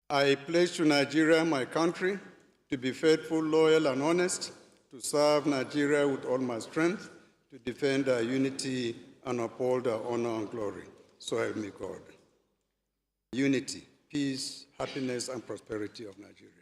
I pledge to Nigeria, my country, to be faithful, loyal, and honest, to serve Nigeria with all my strength, to defend our unity and uphold our honor and glory. So help me God. Unity, peace, happiness, and prosperity of Nigeria.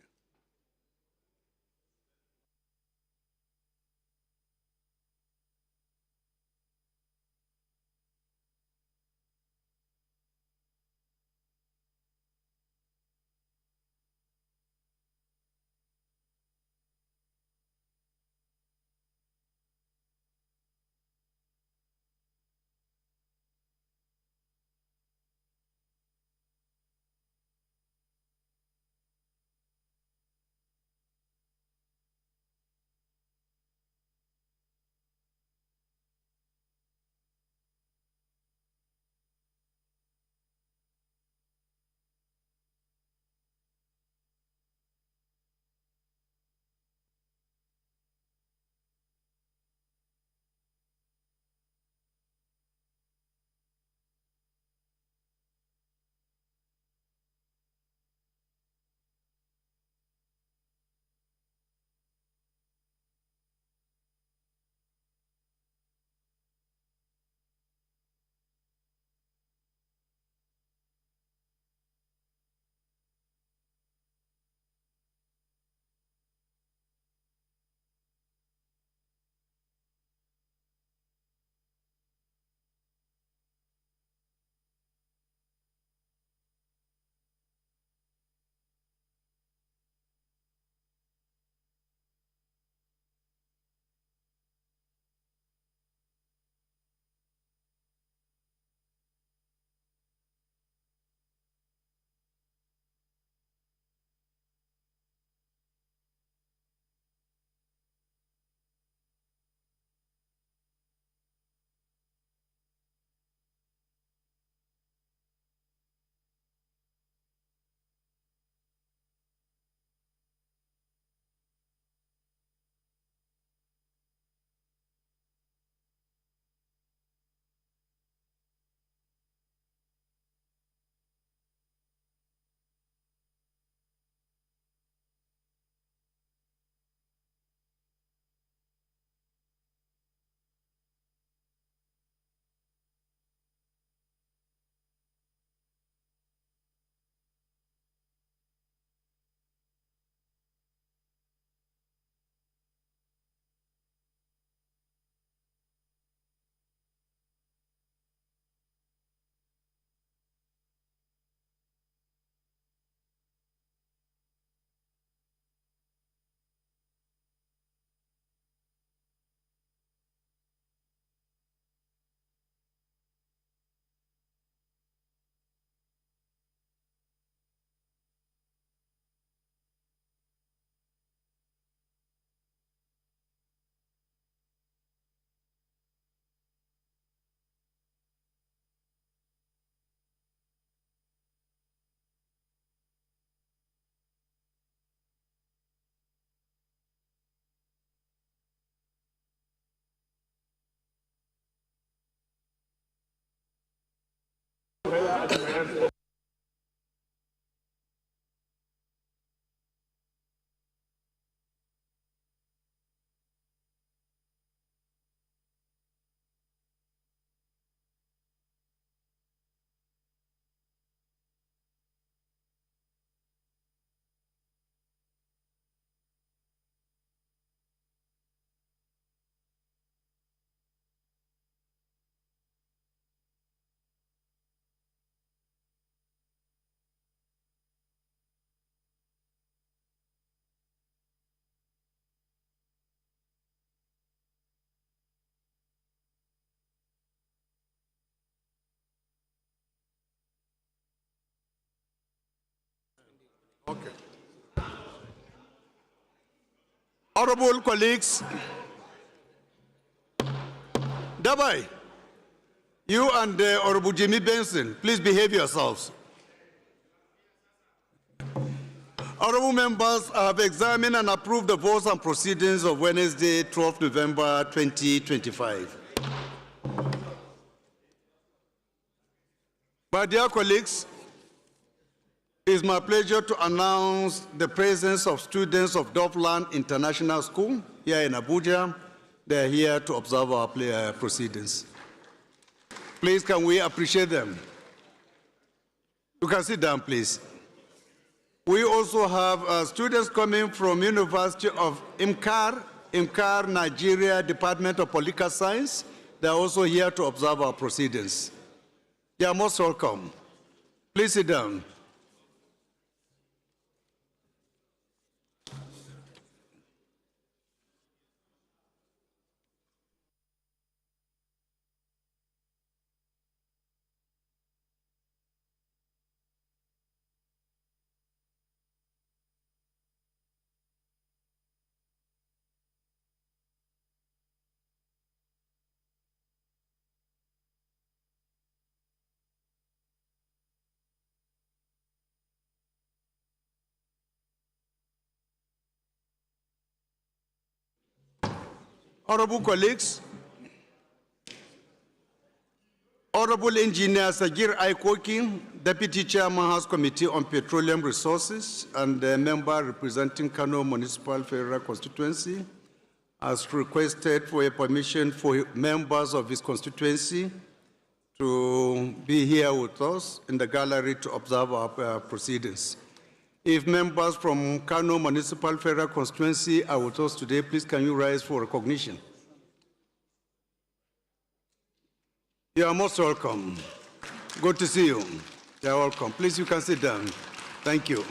Okay. Honorable colleagues, Dabai, you and Honorable Jimmy Benson, please behave yourselves. Honorable members, I have examined and approved the votes and proceedings of Wednesday, 12 November 2025. My dear colleagues, It's my pleasure to announce the presence of students of Dovland International School here in Abuja. They are here to observe our proceedings. Please, can we appreciate them? You can sit down, please. We also have students coming from University of IMCAR, Nigeria, Department of Political Science. They are also here to observe our proceedings. They are most welcome. Please sit down. Honorable colleagues, Honorable Engineer Sagir Aikoki, Deputy Chairman House Committee on Petroleum Resources and a member representing Kano Municipal Federal Constituency, has requested for a permission for members of his constituency to be here with us in the gallery to observe our proceedings. If members from Kano Municipal Federal Constituency are with us today, please can you rise for recognition? You are most welcome. Good to see you. You are welcome. Please, you can sit down. Thank you.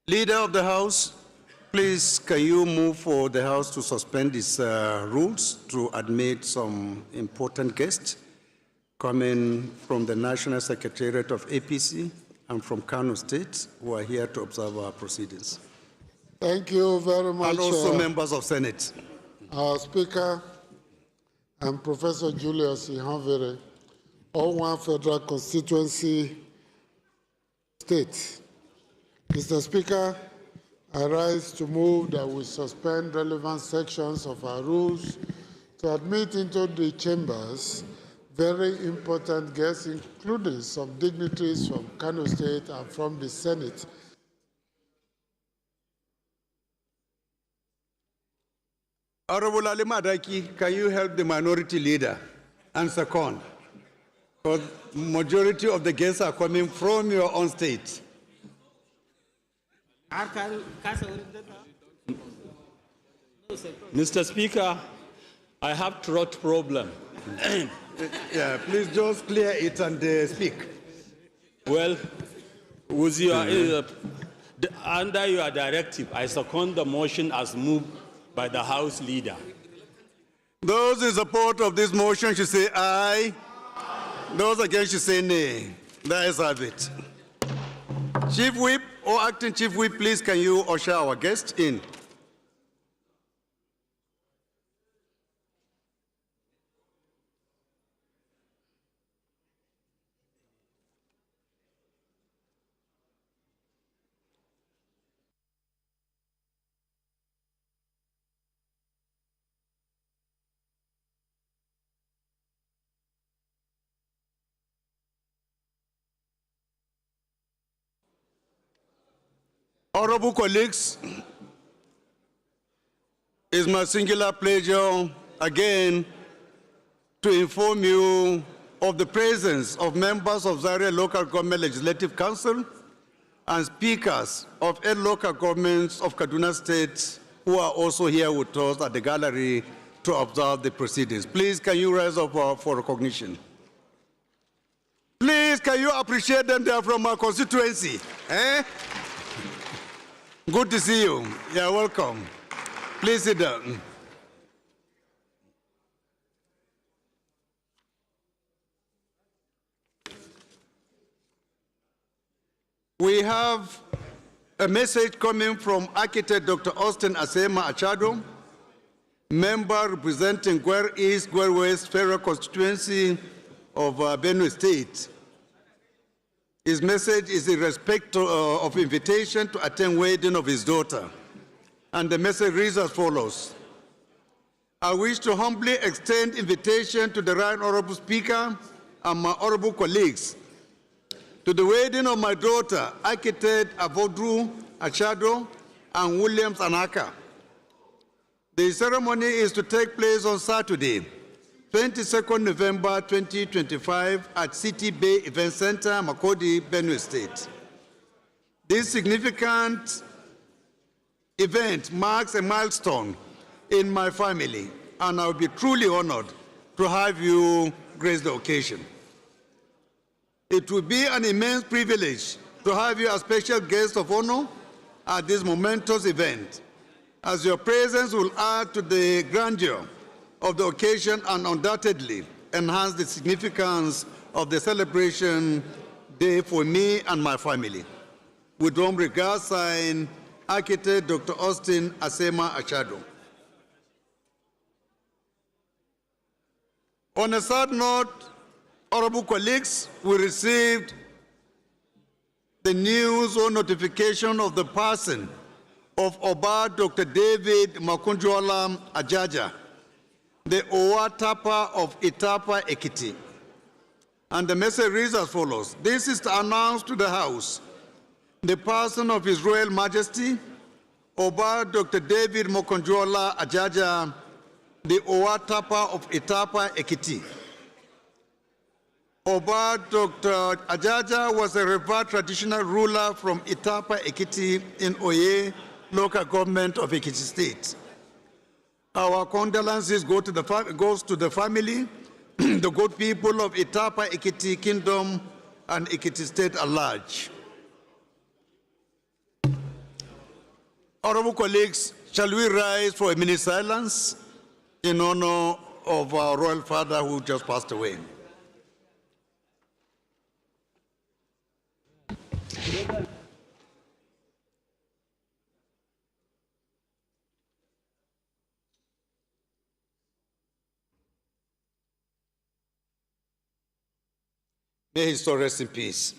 Leader of the House, please, can you move for the House to suspend its rules to admit some important guests coming from the National Secretariat of APC and from Kano State who are here to observe our proceedings. Thank you very much. And also members of Senate. Our Speaker and Professor Julius Ihanvere, all one federal constituency state. Mr. Speaker, I rise to move that we suspend relevant sections of our rules to admit into the chambers very important guests, including some dignitaries from Kano State and from the Senate. Honorable Ali Madaki, can you help the minority leader and second? Because majority of the guests are coming from your own state. Mr. Speaker, I have throat problem. Yeah, please just clear it and speak. Well, with your, under your directive, I second the motion as moved by the House Leader. Those in support of this motion should say aye. Those against should say nay. That is have it. Chief Whip or Acting Chief Whip, please can you usher our guest in? Honorable colleagues, it's my singular pleasure again to inform you of the presence of members of Zaria Local Government Legislative Council and speakers of 8 local governments of Kaduna State who are also here with us at the gallery to observe the proceedings. Please, can you rise up for recognition? Please, can you appreciate them? They are from our constituency. Good to see you. You're welcome. Please sit down. We have a message coming from architect Dr. Austin Asema Achado, member representing Gwer East, Gwer West Federal Constituency of Benue State. His message is in respect of invitation to attend wedding of his daughter. And the message reads as follows. I wish to humbly extend invitation to the Right Honorable Speaker and my honorable colleagues to the wedding of my daughter, architect Avodru Achado and Williams Anaka. The ceremony is to take place on Saturday, 22nd November 2025 at City Bay Event Center, Makodi, Benue State. This significant event marks a milestone in my family, and I will be truly honored to have you grace the occasion. It will be an immense privilege to have you as special guest of honor at this momentous event, as your presence will add to the grandeur of the occasion and undoubtedly enhance the significance of the celebration day for me and my family. With warm regards, signed, Architect Dr. Austin Asema Achado. On a sad note, honorable colleagues, we received the news or notification of the passing of Oba Dr. David Makunjuola Ajaja, the Owa Tapa of Itapa Ekiti. And the message reads as follows. This is to announce to the House the person of His Royal Majesty, Oba Dr. David Makunjuola Ajaja, the Owa Tapa of Itapa Ekiti. Oba Dr. Ajaja was a revered traditional ruler from Itapa Ekiti in Oye, local government of Ekiti State. Our condolences goes to the family, the good people of Itapa Ekiti Kingdom and Ekiti State at large. Honorable colleagues, shall we rise for a minute silence in honor of our royal father who just passed away? May his soul rest in peace.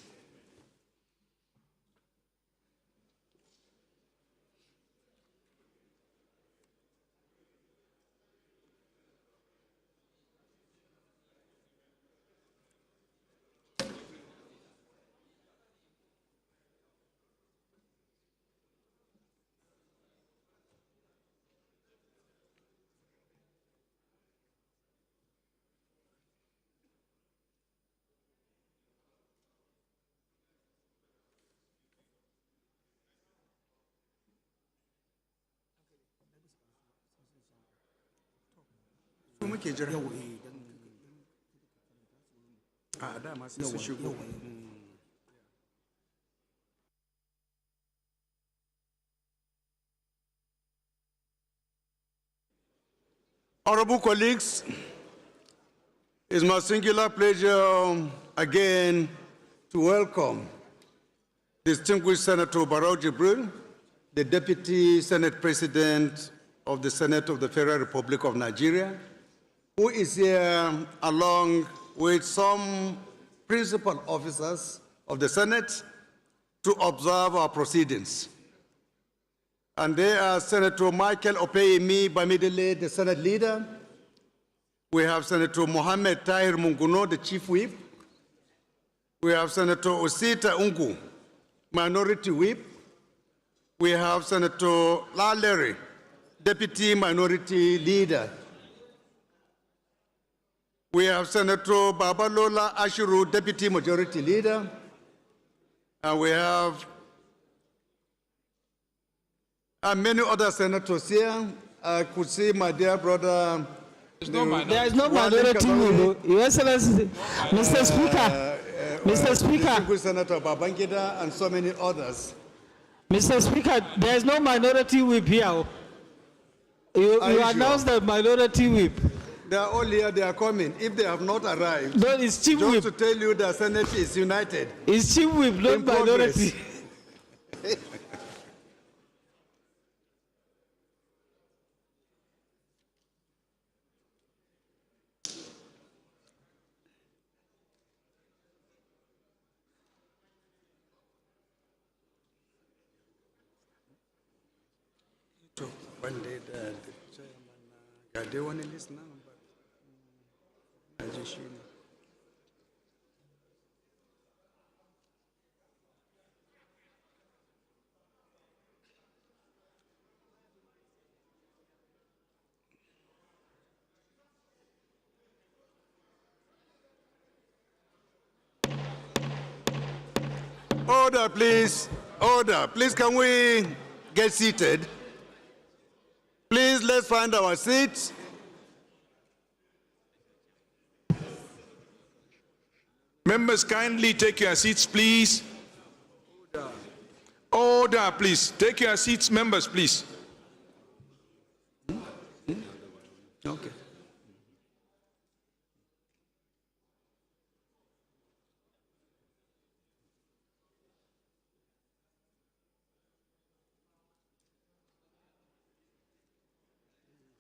Honorable colleagues, it's my singular pleasure again to welcome distinguished Senator Barrow Jibril, the Deputy Senate President of the Senate of the Federal Republic of Nigeria, who is here along with some principal officers of the Senate to observe our proceedings. And they are Senator Michael Opeyemi Bamidele, the Senate leader. We have Senator Mohammed Tahir Munguno, the Chief Whip. We have Senator Osita Ungu, Minority Whip. We have Senator Lalere, Deputy Minority Leader. We have Senator Babalola Ashiru, Deputy Majority Leader. And we have many other senators here. I could see my dear brother. There is no minority rule, Your Excellency. Mr. Speaker. Mr. Speaker. Distinguished Senator Babangida and so many others. Mr. Speaker, there is no minority whip here. You announced the minority whip. They are all here, they are coming. If they have not arrived, no, it's chief just whip. to tell you the Senate is united. It's chief whip, not minority. One day the chairman Yeah, they want to listen now, but I just Order, please. Order. Please, can we get seated? Please, let's find our seats. Members, kindly take your seats, please. Order, please. Take your seats, members, please. Okay.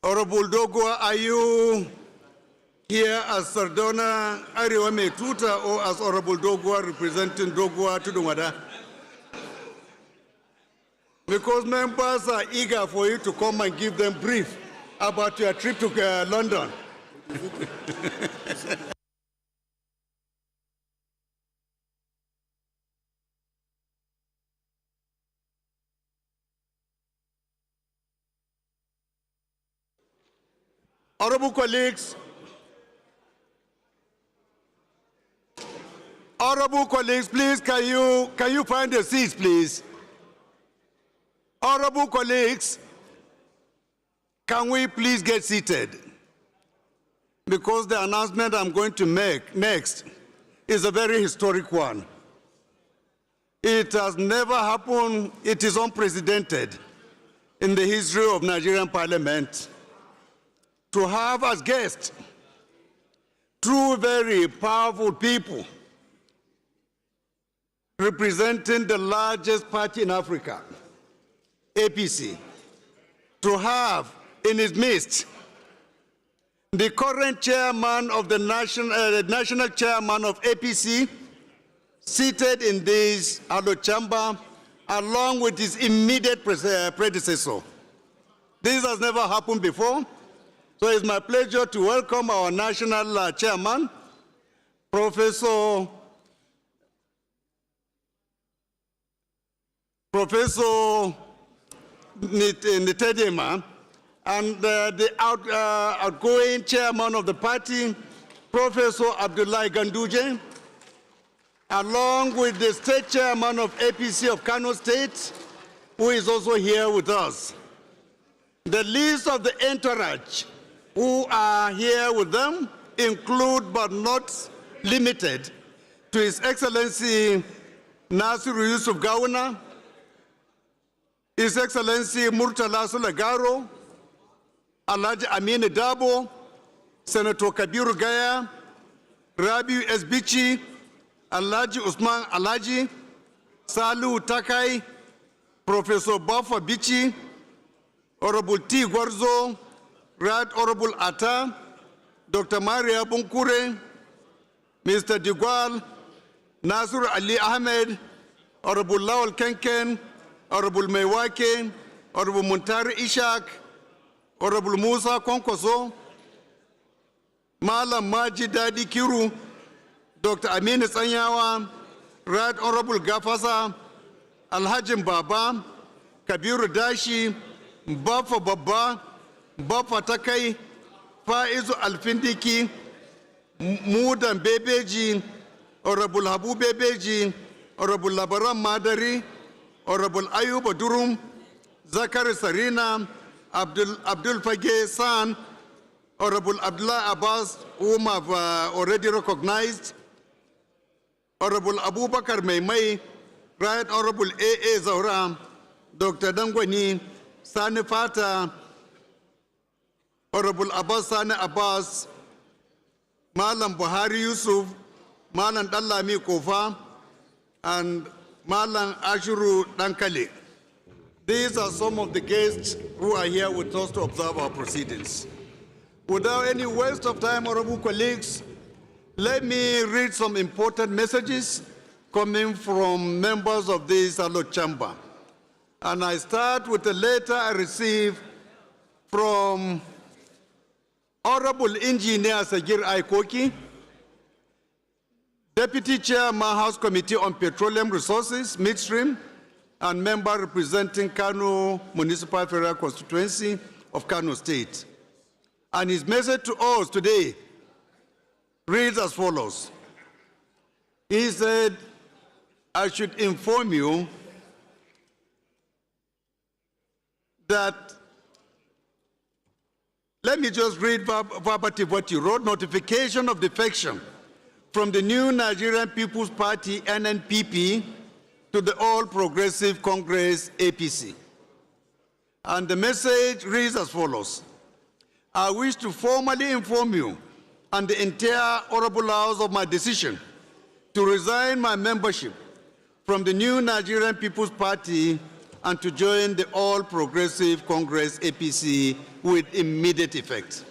Honorable Dogwa, are you here as Sardona Ariwame Tuta or as Honorable Dogwa representing Dogwa Tudumada? Because members are eager for you to come and give them brief about your trip to London. Honorable colleagues, please, can you find a seat, please? Honorable colleagues, can we please get seated? Because the announcement I'm going to make next is a very historic one. It has never happened, it is unprecedented in the history of Nigerian Parliament to have as guests two very powerful people representing the largest party in Africa, APC, to have in its midst the current chairman of the national chairman of APC, seated in this hallowed chamber, along with his immediate predecessor. This has never happened before. So it's my pleasure to welcome our national chairman, Professor Nitedema, and the outgoing chairman of the party, Professor Abdullahi Ganduje, along with the state chairman of APC of Kano State, who is also here with us. The list of the entourage who are here with them include, but not limited to His Excellency Nasiru Yusuf Gawuna, His Excellency Murtala Sulagaro, Alhaji Aminu Dabo, Senator Kabiru Gaya, Rabiu S. Bichi, Alhaji Usman Alhaji, Salu Takai, Professor Bafa Bichi, Honorable T. Gwarzo, Right Honorable Atta, Dr. Maria Bunkure, Mr. Digwal, Nasir Ali Ahmed, Honorable Lawal Kenken, Honorable Mewake, Honorable Muntari Ishak, Honorable Musa Konkoso, Malam Majid Dadi Kiru, Dr. Amin Sanyawa, Right Honorable Gafasa, Alhajim Baba, Kabiru Dashi, Bafa Baba, Bafa Takai, Faizu Alfindiki, Mudan Bebeji, Honorable Habu Bebeji, Honorable Labaram Madari, Honorable Ayuba Durum, Zakari Sarina, Abdul Fage San, Honorable Abdullah Abbas, whom I've already recognized, Honorable Abu Bakar Maimai, Right Honorable A.A. Zahra, Dr. Dangwani, Sani Fata, Honorable Abbas Sani Abbas, Malam Buhari Yusuf, Malam Dallami Kofa, and Malam Ashuru Dankali. These are some of the guests who are here with us to observe our proceedings. Without any waste of time, honorable colleagues, let me read some important messages coming from members of this hallowed chamber. And I start with a letter I received from Honorable Engineer Sagir Aikoki, Deputy Chairman, House Committee on Petroleum Resources, Midstream, and member representing Kano Municipal Federal Constituency of Kano State. And his message to us today reads as follows. He said, I should inform you that, let me just read verbatim what you wrote, notification of defection from the new Nigerian People's Party, NNPP, to the All Progressive Congress, APC. And the message reads as follows. I wish to formally inform you and the entire Honorable House of my decision to resign my membership from the new Nigerian People's Party and to join the All Progressive Congress, APC, with immediate effect.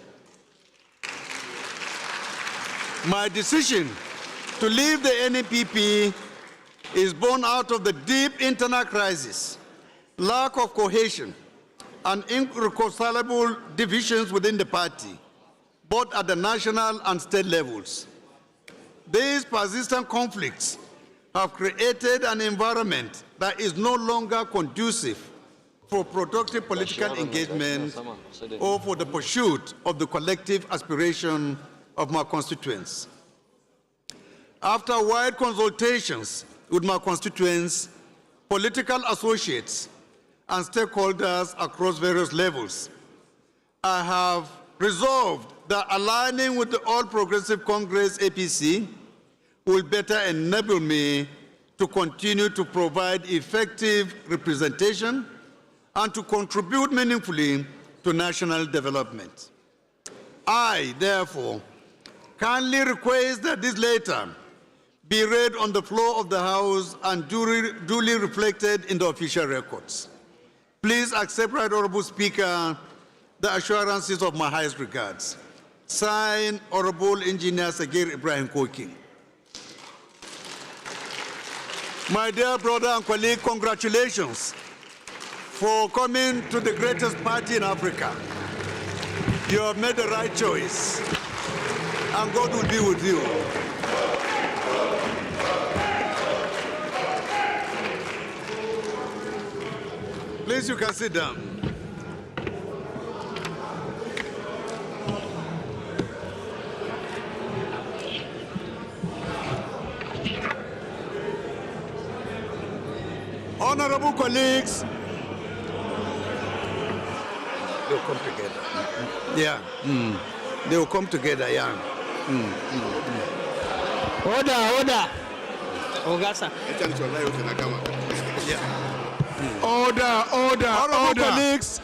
My decision to leave the NNPP is born out of the deep internal crisis, lack of cohesion, and irreconcilable divisions within the party, both at the national and state levels. These persistent conflicts have created an environment that is no longer conducive for productive political engagement or for the pursuit of the collective aspiration of my constituents. After wide consultations with my constituents, political associates, and stakeholders across various levels, I have resolved that aligning with the All Progressive Congress, APC, will better enable me to continue to provide effective representation and to contribute meaningfully to national development. I, therefore, kindly request that this letter be read on the floor of the House and duly reflected in the official records. Please accept, Right Honorable Speaker, the assurances of my highest regards. Signed, Honorable Engineer Sagir Ibrahim Koki. My dear brother and colleague, congratulations for coming to the greatest party in Africa. You have made the right choice, and God will be with you. Please, you can sit down. Honorable colleagues, they'll come together. Yeah. They will come together, yeah. Order. Ogasa. Yeah. Order. Honorable colleagues,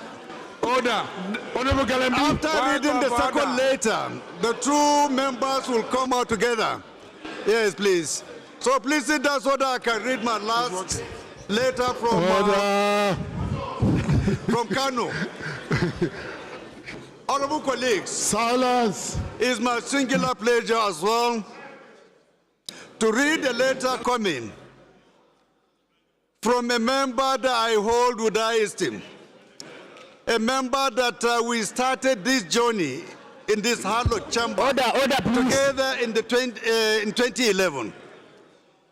Order. Honorable Galembi. after reading the second letter, the two members will come out together. Yes, please. So please sit down so that I can read my last letter from Kano. Honorable colleagues, Silence. it's my singular pleasure as well to read a letter coming from a member that I hold with high esteem, a member that we started this journey in this hallowed chamber Order, please. together in 2011.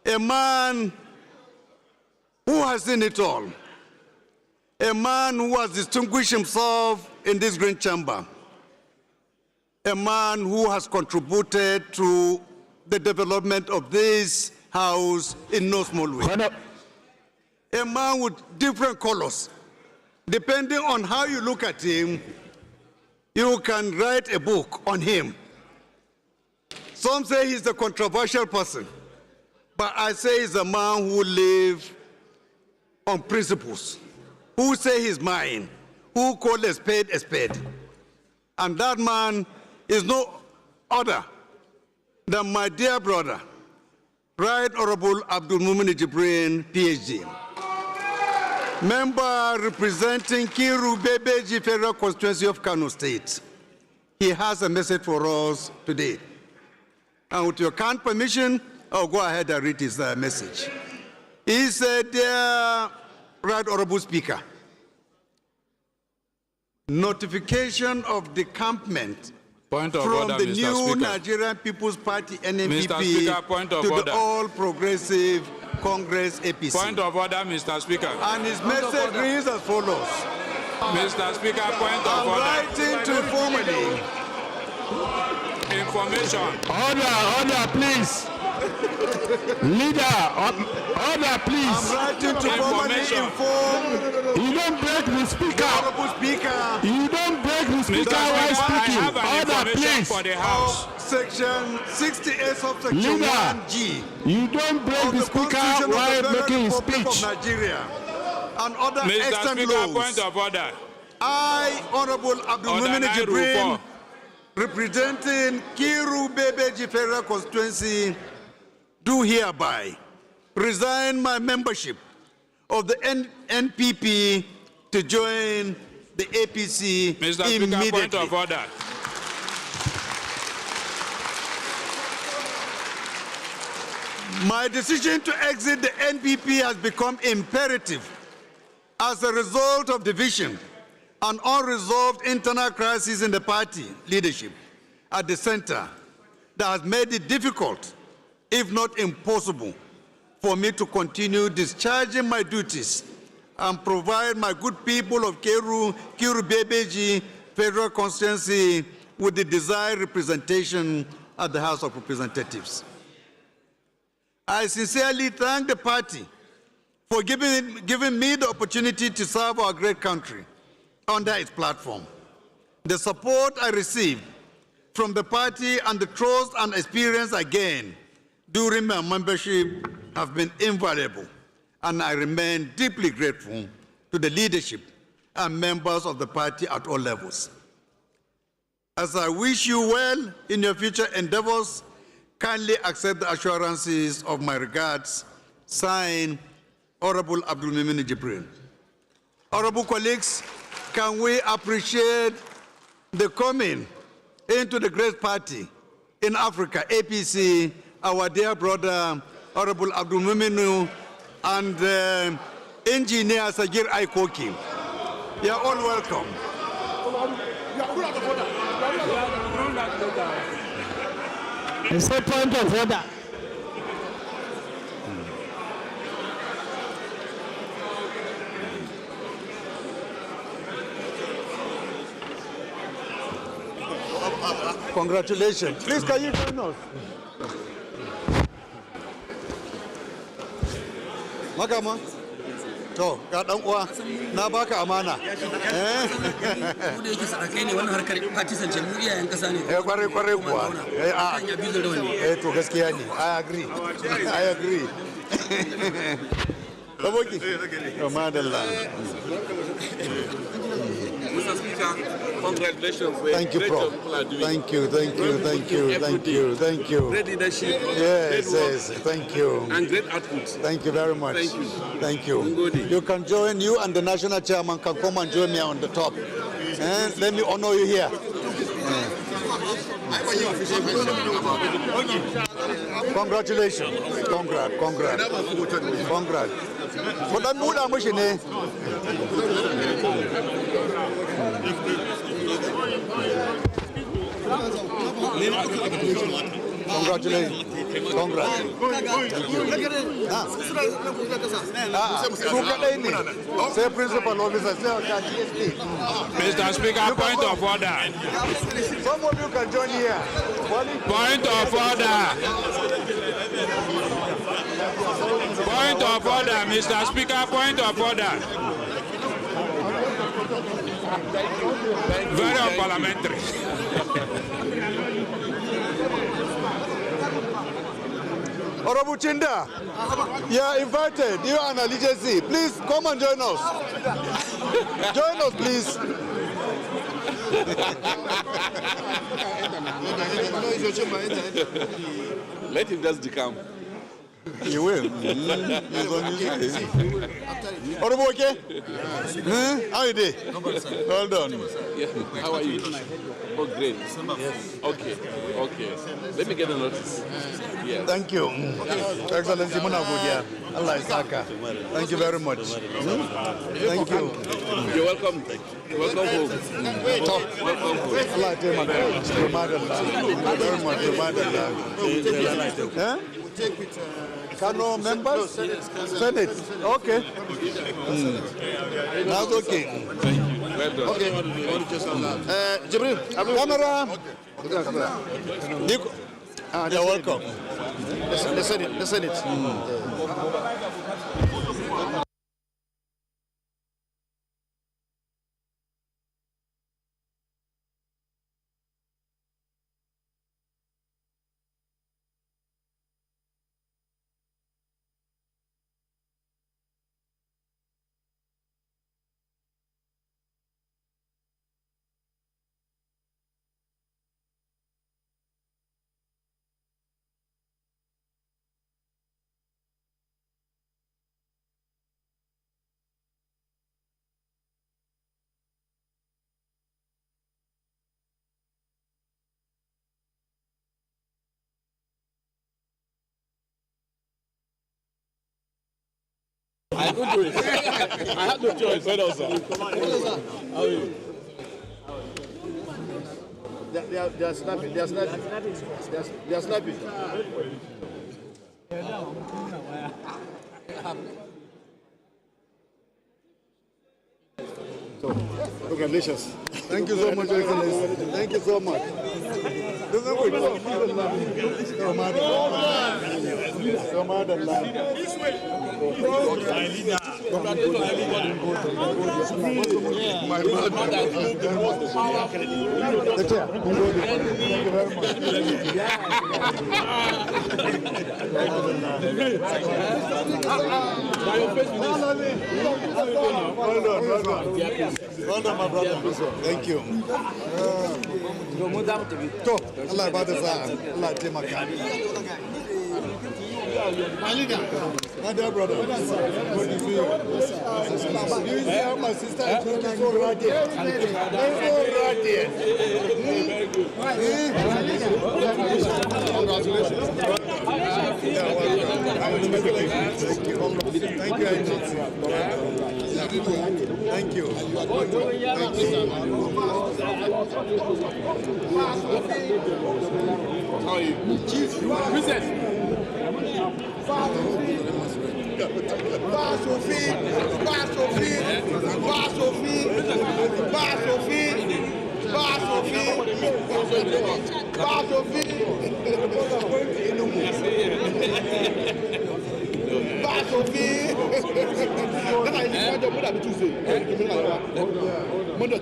A man who has seen it all, a man who has distinguished himself in this great chamber, a man who has contributed to the development of this house in no small way. A man with different colors. Depending on how you look at him, you can write a book on him. Some say he's a controversial person, but I say he's a man who lives on principles, who say he's mine, who call a spade a spade. And that man is no other than my dear brother, Right Honorable Abdul Mumin Jibrin, PhD. Member representing Kiru Bebeji Federal Constituency of Kano State. He has a message for us today. And with your kind permission, I'll go ahead and read his message. He said, dear Right Honorable Speaker, notification of decampment Point of from order, the Mr. new Speaker. Nigerian People's Party, NNPP, Mr. Speaker, point of to order. the All Progressive Congress, APC. Point of order, Mr. Speaker. And his message reads as follows. Mr. Speaker, point of I'm order. writing to formally. Information. Order, please. Leader, order, please. I'm writing to formally Information. inform You don't break the the speaker. Honorable Speaker You don't break the Mr. speaker Speaker, while I speaking. have an Order, information please. for the House. of Section 68, subsection Leader. 1G You don't break of the the speaker Constitution of the while Federal making his Republic of speech. Nigeria and other Mr. extant Speaker, point laws. of order. I, Honorable Abdul Order Mumin 9 Rule Jibril, 4. representing Kiru Bebeji Federal Constituency, do hereby resign my membership of the NPP to join the APC Mr. Speaker, immediately. point of order. My decision to exit the NPP has become imperative as a result of division and unresolved internal crisis in the party leadership at the center that has made it difficult, if not impossible, for me to continue discharging my duties and provide my good people of Kiru Bebeji Federal Constituency with the desired representation at the House of Representatives. I sincerely thank the party for giving me the opportunity to serve our great country under its platform. The support I received from the party and the trust and experience I gained during my membership have been invaluable, and I remain deeply grateful to the leadership and members of the party at all levels. As I wish you well in your future endeavors, kindly accept the assurances of my regards. Signed, Honorable Abdul Mumin Jibril. Honorable colleagues, can we appreciate the coming into the great party in Africa, APC, our dear brother, Honorable Abdul Mumin, and Engineer Sagir Aikoki. You are all welcome. It's a point of order. Congratulations. Please, can you join us? Makama. To, ga dan uwa, na baka amana. Mu da yake sarakai ne wannan harkar partisan ce mu iyayen kasa ne. Kwarai kuwa. To gaskiya ne. I agree. Baboki. Madalla. Mr. Speaker, congratulations. Thank you, Great Prof. job people are doing. Thank you. Great leadership. Yes, thank you. And great output. Thank you very much. Thank you. Ngodi. You can join, you and the national chairman can come and join me on the top. Let me honor you here. Congratulations. Congrats. Kudan buɗa mushi ne. Congratulations. Congrats. Thank you. Su kaɗai ne. Sai principal officer, sai ka DSP. Mr. Speaker, point of order. Some of you can join here. Point of order. Point of order, Mr. Speaker, point of order. Very unparliamentary. Honorable Chinda, you are invited. You and Alijezy. Please come and join us. Join us, please. Let him just decamp. You will. Honorable, okay? How are you doing? Well done. Yeah. How are you? Oh, great. Yes. Okay. Let me get a notice. Yes. Thank you. Excellency Munabudia. Allah Isaka. Thank you very much. Thank you. You're welcome. Welcome home. Welcome home. Allah very much. Kano members? Senate. Okay. That's okay. Thank you. Well done. Okay. Jibril, camera. Nico. You're welcome. The Senate. I could do it. I had no choice. Well done, sir. How are you? They are snapping. They are snapping. So, congratulations. Thank you so much, Excellency. Thank you so much. Well done, my brother. Thank you. Allah Allah my leader. My dear brother. Good to see you. You see my sister is looking so radiant. So radiant. Congratulations. Thank you. How are you? Chief. Princess.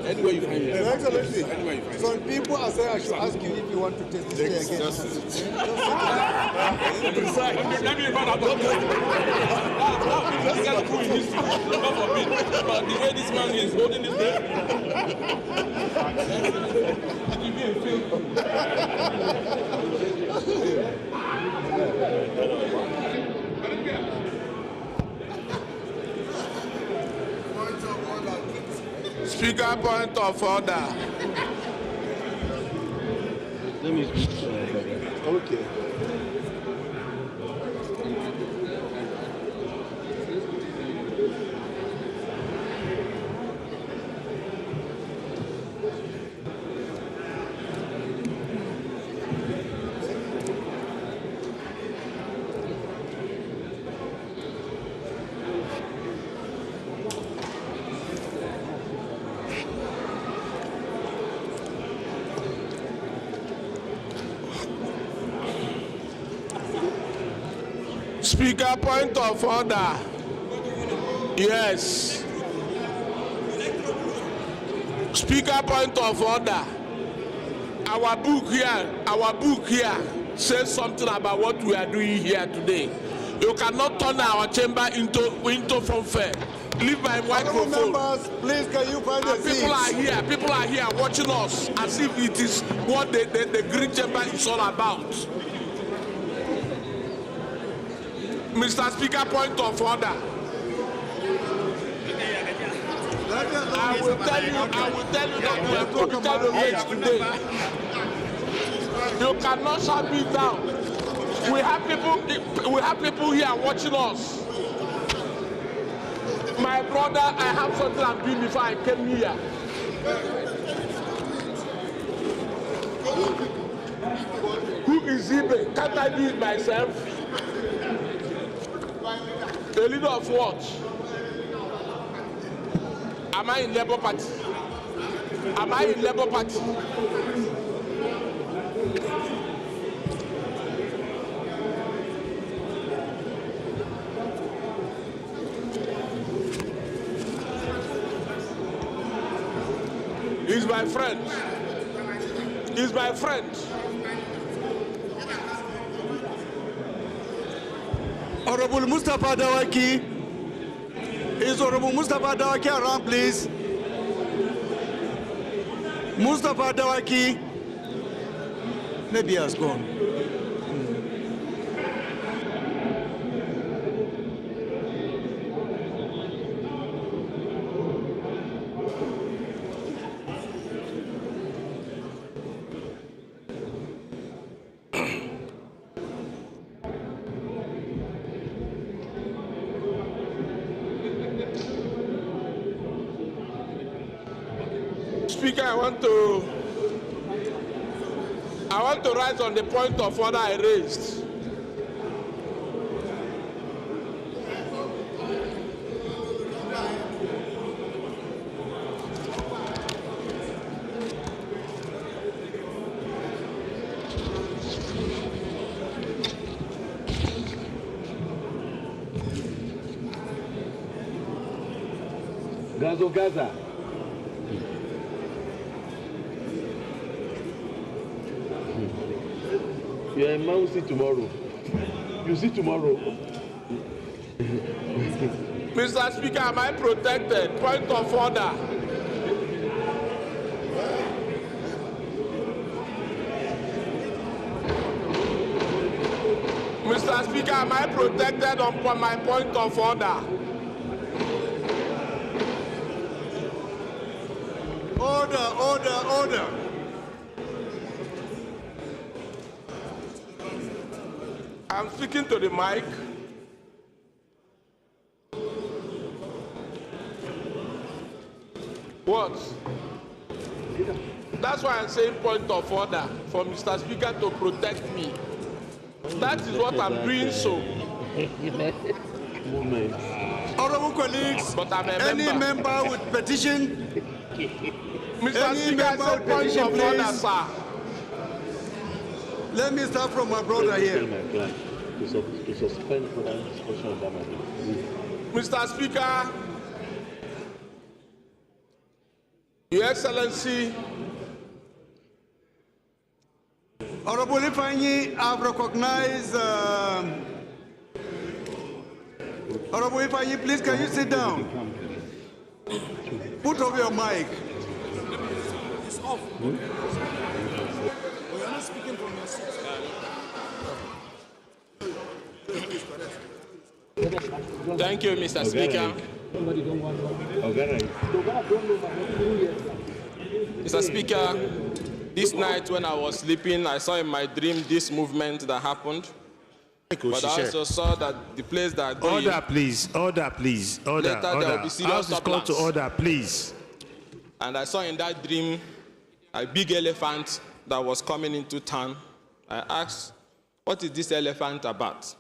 Anywhere you find it. Excellency, some people are saying I should ask you if you want to take this day again. Let me run out of this. Let's get through in history. God forbid. But the way this man is holding this day, it will be a fail. Speaker, point of order. Okay. Speaker, point of order. Yes. Speaker, point of order. Our book here says something about what we are doing here today. You cannot turn our chamber into funfair. Leave my microphone. Members, please, can you find a seat? People are here watching us as if it is what the green chamber is all about. Mr. Speaker, point of order. I will tell you that we have committed offense today. You cannot shut me down. We have people here watching us. My brother, I have something I'm doing before I came here. Who is Ibe? Can't I do it myself? A leader of what? Am I in Labour Party? Am I in Labour Party? He's my friend. He's my friend. Honorable Mustafa Dawaki. Is Honorable Mustafa Dawaki around, please? Mustafa Dawaki. Maybe he has gone. Speaker, I want to rise on the point of order I raised. Gaza. You're a man who see tomorrow. You see tomorrow. Mr. Speaker, am I protected? Point of order. Mr. Speaker, am I protected on my point of order? Order. I'm speaking to the mic. What? That's why I'm saying point of order for Mr. Speaker to protect me. That is what I'm doing so. Honorable colleagues, But I'm a any member with petition, Mr. Any Speaker, I member said with point petition, of order, please. sir. let me start from my brother here. To suspend further discussion on that matter. Mr. Speaker, Your Excellency, Honorable Ifanyi, I've recognized. Honorable Ifanyi, please can you sit down? Put off your mic. It's off. We are not speaking from your seat. thank you, Mr. Speaker. Mr. Speaker, this night when I was sleeping, I saw in my dream this movement that happened. But I also saw that the place that going, Order, please. Order. Later there will be serious House is called to surplus. order, please. And I saw in that dream a big elephant that was coming into town. I asked, what is this elephant about?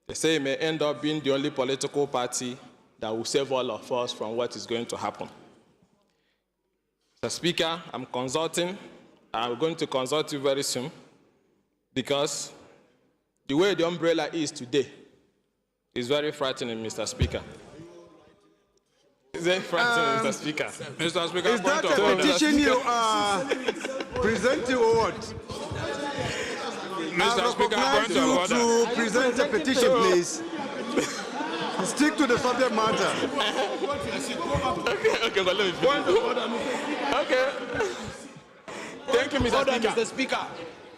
They say it may end up being the only political party that will save all of us from what is going to happen. Mr. Speaker, I'm consulting. I'm going to consult you very soon because the way the umbrella is today is very frightening, Mr. Speaker. It's very frightening, Mr. Speaker. Mr. Speaker, Is that a petition you are presenting or what? Mr. Speaker, Recognize point of you order. to present a petition, please. Stick to the subject matter. Okay, but let me finish. Okay. Thank you, Mr. Speaker. Mr. Speaker.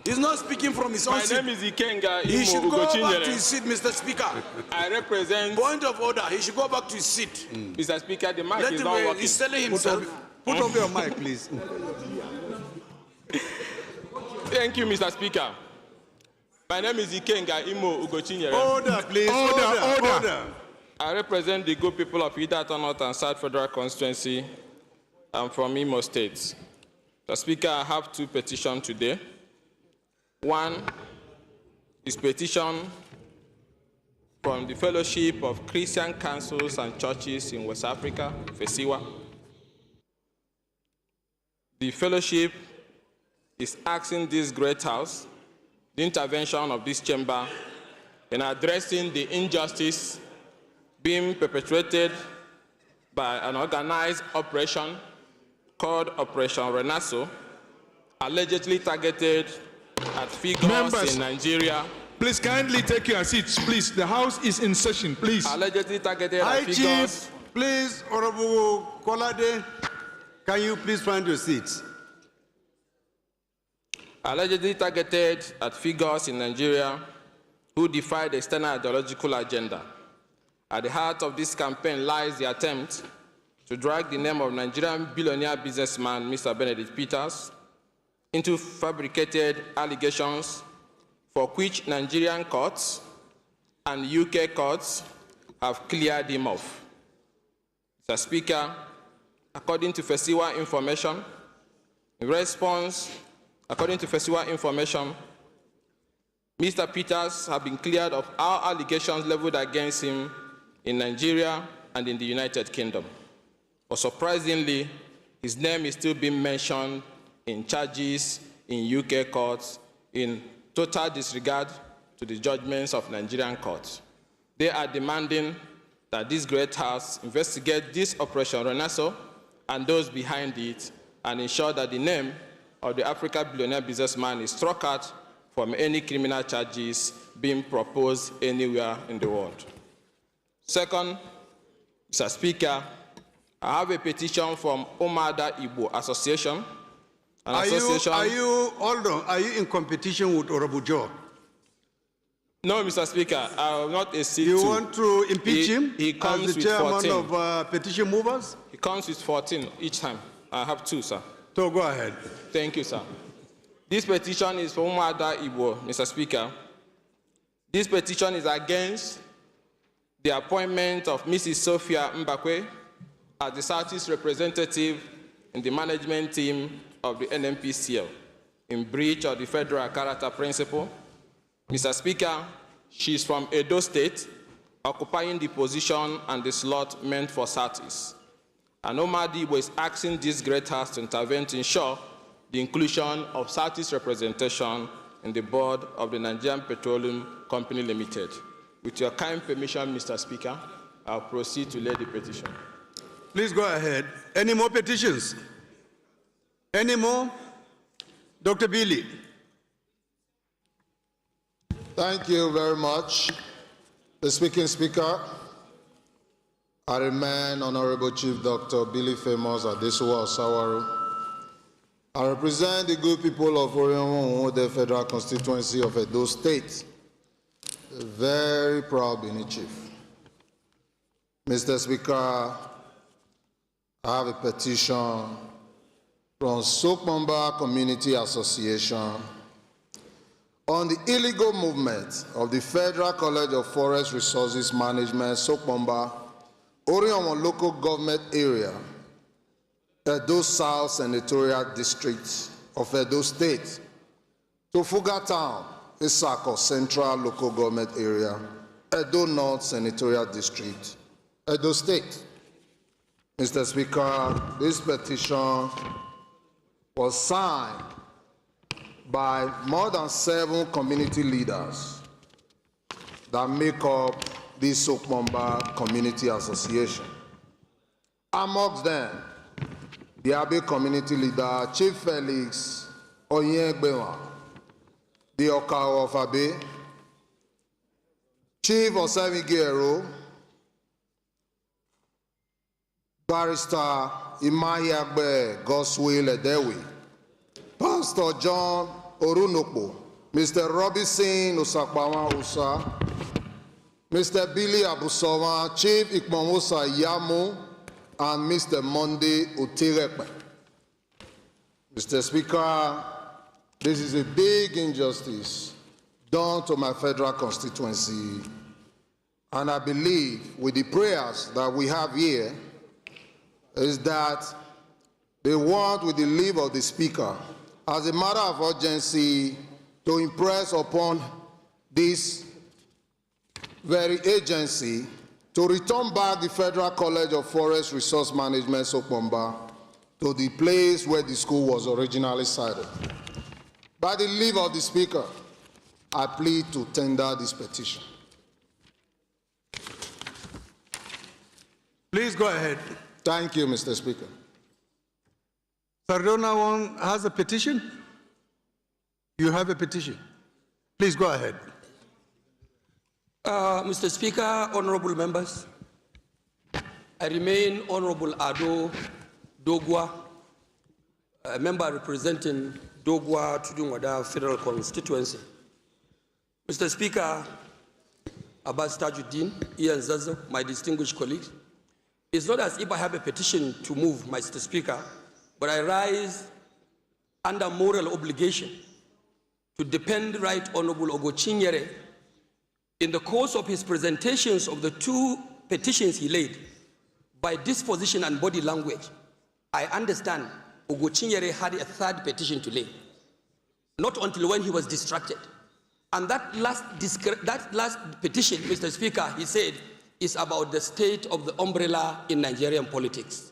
He's not speaking from his own My seat. name is Ikenga He should Imo go back to Ugochinyere. his seat, Mr. Speaker. I represent, Point of order. He should go back to his seat. Mr. Speaker, the mic Let is him not wait. working. He's telling himself. Put up your mic, please. Thank you, Mr. Speaker. My name is Ikenga Imo Ugochinyere. Order, please. Order. I represent the good people of Idaho North and South Federal Constituency. I'm from Imo State. Mr. Speaker, I have two petitions today. One is petition from the Fellowship of Christian Councils and Churches in West Africa, FESIWA. The fellowship is asking this great house the intervention of this chamber in addressing the injustice being perpetrated by an organized operation called Operation Renasso, allegedly targeted at figures Members, in Nigeria. Please kindly take your seats, please. The House is in session, please. Allegedly targeted Hi, at figures. Chief. Please, Honorable Kolade, can you please find your seats? Allegedly targeted at figures in Nigeria who defy the external ideological agenda. At the heart of this campaign lies the attempt to drag the name of Nigerian billionaire businessman Mr. Benedict Peters into fabricated allegations for which Nigerian courts and UK courts have cleared him off. Mr. Speaker, according to FESIWA information, Mr. Peters has been cleared of all allegations leveled against him in Nigeria and in the United Kingdom. But surprisingly, his name is still being mentioned in charges in UK courts in total disregard to the judgments of Nigerian courts. They are demanding that this great house investigate this Operation Renasso and those behind it and ensure that the name of the African billionaire businessman is struck out from any criminal charges being proposed anywhere in the world. Second, Mr. Speaker, I have a petition from Omada Igbo Association. Are you in competition with Honorable Joe? No, Mr. Speaker, I will not accede You to. want to impeach him He comes as the with chairman 14. of petition movers? He comes with 14 each time. I have 2, sir. So go ahead. Thank you, sir. This petition is from Omada Igbo, Mr. Speaker. This petition is against the appointment of Mrs. Sophia Mbakwe as the Southeast representative in the management team of the NMPCL in breach of the federal character principle. Mr. Speaker, she is from Edo State, occupying the position and the slot meant for Southeast. And Omadi was asking this great house to intervene to ensure the inclusion of Southeast representation in the board of the Nigerian Petroleum Company Limited. With your kind permission, Mr. Speaker, I'll proceed to lay the petition. Please go ahead. Any more petitions? Any more? Dr. Billy. Thank you very much. The Speaker, I remain Honorable Chief Dr. Billy Famous Adesuwa Osawaru. I represent the good people of Orionwo, the Federal Constituency of Edo State. A very proud Bini Chief. Mr. Speaker, I have a petition from Sokmamba Community Association on the illegal movement of the Federal College of Forest Resources Management, Sokmamba, Orionwo Local Government Area, Edo South Senatorial District of Edo State, to Fuga Town, Isako Central Local Government Area, Edo North Senatorial District, Edo State. Mr. Speaker, this petition was signed by more than 7 community leaders that make up this Sokmamba Community Association. Amongst them, the Abe community leader, Chief Felix Oyengbewa, the Okao of Abe, Chief Osavigero, Barrister Imahiagbe Goswill Edewi, Pastor John Orunokpo, Mr. Robinson Osakbawa Osa, Mr. Billy Abusoma, Chief Ikmamosa Yamo, and Mr. Monday Otirepe. Mr. Speaker, this is a big injustice done to my federal constituency, and I believe with the prayers that we have here is that they want, with the leave of the Speaker, as a matter of urgency, to impress upon this very agency to return back the Federal College of Forest Resource Management, Sokpomba, to the place where the school was originally sited. By the leave of the Speaker, I plead to tender this petition. Please go ahead. Thank you, Mr. Speaker. Sardona has a petition? You have a petition. Please go ahead. Mr. Speaker, honorable members, I remain Honorable Ado Dogwa, a member representing Dogwa Tudunwada Federal Constituency. Mr. Speaker, Abbas Tajuddin, Ian Zazo, my distinguished colleagues, it's not as if I have a petition to move, Mr. Speaker, but I rise under moral obligation to defend Right Honorable Ogochinyere in the course of his presentations of the two petitions he laid. By disposition and body language, I understand Ogochinyere had a third petition to lay, not until when he was distracted. And that last petition, Mr. Speaker, he said, is about the state of the umbrella in Nigerian politics.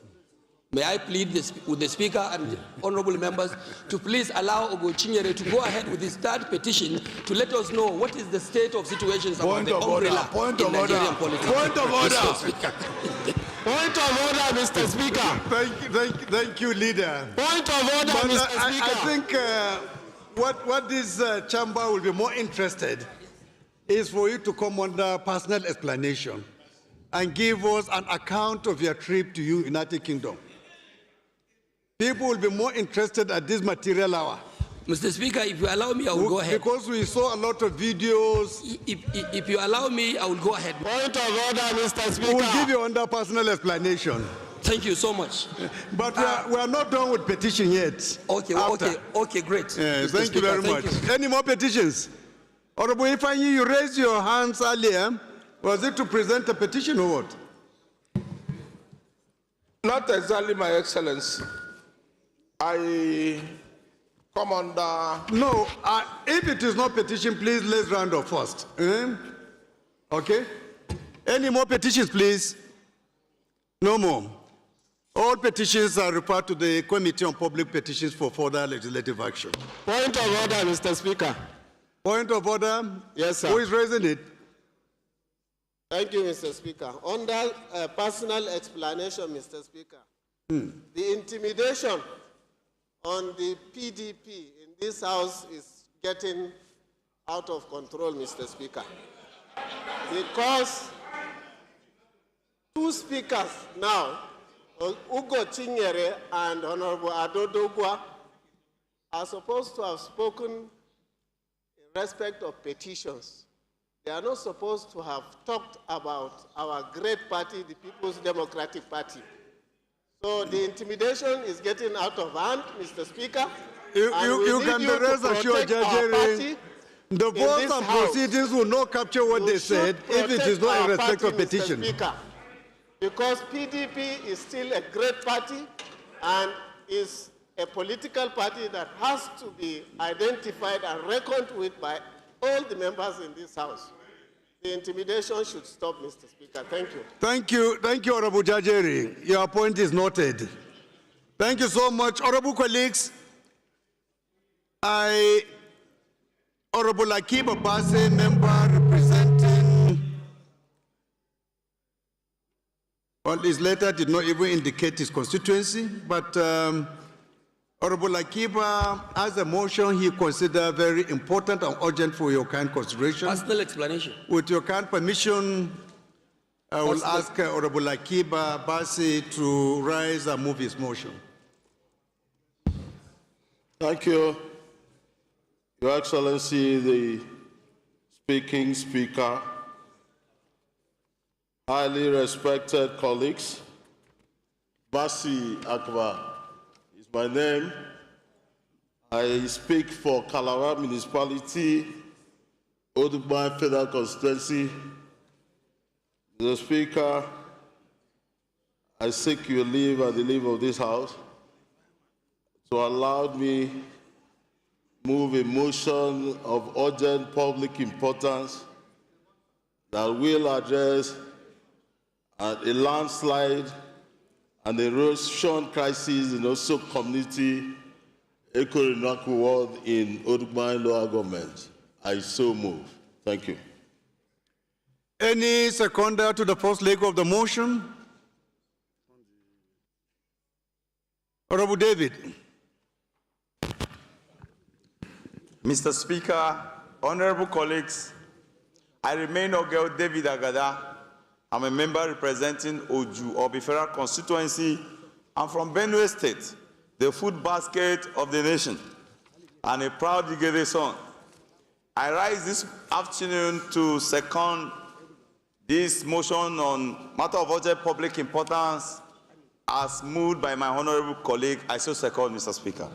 May I plead with the Speaker and honorable members to please allow Ogochinyere to go ahead with his third petition to let us know what is the state of situations about the umbrella in Nigerian politics. Point of order. Point of order, Mr. Speaker. Thank you, leader. Point of order, But Mr. Speaker. I think what this chamber will be more interested is for you to come under personal explanation and give us an account of your trip to United Kingdom. People will be more interested at this material hour. Mr. Speaker, if you allow me, I will go ahead. Because we saw a lot of videos. If you allow me, I will go ahead. Point of order, Mr. Speaker. We'll give you under personal explanation. Thank you so much. But we are not done with petition yet. Okay, great. Thank you very much. Any more petitions? Honorable Ifanyi, you raised your hands earlier. Was it to present a petition or what? Not exactly, My Excellency. I come under... No, if it is not petition, please let's round up first. Okay? Any more petitions, please? No more. All petitions are referred to the Committee on Public Petitions for further legislative action. Point of order, Mr. Speaker. Point of order? Yes, sir. Who is raising it? Thank you, Mr. Speaker. Under personal explanation, Mr. Speaker, the intimidation on the PDP in this House is getting out of control, Mr. Speaker, because two speakers now, Ogochinyere and Honorable Ado Dogwa, are supposed to have spoken in respect of petitions. They are not supposed to have talked about our great party, the People's Democratic Party. So the intimidation is getting out of hand, Mr. Speaker. You can be rest assured, Judge. The votes and proceedings will not capture what they said if it is not in respect of petition. Mr. Speaker, because PDP is still a great party and is a political party that has to be identified and reckoned with by all the members in this House. The intimidation should stop, Mr. Speaker. Thank you. Thank you, Honorable Jajeri. Your point is noted. Thank you so much. Honorable colleagues, Honorable Akib Abase, member representing, well, his letter did not even indicate his constituency, but Honorable Akiba has a motion he considers very important and urgent for your kind consideration. Personal explanation. With your kind permission, I will ask Honorable Akiba Basi to rise and move his motion. Thank you. Your Excellency, the speaking speaker, highly respected colleagues, Basi Akbar is my name. I speak for Calabar Municipality, Odubai Federal Constituency. Mr. Speaker, I seek your leave and the leave of this House to allow me move a motion of urgent public importance that will address a landslide and erosion crisis in Oso community, Ekorinaku ward in Odubai local government. I so move. Thank you. Any seconder to the first leg of the motion? Honorable David. Mr. Speaker, honorable colleagues, I remain Ogel David Agada. I'm a member representing Oju, Obi Federal constituency. I'm from Benue State, the food basket of the nation, and a proud Igede son. I rise this afternoon to second this motion on matter of urgent public importance as moved by my honorable colleague. I so second, Mr. Speaker.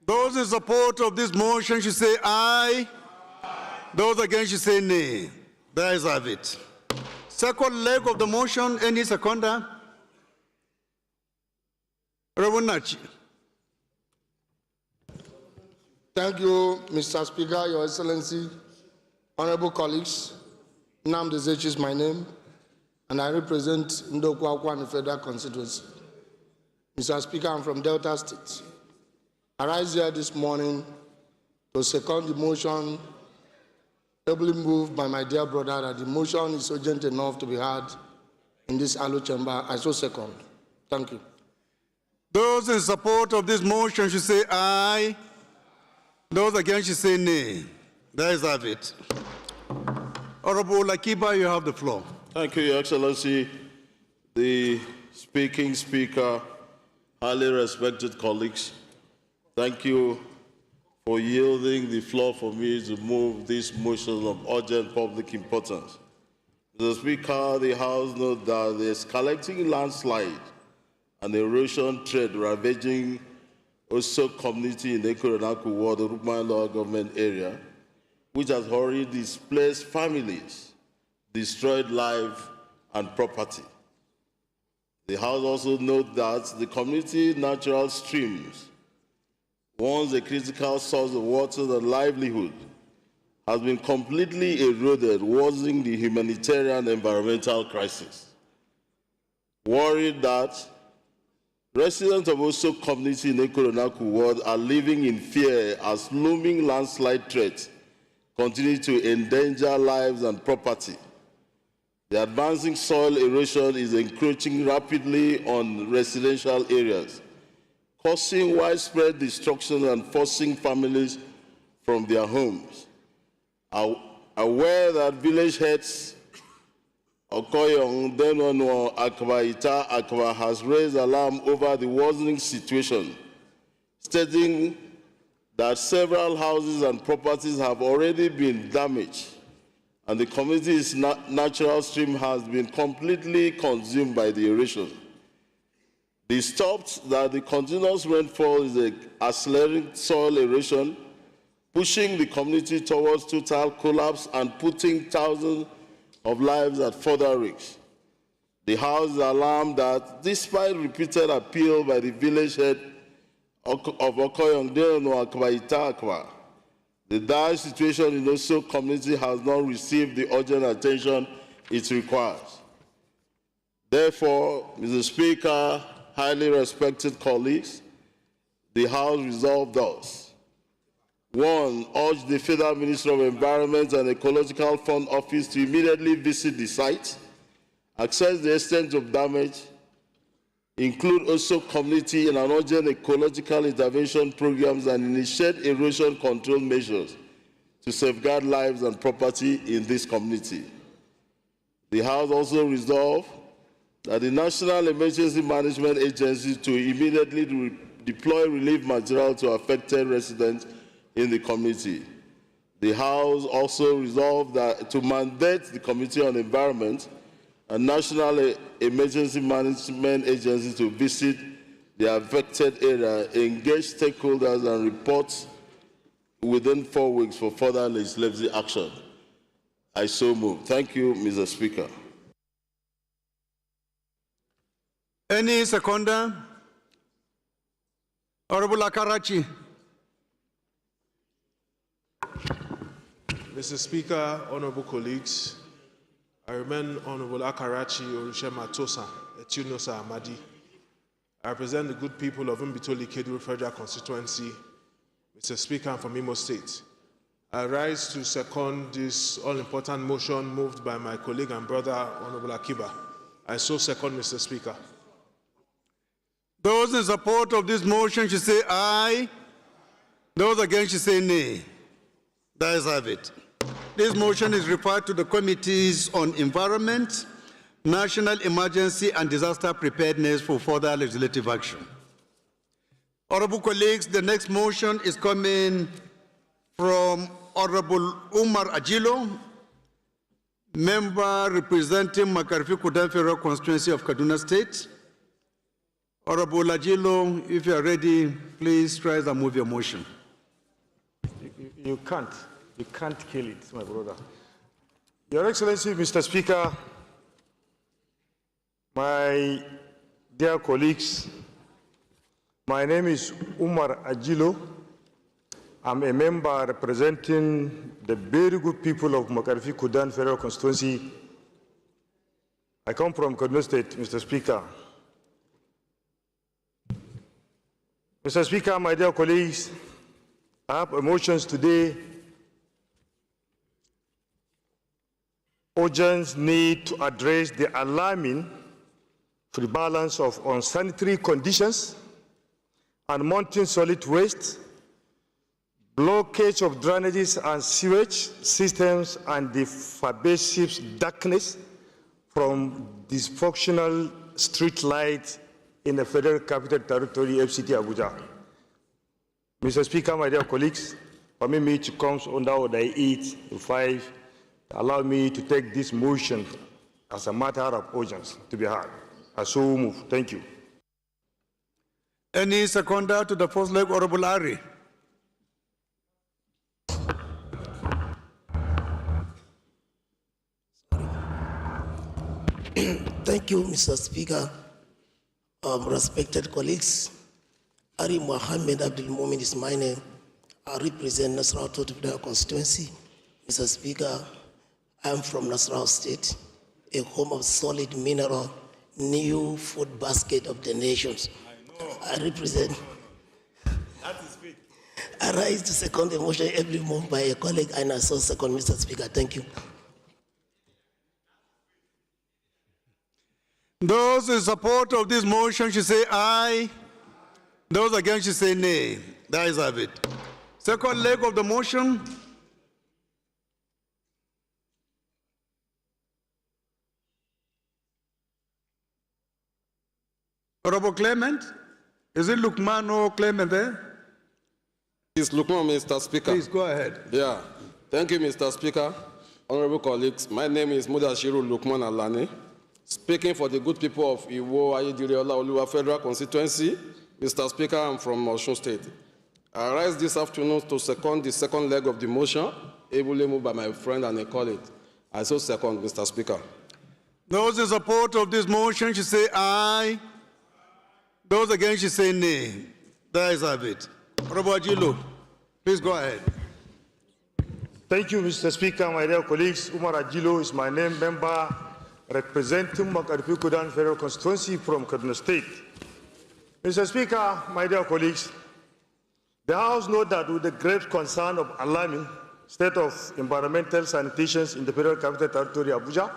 Those in support of this motion should say aye. Those against should say nay. There is have it. Second leg of the motion, any seconder? Reverend Nachi. Thank you, Mr. Speaker, Your Excellency, honorable colleagues. Nnamdi Ezechi is my name, and I represent Ndokwa Federal constituency. Mr. Speaker, I'm from Delta State. I rise here this morning to second the motion ably moved by my dear brother that the motion is urgent enough to be heard in this Alo chamber. I so second. Thank you. Those in support of this motion should say aye. Those against should say nay. There is have it. Honorable Lakiba, you have the floor. Thank you, Your Excellency. The speaking speaker, highly respected colleagues, thank you for yielding the floor for me to move this motion of urgent public importance. Mr. Speaker, the House notes that the escalating landslide and erosion threat ravaging Oso community in the Ekorinaku ward, the Rukman local government area, which has already displaced families, destroyed life and property. The House also notes that the community natural streams, once a critical source of water and livelihood, has been completely eroded, worsening the humanitarian environmental crisis. Worried that residents of Oso community in Ekorinaku ward are living in fear as looming landslide threats continue to endanger lives and property. The advancing soil erosion is encroaching rapidly on residential areas, causing widespread destruction and forcing families from their homes. Aware that village heads Okoyong, Denonwo, Akwa, Ita, Akwa has raised alarm over the worsening situation, stating that several houses and properties have already been damaged, and the community's natural stream has been completely consumed by the erosion. Disturbed that the continuous rainfall is accelerating soil erosion, pushing the community towards total collapse and putting thousands of lives at further risk. The House is alarmed that despite repeated appeal by the village head of Okoyong, Denonwo, Akwa, Ita, Akwa, the dire situation in the Oso community has not received the urgent attention it requires. Therefore, Mr. Speaker, highly respected colleagues, the House resolved thus. 1. Urge the Federal Ministry of Environment and Ecological Fund Office to immediately visit the site, assess the extent of damage, include Oso community in an urgent ecological intervention programs, and initiate erosion control measures to safeguard lives and property in this community. The House also resolved that the National Emergency Management Agency to immediately deploy relief material to affected residents in the community. The House also resolved that to mandate the Committee on Environment and National Emergency Management Agency to visit the affected area, engage stakeholders, and report within 4 weeks for further legislative action. I so move. Thank you, Mr. Speaker. Any seconder? Honorable Akarachi. Mr. Speaker, honorable colleagues, I remain Honorable Akarachi Orushema Tosa, Etunosa Amadi. I represent the good people of Mbitoli Kedu Federal Constituency. Mr. Speaker, I'm from Imo State. I rise to second this all-important motion moved by my colleague and brother, Honorable Akiba. I so second, Mr. Speaker. Those in support of this motion should say aye. Those against should say nay. The ayes have it. This motion is referred to the Committees on Environment, National Emergency and Disaster Preparedness for further legislative action. Honorable colleagues, the next motion is coming from Honorable Umar Ajilo, member representing Makarfi Kudan Federal Constituency of Kaduna State. Honorable Ajilo, if you are ready, please rise and move your motion. You can't kill it, my brother. Your Excellency, Mr. Speaker, my dear colleagues, my name is Umar Ajilo. I'm a member representing the very good people of Makarfi Kudan Federal Constituency. I come from Kaduna State, Mr. Speaker. Mr. Speaker, my dear colleagues, I have motions today. Urgent need to address the alarming prevalence of unsanitary conditions and mounting solid waste, blockage of drainages and sewage systems, and the pervasive darkness from dysfunctional street lights in the Federal Capital Territory, FCT Abuja. Mr. Speaker, my dear colleagues, permit me to come under Order 8-5. Allow me to take this motion as a matter of urgency to be heard. I so move. Thank you. Any seconder to the first leg, Honorable Ari? Thank you, Mr. Speaker. Respected colleagues, Ari Mohammed Abdul Mumin is my name. I represent Nasrallah Federal Constituency. Mr. Speaker, I am from Nasrallah State, a home of solid mineral, new food basket of the nations. I represent. I rise to second the motion every moved by a colleague, and I so second, Mr. Speaker. Thank you. Those in support of this motion should say aye. Those against should say nay. The ayes have it. Second leg of the motion. Honorable Clement? Is it Lukman or Clement there? It's Lukman, Mr. Speaker. Please go ahead. Yeah. Thank you, Mr. Speaker. Honorable colleagues, my name is Mudashiru Lukman Alani, speaking for the good people of Iwo Ayediriola Oluwa Federal Constituency. Mr. Speaker, I'm from Osun State. I rise this afternoon to second the second leg of the motion, ably moved by my friend and a colleague. I so second, Mr. Speaker. Those in support of this motion should say aye. Those against should say nay. The ayes have it. Honorable Ajilo, please go ahead. Thank you, Mr. Speaker. My dear colleagues, Umar Ajilo is my name, member representing Makarfi Kudan Federal Constituency from Kaduna State. Mr. Speaker, my dear colleagues, the House notes that with the great concern of alarming state of environmental sanitation in the Federal Capital Territory, Abuja,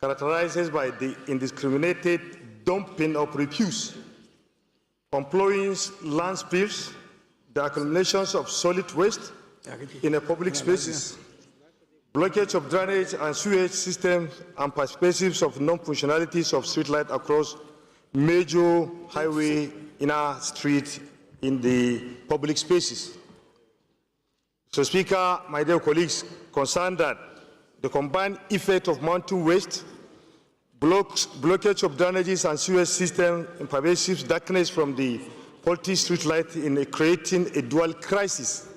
characterized by the indiscriminated dumping of refuse, employing landfills, the accumulations of solid waste in the public spaces, blockage of drainage and sewage systems, and perspectives of non-functionalities of streetlight across major highway inner streets in the public spaces. Mr. Speaker, my dear colleagues, concerned that the combined effect of mountain waste, blockage of drainages and sewage system, and pervasive darkness from the faulty street light in creating a dual crisis,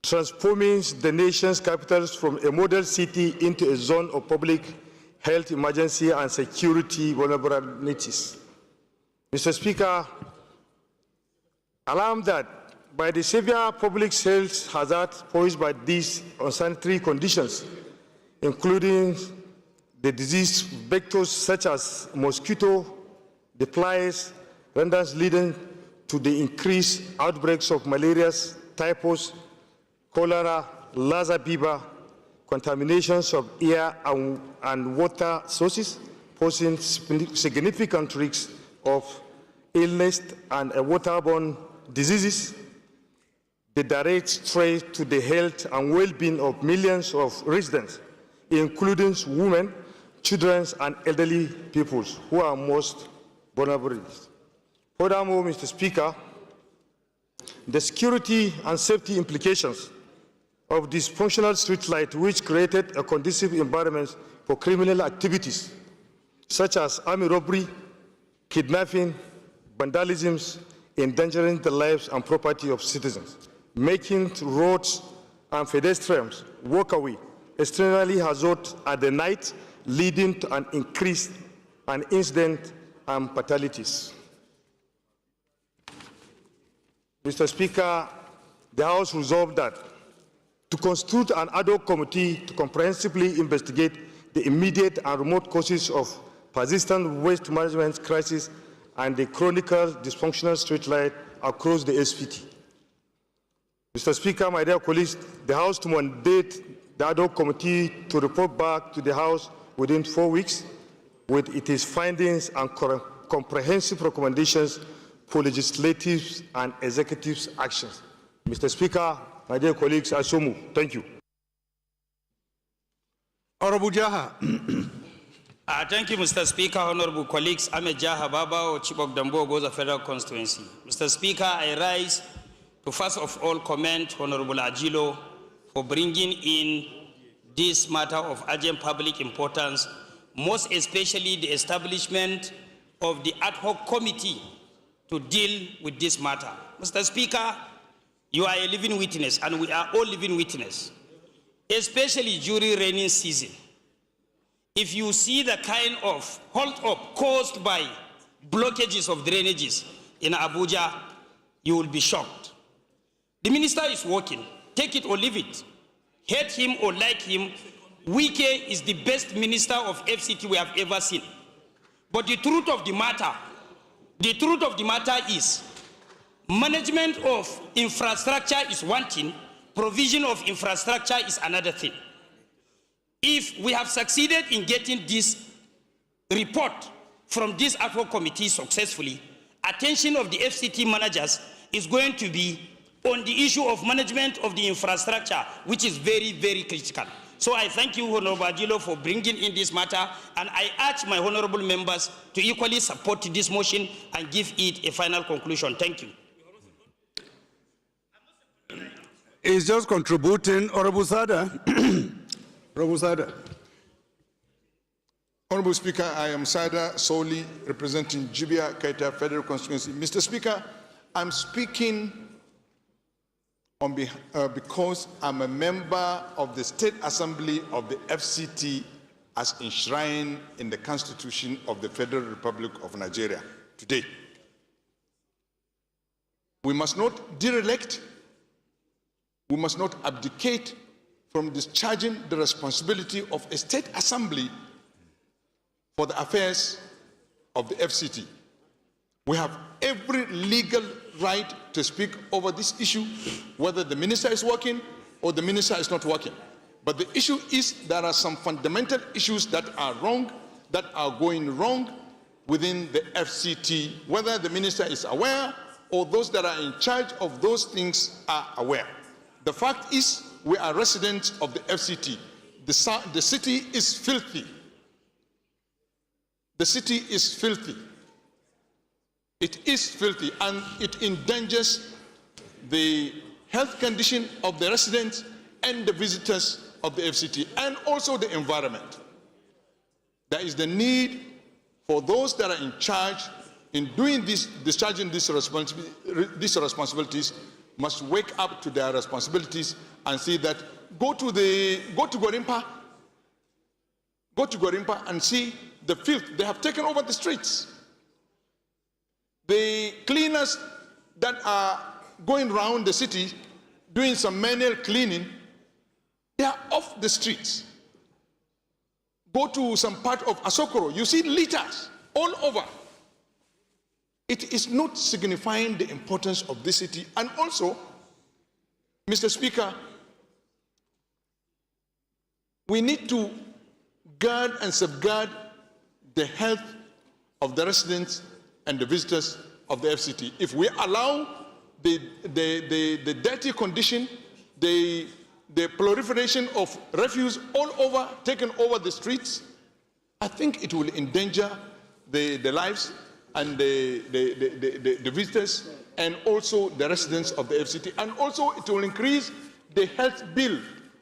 transforming the nation's capitals from a model city into a zone of public health emergency and security vulnerabilities. Mr. Speaker, alarmed that by the severe public health hazard posed by these unsanitary conditions, including the disease vectors such as mosquito, the flies, renders leading to the increased outbreaks of malaria, typhus, cholera, Lassa fever, contaminations of air and water sources, posing significant risks of illness and waterborne diseases, the direct threat to the health and well-being of millions of residents, including women, children, and elderly peoples who are most vulnerable. Furthermore, Mr. Speaker, the security and safety implications of dysfunctional street light, which created a conducive environment for criminal activities such as armed robbery, kidnapping, vandalism, endangering the lives and property of citizens, making roads and pedestrians walkaway extremely hazardous at the night, leading to an increase in incidents and fatalities. Mr. Speaker, the House resolved that to constitute an ad hoc committee to comprehensively investigate the immediate and remote causes of persistent waste management crisis and the chronic dysfunctional street light across the SPT. Mr. Speaker, my dear colleagues, the House to mandate the ad hoc committee to report back to the House within 4 weeks with its findings and comprehensive recommendations for legislative and executive actions. Mr. Speaker, my dear colleagues, I so move. Thank you. Honorable Jaha. Thank you, Mr. Speaker. Honorable colleagues, I'm Jaha Babao, Chibok Dambo, Goza Federal Constituency. Mr. Speaker, I rise to first of all commend Honorable Agilo for bringing in this matter of urgent public importance, most especially the establishment of the ad hoc committee to deal with this matter. Mr. Speaker, you are a living witness, and we are all living witness, especially during rainy season. If you see the kind of hold-up caused by blockages of drainages in Abuja, you will be shocked. The minister is working. Take it or leave it. Hate him or like him, Wike is the best minister of FCT we have ever seen. But the truth of the matter is management of infrastructure is one thing, provision of infrastructure is another thing. If we have succeeded in getting this report from this ad hoc committee successfully, attention of the FCT managers is going to be on the issue of management of the infrastructure, which is very, very critical. So I thank you, Honorable Agilo, for bringing in this matter, and I urge my honorable members to equally support this motion and give it a final conclusion. Thank you. Is just contributing, Honorable Sada. Honorable Sada. Honorable Speaker, I am Sada Soli, representing Jibia Kaita Federal Constituency. Mr. Speaker, I'm speaking on because I'm a member of the State Assembly of the FCT as enshrined in the Constitution of the Federal Republic of Nigeria today. We must not derelict, we must not abdicate from discharging the responsibility of a State Assembly for the affairs of the FCT. We have every legal right to speak over this issue, whether the minister is working or the minister is not working. But the issue is there are some fundamental issues that are wrong, that are going wrong within the FCT, whether the minister is aware or those that are in charge of those things are aware. The fact is, we are residents of the FCT. The city is filthy. The city is filthy. It is filthy, and it endangers the health condition of the residents and the visitors of the FCT, and also the environment. There is the need for those that are in charge in doing this, discharging these responsibilities, must wake up to their responsibilities and see that go to Gorimpa and see the filth. They have taken over the streets. The cleaners that are going around the city doing some manual cleaning, they are off the streets. Go to some part of Asokoro, you see litters all over. It is not signifying the importance of this city. And also, Mr. Speaker, we need to guard and safeguard the health of the residents and the visitors of the FCT. If we allow the dirty condition, the proliferation of refuse all over, taken over the streets, I think it will endanger the lives and the visitors and also the residents of the FCT. And also it will increase the health bill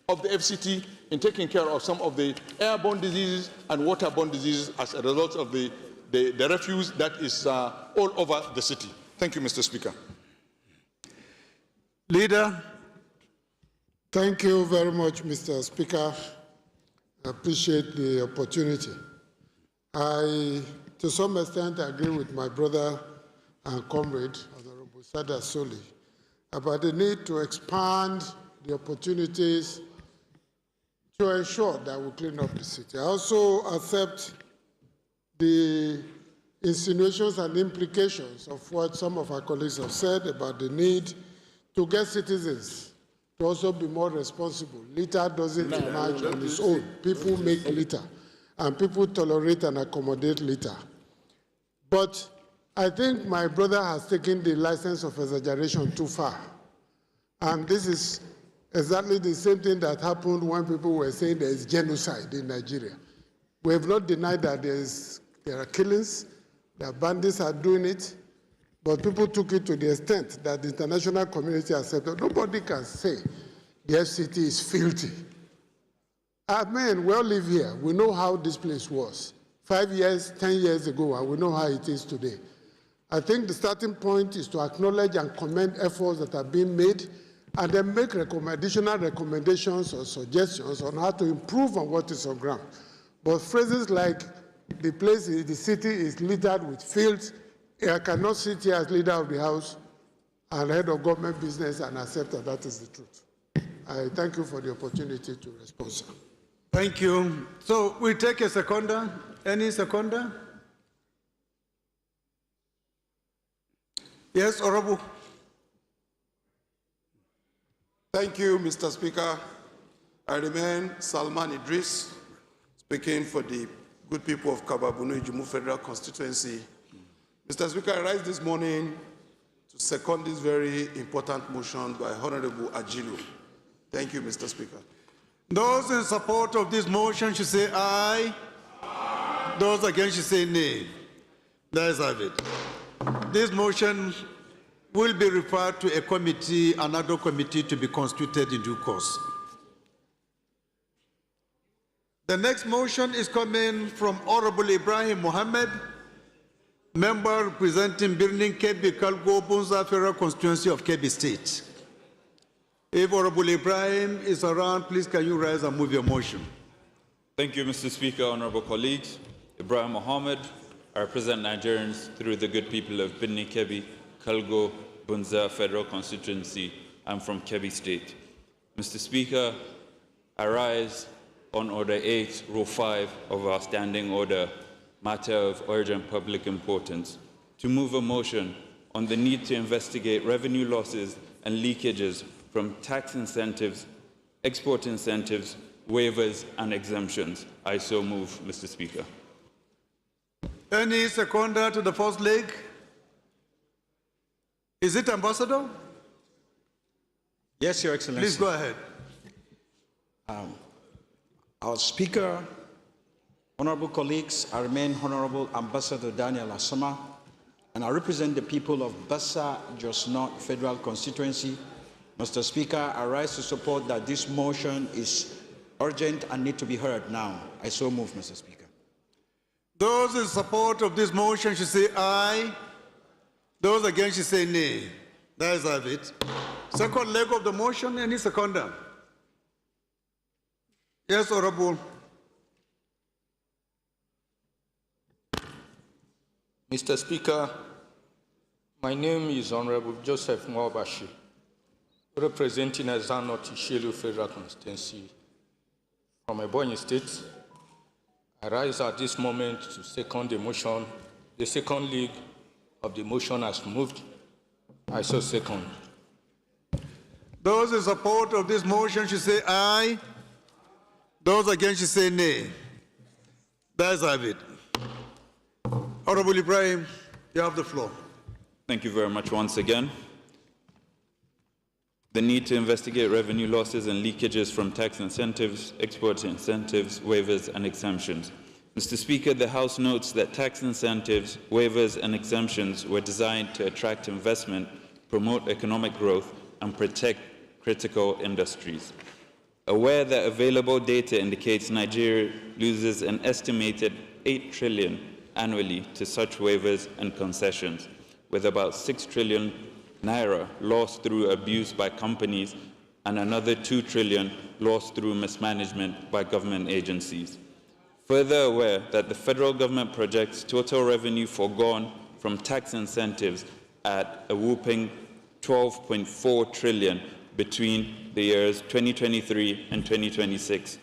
of the FCT in taking care of some of the airborne diseases and waterborne diseases as a result of the refuse that is all over the city. Thank you, Mr. Speaker. Leader. Thank you very much, Mr. Speaker. I appreciate the opportunity. I, to some extent, agree with my brother and comrade, Honorable Sada Soli, about the need to expand the opportunities to ensure that we clean up the city. I also accept the insinuations and implications of what some of our colleagues have said about the need to get citizens to also be more responsible. Litter doesn't emerge on its own. People make litter, and people tolerate and accommodate litter. But I think my brother has taken the license of exaggeration too far. And this is exactly the same thing that happened when people were saying there is genocide in Nigeria. We have not denied that there are killings, that bandits are doing it, but people took it to the extent that the international community accepted. Nobody can say the FCT is filthy. I mean, we all live here. We know how this place was 5 years, 10 years ago, and we know how it is today. I think the starting point is to acknowledge and commend efforts that are being made, and then make additional recommendations or suggestions on how to improve on what is on ground. But phrases like the city is littered with filth, I cannot sit here as leader of the House and head of government business and accept that that is the truth. I thank you for the opportunity to respond, sir. Thank you. So we take a seconder. Any seconder? Yes, Honorable. Thank you, Mr. Speaker. I remain Salman Idris, speaking for the good people of Kababunu Ijumu Federal Constituency. Mr. Speaker, I rise this morning to second this very important motion by Honorable Agilo. Thank you, Mr. Speaker. Those in support of this motion should say aye. Aye. Those against should say nay. There is have it. This motion will be referred to a committee, another committee to be constituted in due course. The next motion is coming from Honorable Ibrahim Mohammed, member representing Birnin Kebbi Kalgo Bunza Federal Constituency of Kebbi State. If Honorable Ibrahim is around, please can you rise and move your motion? Thank you, Mr. Speaker, honorable colleagues. Ibrahim Mohammed, I represent Nigerians through the good people of Birnin Kebbi Kalgo Bunza Federal Constituency. I'm from Kebbi State. Mr. Speaker, I rise on Order 8, Rule 5 of our Standing Order, matter of urgent public importance, to move a motion on the need to investigate revenue losses and leakages from tax incentives, export incentives, waivers, and exemptions. I so move, Mr. Speaker. Any seconder to the first leg? Is it Ambassador? Yes, Your Excellency. Please go ahead. Our Speaker, honorable colleagues, I remain Honorable Ambassador Daniel Asama, and I represent the people of Bassa Jos North Federal Constituency, Mr. Speaker, I rise to support that this motion is urgent and need to be heard now. I so move, Mr. Speaker. Those in support of this motion should say aye. Those against should say nay. That is it. Second leg of the motion, any seconder? Yes, Honorable. Mr. Speaker, my name is Honorable Joseph Mwabashi, representing Azano Ishelu Federal Constituency from Ebonyi State. I rise at this moment to second the motion. The second leg of the motion has moved. I so second. Those in support of this motion should say aye. Those against should say nay. That's it. Honorable Ibrahim, you have the floor. Thank you very much once again. The need to investigate revenue losses and leakages from tax incentives, export incentives, waivers, and exemptions. Mr. Speaker, the House notes that tax incentives, waivers, and exemptions were designed to attract investment, promote economic growth, and protect critical industries. Aware that available data indicates Nigeria loses an estimated 8 trillion annually to such waivers and concessions, with about 6 trillion naira lost through abuse by companies and another 2 trillion lost through mismanagement by government agencies. Further aware that the federal government projects total revenue foregone from tax incentives at a whopping 12.4 trillion between the years 2023 and 2026,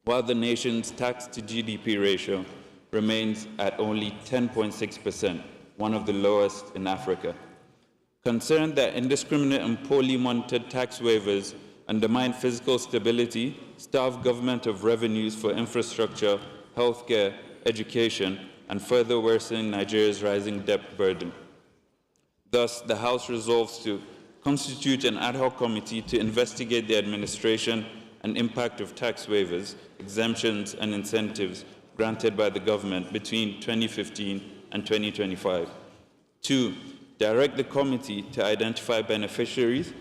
while the nation's tax-to-GDP ratio remains at only 10.6%, one of the lowest in Africa. Concerned that indiscriminate and poorly monitored tax waivers undermine fiscal stability, starve government of revenues for infrastructure, healthcare, education, and further worsen Nigeria's rising debt burden. Thus, the House resolves to constitute an ad hoc committee to investigate the administration and impact of tax waivers, exemptions, and incentives granted by the government between 2015 and 2025. 2, direct the committee to identify beneficiaries,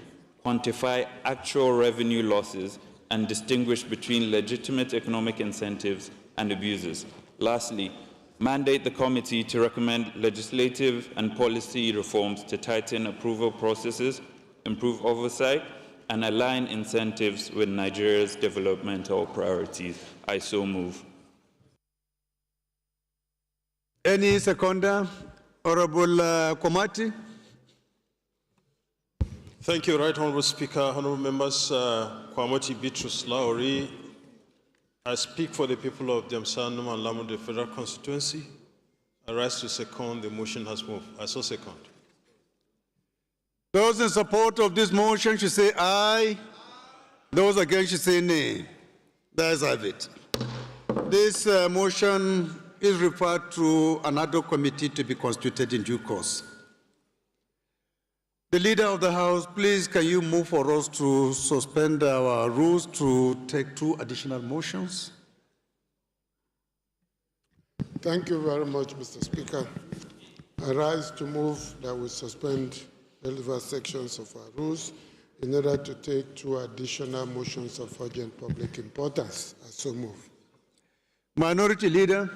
quantify actual revenue losses, and distinguish between legitimate economic incentives and abuses. Lastly, mandate the committee to recommend legislative and policy reforms to tighten approval processes, improve oversight, and align incentives with Nigeria's developmental priorities. I so move. Any seconder? Honorable Komati. Thank you, Right Honorable Speaker. Honorable members, Kwamoti Bitrus Laori. I speak for the people of Demsanum and Lamude Federal Constituency. I rise to second. The motion has moved. I so second. Those in support of this motion should say aye. Those against should say nay. That's it. This motion is referred to an ad hoc committee to be constituted in due course. The Leader of the House, please, can you move for us to suspend our rules to take 2 additional motions? Thank you very much, Mr. Speaker. I rise to move that we suspend relevant sections of our rules in order to take 2 additional motions of urgent public importance. I so move. Minority Leader.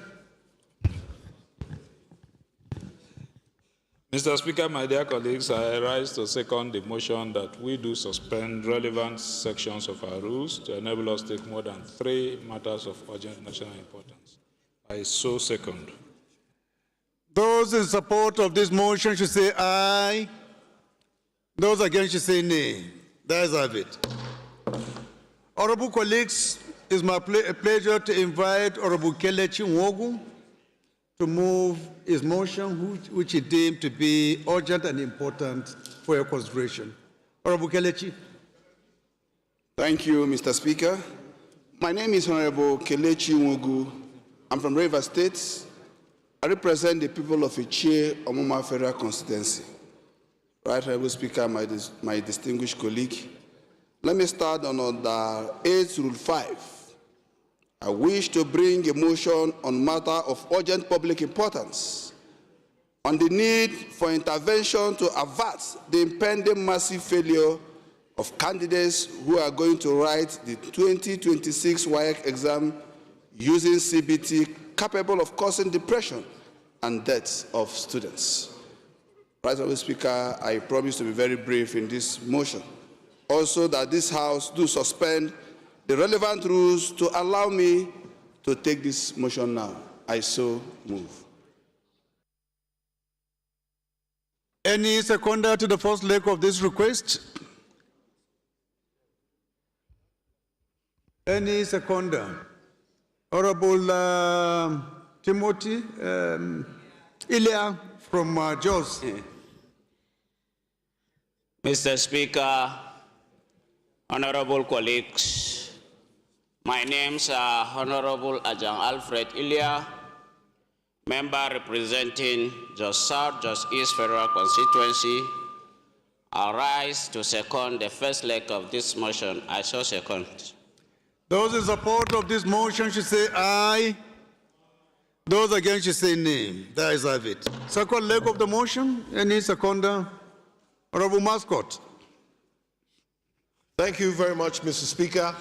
Mr. Speaker, my dear colleagues, I rise to second the motion that we do suspend relevant sections of our rules to enable us to take more than 3 matters of urgent national importance. I so second. Those in support of this motion should say aye. Those against should say nay. That's it. Honorable colleagues, it's my pleasure to invite Honorable Kelechi Nwogu to move his motion, which he deemed to be urgent and important for your consideration. Honorable Kelechi. Thank you, Mr. Speaker. My name is Honorable Kelechi Nwogu. I'm from Rivers State. I represent the people of Ichie Omuma Federal Constituency. Right, Honorable Speaker, my distinguished colleague. Let me start on order 8 Rule 5. I wish to bring a motion on matter of urgent public importance on the need for intervention to avert the impending massive failure of candidates who are going to write the 2026 WAEC exam using CBT capable of causing depression and deaths of students. Right Honourable Speaker, I promise to be very brief in this motion. Also that this House do suspend the relevant rules to allow me to take this motion now. I so move. Any seconder to the first leg of this request? Any seconder? Honorable Timothy Ilya from Jos. Mr. Speaker, honorable colleagues, my names are Honorable Ajang Alfred Ilya, member representing Jos South, Jos East Federal Constituency. I rise to second the first leg of this motion. I so second. Those in support of this motion should say aye. Those against should say nay. There is have it. Second leg of the motion, any seconder? Honorable Mascot. Thank you very much, Mr. Speaker.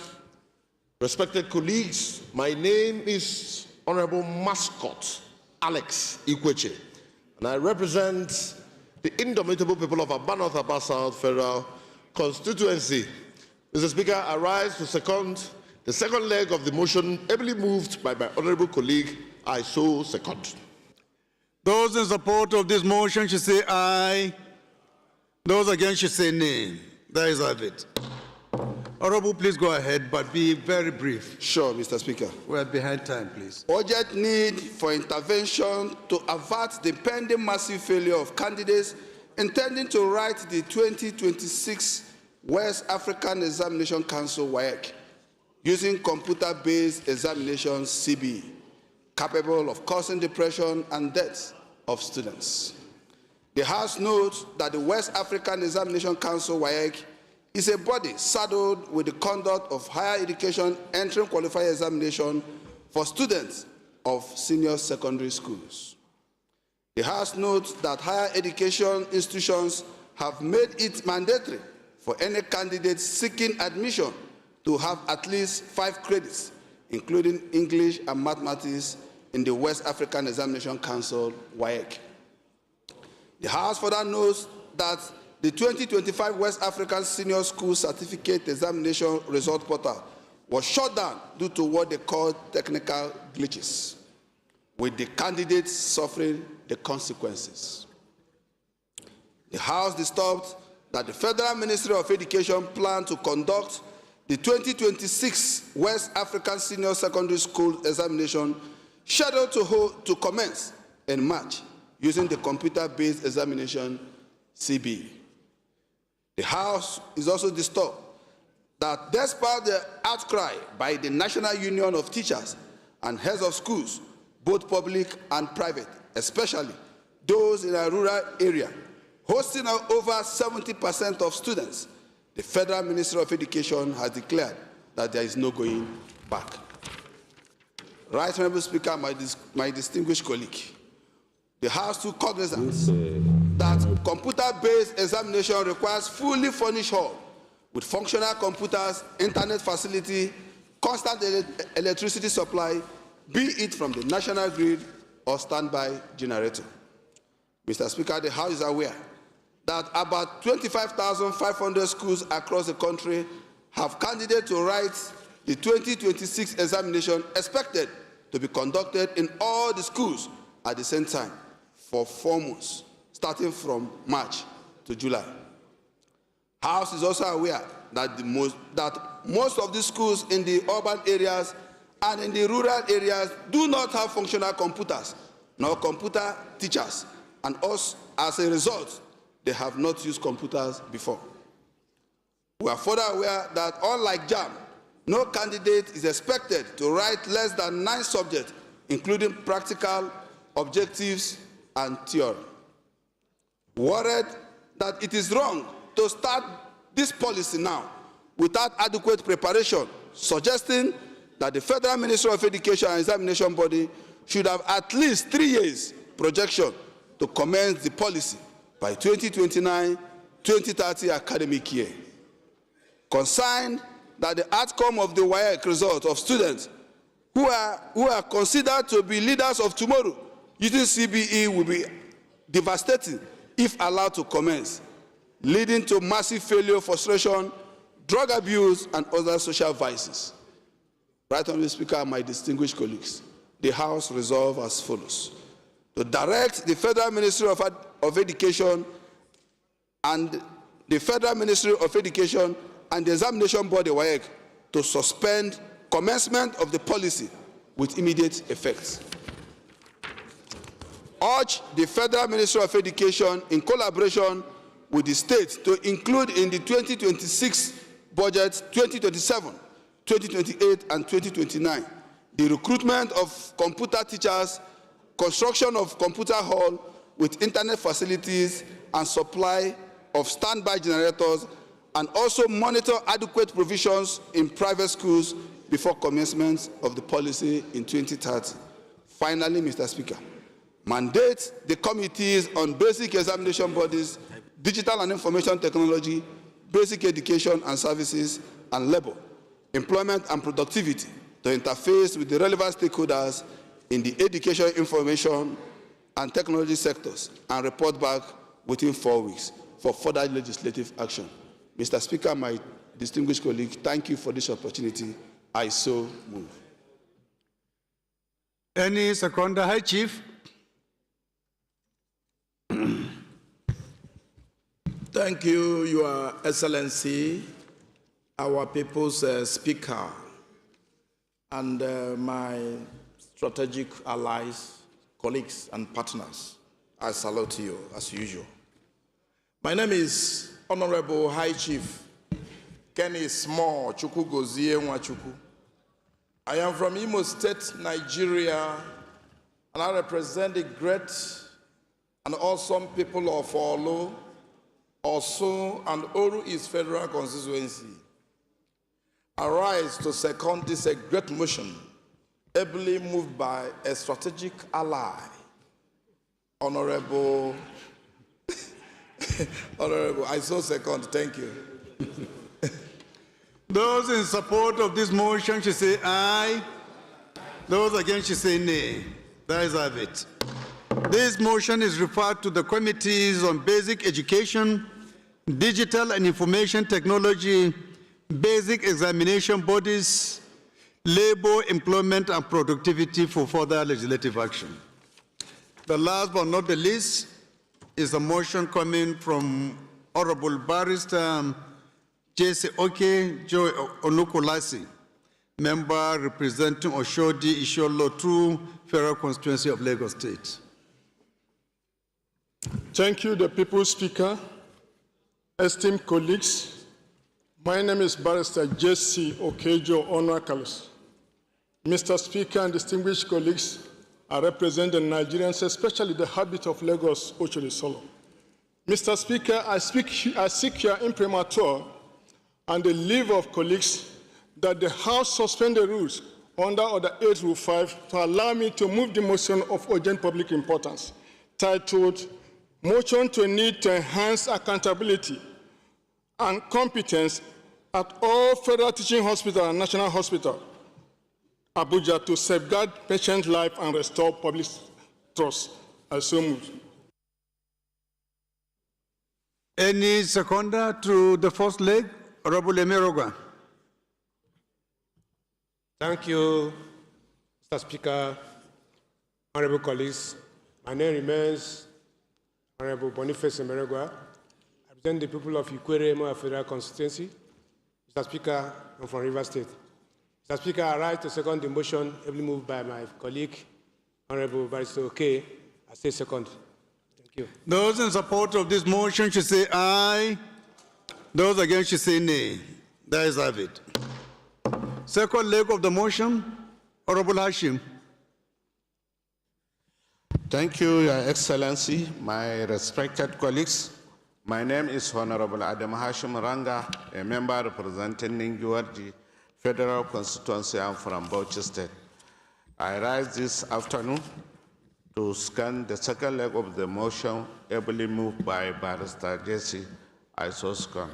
Respected colleagues, my name is Honorable Mascot Alex Ikweche, and I represent the indomitable people of Aba North, Aba South Federal Constituency. Mr. Speaker, I rise to second the second leg of the motion ably moved by my honorable colleague. I so second. Those in support of this motion should say aye. Those against should say nay. There is have it. Honorable, please go ahead, but be very brief. Sure, Mr. Speaker. We're behind time, please. Urgent need for intervention to avert the pending massive failure of candidates intending to write the 2026 West African Examination Council WAEC using computer-based examinations CBE, capable of causing depression and deaths of students. The House notes that the West African Examination Council WAEC is a body saddled with the conduct of higher education entering qualifier examination for students of senior secondary schools. The House notes that higher education institutions have made it mandatory for any candidate seeking admission to have at least 5 credits, including English and mathematics, in the West African Examination Council WAEC. The House further notes that the 2025 West African Senior School Certificate Examination Result Portal was shut down due to what they called technical glitches, with the candidates suffering the consequences. The House disturbed that the Federal Ministry of Education planned to conduct the 2026 West African Senior Secondary School Examination scheduled to commence in March using the computer-based examination CBE. The House is also disturbed that despite the outcry by the National Union of Teachers and heads of schools, both public and private, especially those in a rural area, hosting over 70% of students, the Federal Ministry of Education has declared that there is no going back. Right Honourable Speaker, my distinguished colleague, the House took cognizance that computer-based examination requires fully furnished hall with functional computers, internet facility, constant electricity supply, be it from the national grid or standby generator. Mr. Speaker, the House is aware that about 25,500 schools across the country have candidates to write the 2026 examination expected to be conducted in all the schools at the same time for 4 months, starting from March to July. House is also aware that most of the schools in the urban areas and in the rural areas do not have functional computers, nor computer teachers, and also, as a result, they have not used computers before. We are further aware that unlike JAM, no candidate is expected to write less than 9 subjects, including practical, objectives, and theory. Worried that it is wrong to start this policy now without adequate preparation, suggesting that the Federal Ministry of Education and Examination Body should have at least 3 years projection to commence the policy by 2029-2030 academic year. concerned that the outcome of the WAEC result of students who are considered to be leaders of tomorrow using CBE will be devastating if allowed to commence, leading to massive failure, frustration, drug abuse, and other social vices. Right Honourable Speaker, my distinguished colleagues, the House resolves as follows: to direct the Federal Ministry of Education and the Federal Ministry of Education and the Examination Board, the WAEC, to suspend commencement of the policy with immediate effect. Urge the Federal Ministry of Education, in collaboration with the state, to include in the 2026 budget, 2027, 2028, and 2029, the recruitment of computer teachers, construction of computer hall with internet facilities, and supply of standby generators, and also monitor adequate provisions in private schools before commencement of the policy in 2030. Finally, Mr. Speaker, mandate the committees on basic examination bodies, digital and information technology, basic education and services, and labor, employment and productivity to interface with the relevant stakeholders in the education, information, and technology sectors and report back within 4 weeks for further legislative action. Mr. Speaker, my distinguished colleague, thank you for this opportunity. I so move. Any seconder, High Chief? Thank you, Your Excellency, our people's Speaker, and my strategic allies, colleagues, and partners. I salute you as usual. My name is Honorable High Chief Kenny Small Chukwugozie Nwachukwu. I am from Imo State, Nigeria, and I represent the great and awesome people of Olu, Osun, and Oru East Federal Constituency. I rise to second this great motion, ably moved by a strategic ally, Honorable, I so second, thank you. Those in support of this motion should say aye. Those against should say nay. The ayes have it. This motion is referred to the committees on basic education, digital and information technology, basic examination bodies, labor, employment, and productivity for further legislative action. The last but not the least is a motion coming from Honorable Barrister Jesse Oke Joy Onukolasi, member representing Oshodi Isholo 2, Federal Constituency of Lagos State. Thank you, the People's Speaker. Esteemed colleagues, my name is Barrister Jesse Okejo Onukolasi. Mr. Speaker and distinguished colleagues, I represent the Nigerians, especially the habit of Lagos, Ocholi Solo. Mr. Speaker, I seek your imprimatur and the leave of colleagues that the House suspend the rules under Order 8 Rule 5 to allow me to move the motion of urgent public importance, titled Motion to Need to Enhance Accountability and Competence at all Federal Teaching Hospitals and National Hospital, Abuja, to safeguard patient life and restore public trust. I so move. Any seconder to the first leg? Honorable Emeroga. Thank you, Mr. Speaker, honorable colleagues. My name remains Honorable Boniface Emeroga. I represent the people of Ikwere Federal Constituency. Mr. Speaker, I'm from Rivers State. Mr. Speaker, I rise to second the motion heavily moved by my colleague, Honorable Barrister Oke. I say second. Thank you. Those in support of this motion should say aye. Those against should say nay. The ayes have it. Second leg of the motion, Honorable Hashim. Thank you, Your Excellency, my respected colleagues. My name is Honorable Adam Hashim Ranga, a member representing Ningiwarji Federal Constituency. I'm from Bauchi State. I rise this afternoon to scan the second leg of the motion, ably moved by Barrister Jesse. I so scan.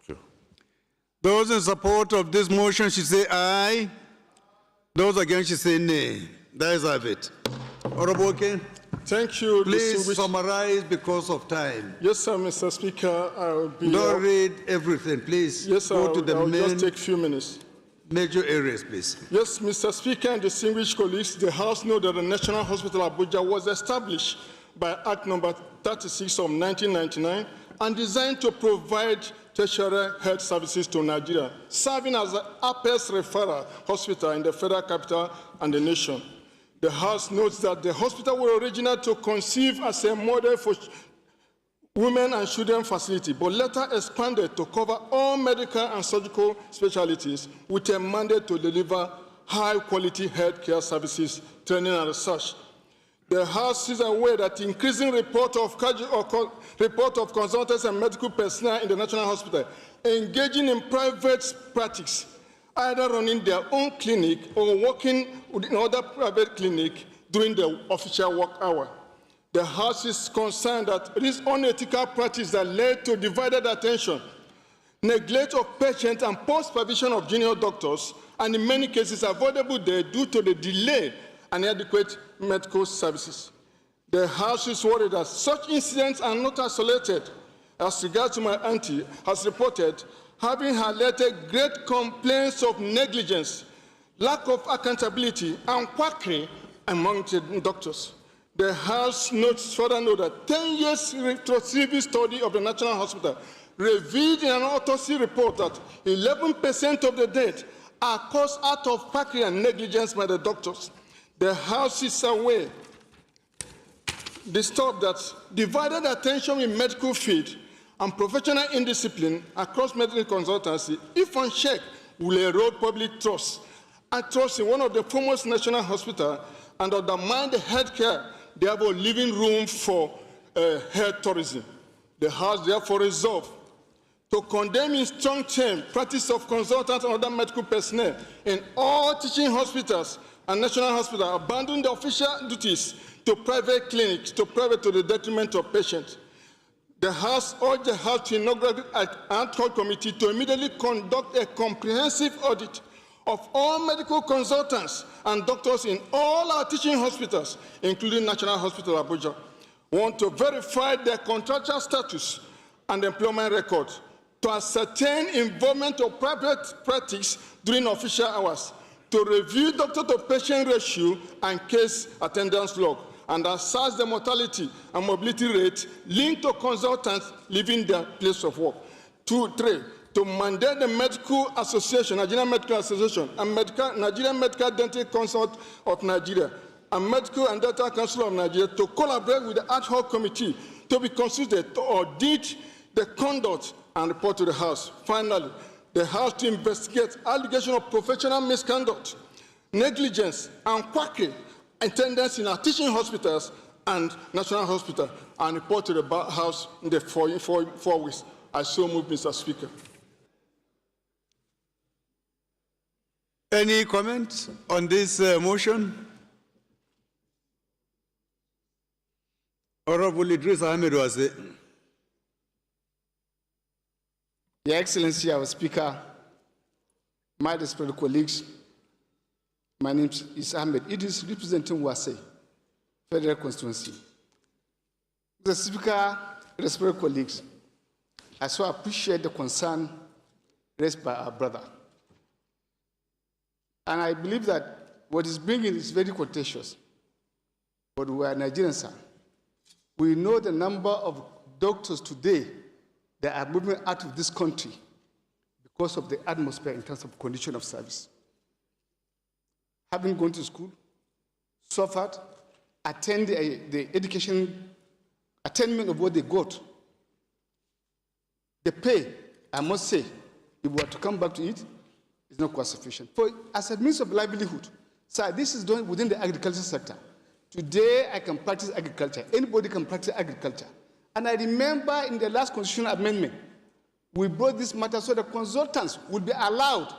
Thank you. Those in support of this motion should say aye. Those against should say nay. That is have it. Honorable Ken. Thank you. Please summarize because of time. Yes, sir, Mr. Speaker. I will be. Don't read everything, please. Yes, sir. Go to the I'll main just take a few minutes. Major areas, please. Yes, Mr. Speaker and distinguished colleagues, the House knows that the National Hospital Abuja was established by Act number 36 of 1999 and designed to provide tertiary health services to Nigeria, serving as the apex referral hospital in the federal capital and the nation. The House notes that the hospital was originally to conceive as a model for women and children facility, but later expanded to cover all medical and surgical specialties with a mandate to deliver high-quality healthcare services, training and research. The House is aware that increasing report of consultants and medical personnel in the National Hospital engaging in private practice, either running their own clinic or working in other private clinics during the official work hour. The House is concerned that this unethical practice that led to divided attention, neglect of patients and poor supervision of junior doctors, and in many cases avoidable death due to the delay and inadequate medical services. The House is worried that such incidents are not isolated. As regards to my auntie, has reported having highlighted great complaints of negligence, lack of accountability, and quackery among the doctors. The House notes further note that 10 years retrospective study of the National Hospital revealed in an autopsy report that 11% of the deaths are caused out of quackery and negligence by the doctors. The House is aware, disturbed that divided attention in medical field and professional indiscipline across medical consultancy, if unchecked, will erode public trust and trust in one of the foremost national hospitals and undermine the healthcare, thereby leaving room for health tourism. The House therefore resolved to condemn in strong terms practice of consultants and other medical personnel in all teaching hospitals and national hospitals abandon the official duties to private clinics, to the detriment of patients. The House urged the House to inaugurate an ad hoc committee to immediately conduct a comprehensive audit of all medical consultants and doctors in all our teaching hospitals, including National Hospital Abuja. We want to verify their contractual status and employment records, to ascertain involvement of private practice during official hours, to review doctor-to-patient ratio and case attendance log, and assess the mortality and mobility rate linked to consultants leaving their place of work. 2, 3, to mandate the Medical Association, Nigerian Medical Association, and Nigerian Medical Dental Council of Nigeria, and Medical and Dental Council of Nigeria to collaborate with the ad hoc committee to be consulted to audit the conduct and report to the House. Finally, the House to investigate allegations of professional misconduct, negligence, and quackery attendance in our teaching hospitals and national hospitals, and report to the House in the 4 weeks. I so move, Mr. Speaker. Any comment on this motion? Honorable Idris Ahmed Wase. Your Excellency, our Speaker, my respected colleagues, my name is Ahmed Idris, representing Wase, Federal Constituency. Mr. Speaker, respected colleagues, I so appreciate the concern raised by our brother. And I believe that what is bringing is very contentious. But we are Nigerians, sir. We know the number of doctors today that are moving out of this country because of the atmosphere in terms of condition of service. Having gone to school, suffered, attend the education, attainment of what they got. The pay, I must say, if we were to come back to it, is not quite sufficient. For as a means of livelihood, sir, this is done within the agriculture sector. Today, I can practice agriculture. Anybody can practice agriculture. And I remember in the last constitutional amendment, we brought this matter so that consultants would be allowed,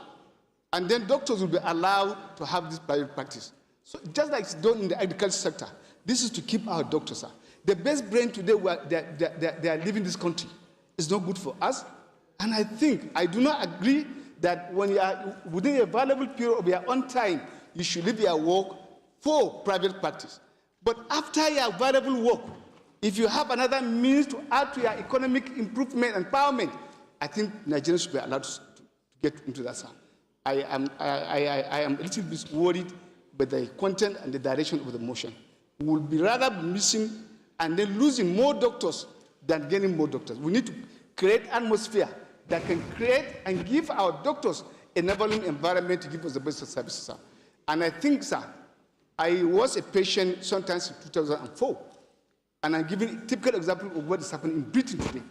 and then doctors will be allowed to have this private practice. So just like it's done in the agriculture sector, this is to keep our doctors, sir. The best brain today, they are leaving this country. It's not good for us. And I think, I do not agree that when you are within a valuable period of your own time, you should leave your work for private practice. But after your valuable work, if you have another means to add to your economic improvement and empowerment, I think Nigerians should be allowed to get into that. Sir. I am a little bit worried by the content and the direction of the motion. We will be rather missing and then losing more doctors than gaining more doctors. We need to create an atmosphere that can create and give our doctors an enabling environment to give us the best services. Sir. And I think, sir, I was a patient sometimes in 2004, and I'm giving a typical example of what is happening in Britain today.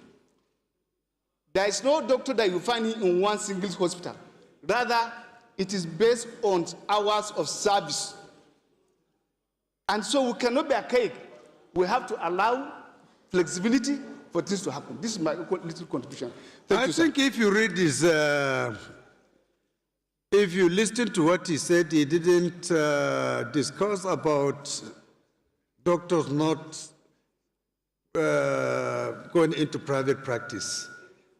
There is no doctor that you find in one single hospital. Rather, it is based on hours of service. And so we cannot be archaic. We have to allow flexibility for things to happen. This is my little contribution. I think if you read this, if you listen to what he said, he didn't discuss about doctors not going into private practice.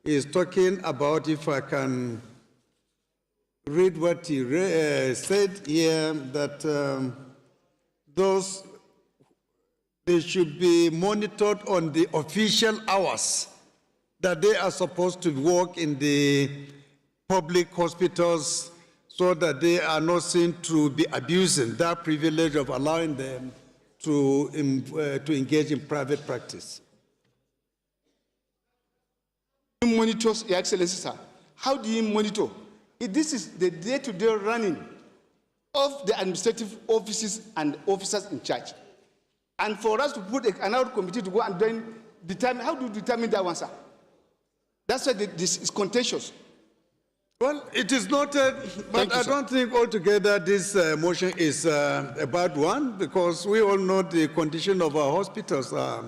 He's talking about, if I can read what he said here, that they should be monitored on the official hours that they are supposed to work in the public hospitals, so that they are not seen to be abusing that privilege of allowing them to engage in private practice. Monitors, Your Excellency, sir. How do you monitor? This is the day-to-day running of the administrative offices and officers in charge. And for us to put another committee to go and then determine, how do you determine that one, sir? That's why this is contentious. Well, it is noted, but I don't think altogether this motion is a bad one, because we all know the condition of our hospitals are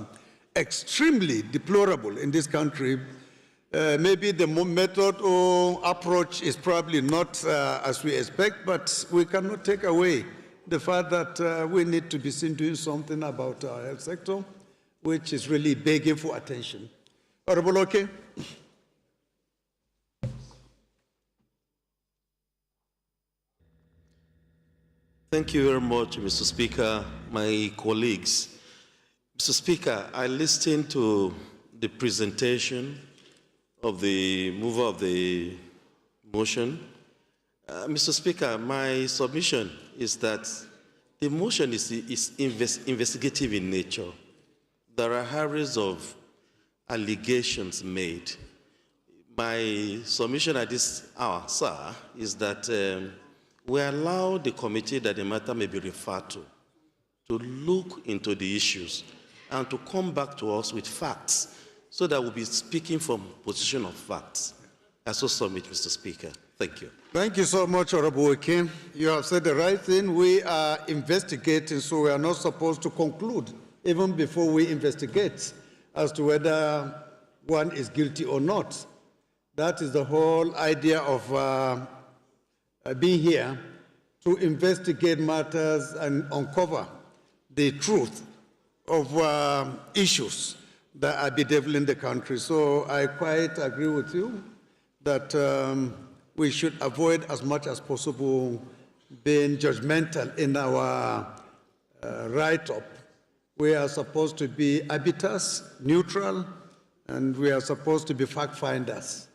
extremely deplorable in this country. Maybe the method or approach is probably not as we expect, but we cannot take away the fact that we need to be seen doing something about our health sector, which is really begging for attention. Honorable Oke. Thank you very much, Mr. Speaker, my colleagues. Mr. Speaker, I listened to the presentation of the mover of the motion. Mr. Speaker, my submission is that the motion is investigative in nature. There are hundreds of allegations made. My submission at this hour, sir, is that we allow the committee that the matter may be referred to look into the issues and to come back to us with facts, so that we'll be speaking from position of facts. I so submit, Mr. Speaker. Thank you. Thank you so much, Honorable Oke. You have said the right thing. We are investigating, so we are not supposed to conclude even before we investigate as to whether one is guilty or not. That is the whole idea of being here, to investigate matters and uncover the truth of issues that are bedeviling the country. So I quite agree with you that we should avoid as much as possible being judgmental in our write-up. We are supposed to be arbiters, neutral, and we are supposed to be fact-finders,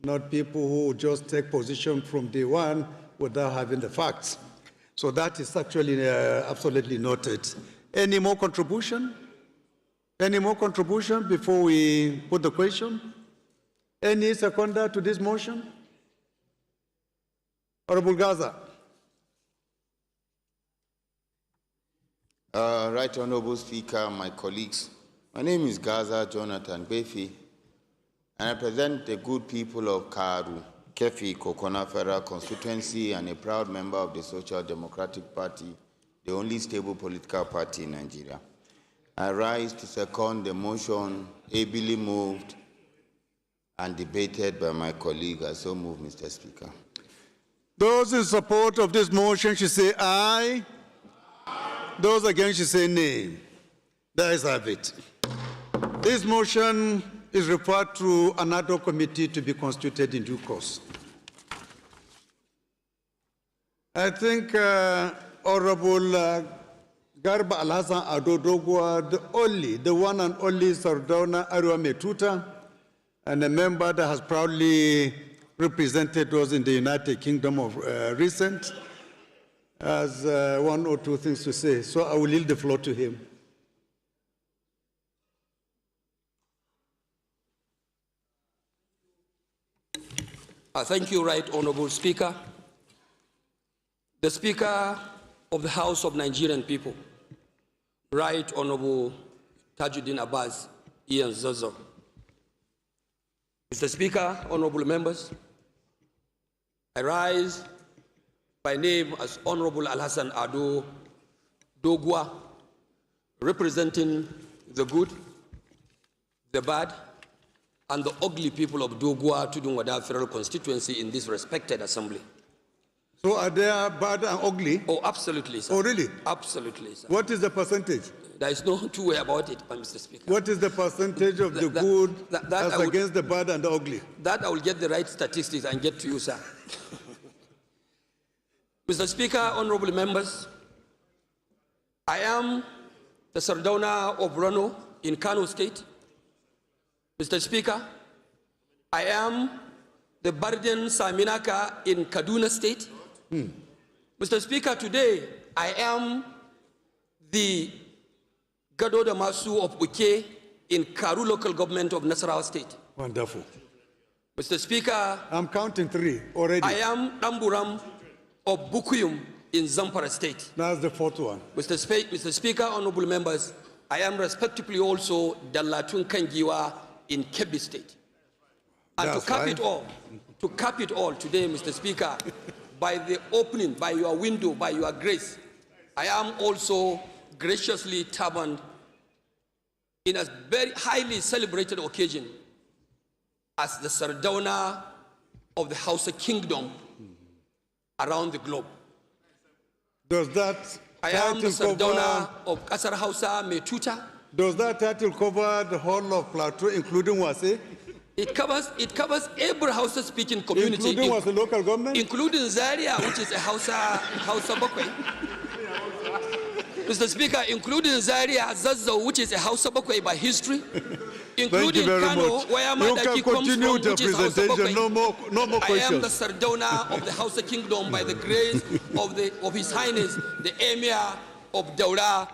not people who just take position from day one without having the facts. So that is actually absolutely noted. Any more contribution? Any more contribution before we put the question? Any seconder to this motion? Honorable Gaza. Right Honorable Speaker, my colleagues, my name is Gaza Jonathan Befi, and I represent the good people of Karu, Kefi, Kokona Federal Constituency, and a proud member of the Social Democratic Party, the only stable political party in Nigeria. I rise to second the motion ably moved and debated by my colleague. I so move, Mr. Speaker. Those in support of this motion should say aye. Those against should say nay. There is have it. This motion is referred to another committee to be constituted in due course. I think Honorable Garba Alhassan Ado Dogwa, the one and only Sardauna Arua Metuta, and a member that has proudly represented us in the United Kingdom of recent, has one or two things to say. So I will yield the floor to him. Thank you, Right Honorable Speaker. The Speaker of the House of Nigerian People, Right Honorable Tajuddin Abbas Ian Zozo. Mr. Speaker, honorable members, I rise by name as Honorable Alhassan Ado Dogwa, representing the good, the bad, and the ugly people of Dogwa Tudunwada Federal Constituency in this respected assembly. So are they bad and ugly? Oh, absolutely, sir. Oh, really? Absolutely, sir. What is the percentage? There is no two way about it, Mr. Speaker. What is the percentage of the good as against the bad and the ugly? That I will get the right statistics and get to you, sir. Mr. Speaker, honorable members, I am the Sardauna of Rano in Kano State. Mr. Speaker, I am the Barden Saminaka in Kaduna State. Mr. Speaker, today I am the Gado Damasu of Uke in Karu local government of Nasarawa State. Wonderful. Mr. Speaker, I'm counting 3 already. I am Namburam of Bukuyum in Zamfara State. That's the 4th one. Mr. Speaker, honorable members, I am respectively also Dalatun Kangiwa in Kebbi State. And to cap it all today, Mr. Speaker, by the opening, by your window, by your grace, I am also graciously turbaned in a very highly celebrated occasion as the Sardauna of the Hausa Kingdom around the globe. Does that I am the Sardauna of Kasar Hausa Metuta. Does that title cover the whole of Plateau, including Wase? It covers every Hausa-speaking community, including Wase local government, including Zaria, which is a Hausa Bakwai. Mr. Speaker, including Zaria, Zazzau, which is a Hausa Bakwai by history, including Kano, where Madaki comes from, which is Hausa Bakwai. No more questions. I am the Sardauna of the Hausa Kingdom by the grace of His Highness, the Emir of Daura,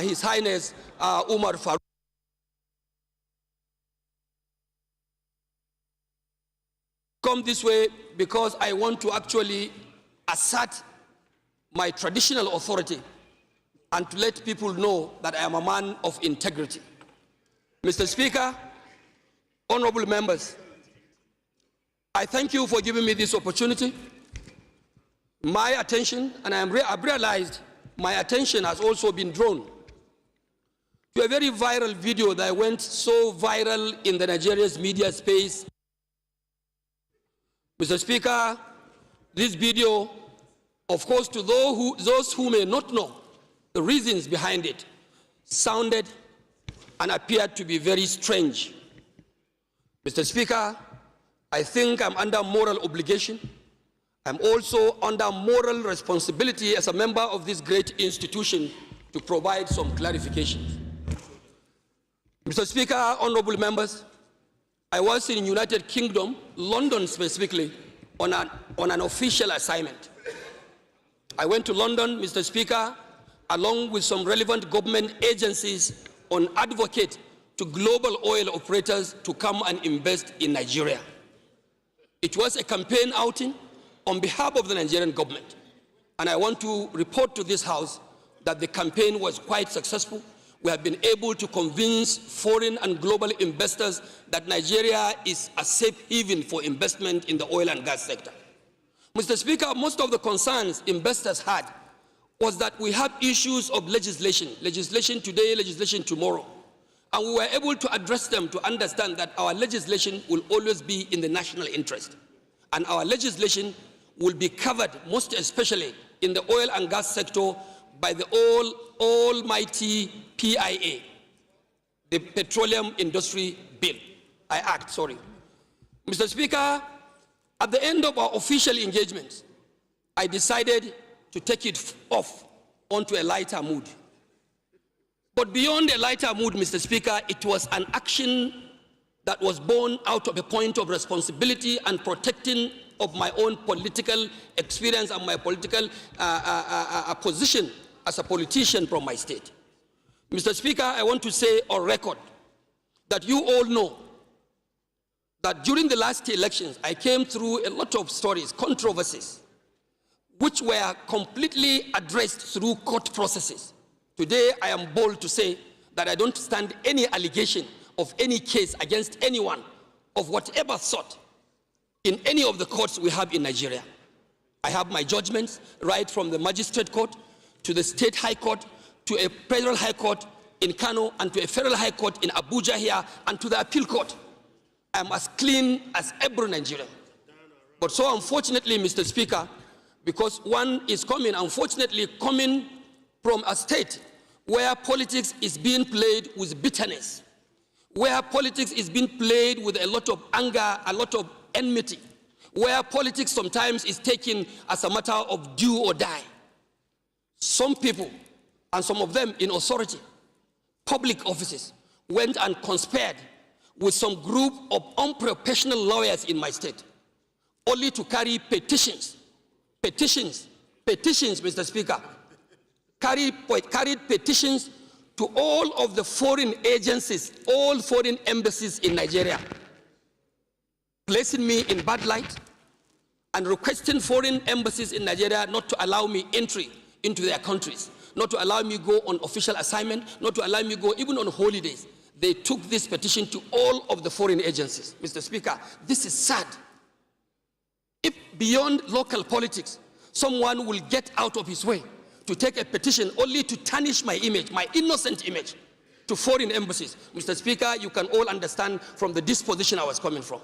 His Highness Umar Farouk. Come this way because I want to actually assert my traditional authority and to let people know that I am a man of integrity. Mr. Speaker, honorable members, I thank you for giving me this opportunity. My attention, and I've realized my attention has also been drawn to a very viral video that went so viral in the Nigeria's media space. Mr. Speaker, this video, of course, to those who may not know the reasons behind it, sounded and appeared to be very strange. Mr. Speaker, I think I'm under moral obligation. I'm also under moral responsibility as a member of this great institution to provide some clarifications. Mr. Speaker, honorable members, I was in United Kingdom, London specifically, on an official assignment. I went to London, Mr. Speaker, along with some relevant government agencies on advocate to global oil operators to come and invest in Nigeria. It was a campaign outing on behalf of the Nigerian government. And I want to report to this House that the campaign was quite successful. We have been able to convince foreign and global investors that Nigeria is a safe haven for investment in the oil and gas sector. Mr. Speaker, most of the concerns investors had was that we have issues of legislation today, legislation tomorrow. And we were able to address them to understand that our legislation will always be in the national interest. And our legislation will be covered, most especially in the oil and gas sector, by the almighty PIA, the Petroleum Industry Act. Mr. Speaker, at the end of our official engagements, I decided to take it off onto a lighter mood. But beyond a lighter mood, Mr. Speaker, it was an action that was born out of a point of responsibility and protecting of my own political experience and my political position as a politician from my state. Mr. Speaker, I want to say on record that you all know that during the last elections, I came through a lot of stories, controversies, which were completely addressed through court processes. Today, I am bold to say that I don't stand any allegation of any case against anyone of whatever sort in any of the courts we have in Nigeria. I have my judgments right from the magistrate court to the state high court to a federal high court in Kano and to a federal high court in Abuja here and to the appeal court. I'm as clean as every Nigerian. But so unfortunately, Mr. Speaker, because one is coming, unfortunately, coming from a state where politics is being played with bitterness, where politics is being played with a lot of anger, a lot of enmity, where politics sometimes is taken as a matter of do or die. Some people, and some of them in authority, public offices, went and conspired with some group of unprofessional lawyers in my state, only to carry petitions, Mr. Speaker, carried petitions to all of the foreign agencies, all foreign embassies in Nigeria, placing me in bad light and requesting foreign embassies in Nigeria not to allow me entry into their countries, not to allow me go on official assignment, not to allow me go even on holidays. They took this petition to all of the foreign agencies. Mr. Speaker, this is sad. If beyond local politics, someone will get out of his way to take a petition only to tarnish my image, my innocent image, to foreign embassies. Mr. Speaker, you can all understand from the disposition I was coming from.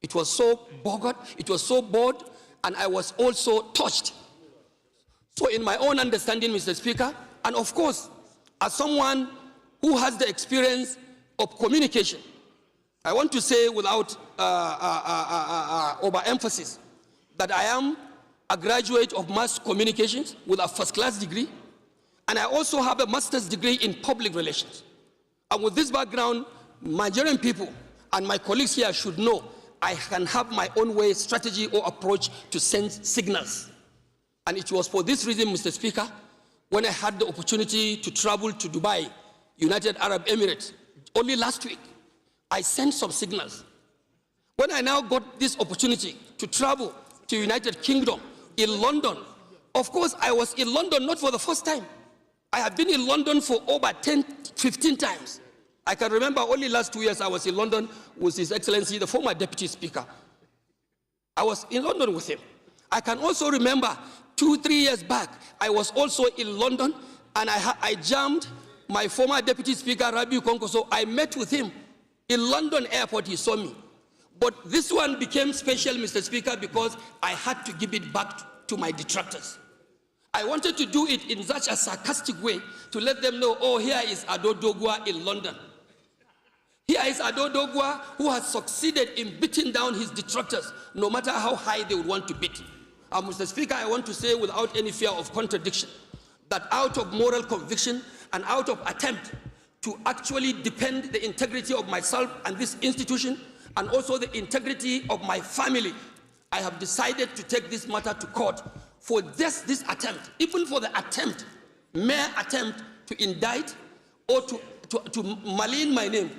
It was so boggart, it was so bored, and I was also touched. So in my own understanding, Mr. Speaker, and of course, as someone who has the experience of communication, I want to say without overemphasis that I am a graduate of mass communications with a first-class degree, and I also have a master's degree in public relations. And with this background, Nigerian people and my colleagues here should know I can have my own way, strategy, or approach to send signals. And it was for this reason, Mr. Speaker, when I had the opportunity to travel to Dubai, United Arab Emirates, only last week, I sent some signals. When I now got this opportunity to travel to United Kingdom, in London, of course, I was in London not for the first time. I have been in London for over 10, 15 times. I can remember only last 2 years I was in London with His Excellency, the former Deputy Speaker. I was in London with him. I can also remember 2-3 years back, I was also in London and I jammed my former Deputy Speaker, Rabiu Konkoso. I met with him in London airport, he saw me. But this one became special, Mr. Speaker, because I had to give it back to my detractors. I wanted to do it in such a sarcastic way to let them know, oh, here is Ado Dogwa in London. Here is Ado Dogwa who has succeeded in beating down his detractors, no matter how high they would want to beat. And Mr. Speaker, I want to say without any fear of contradiction, that out of moral conviction and out of attempt to actually defend the integrity of myself and this institution, and also the integrity of my family, I have decided to take this matter to court for this attempt, even for the attempt, mere attempt to indict or to malign my name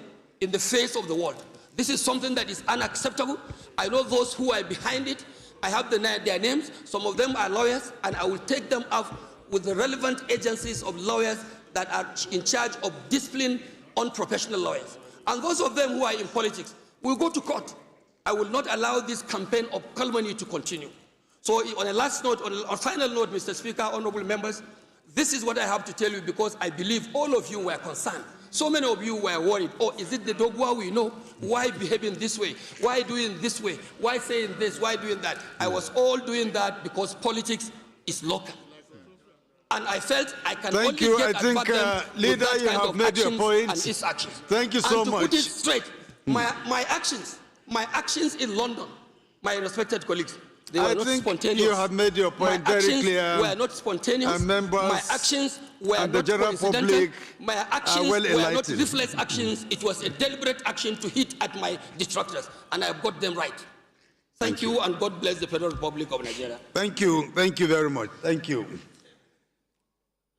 in the face of the world. This is something that is unacceptable. I know those who are behind it. I have their names. Some of them are lawyers, and I will take them up with the relevant agencies of lawyers that are in charge of discipline unprofessional lawyers. And those of them who are in politics will go to court. I will not allow this campaign of calumny to continue. So on a last note, on a final note, Mr. Speaker, honorable members, this is what I have to tell you because I believe all of you were concerned. So many of you were worried. Oh, is it the Dogwa we know? Why behaving this way? Why doing this way? Why saying this? Why doing that? I was all doing that because politics is local. And I felt I can only get at them with that kind of actions and its actions. Thank you so much. And to put it straight, my actions in London, my respected colleagues, They were I not think spontaneous. you have made your point My very actions clear. were not spontaneous. Members My actions were and not the general coincidental. public My actions well were not enlightened. reflex actions. It was a deliberate action to hit at my detractors, and I have got them right. Thank you, and God bless the Federal Republic of Nigeria. Thank you very much. Thank you.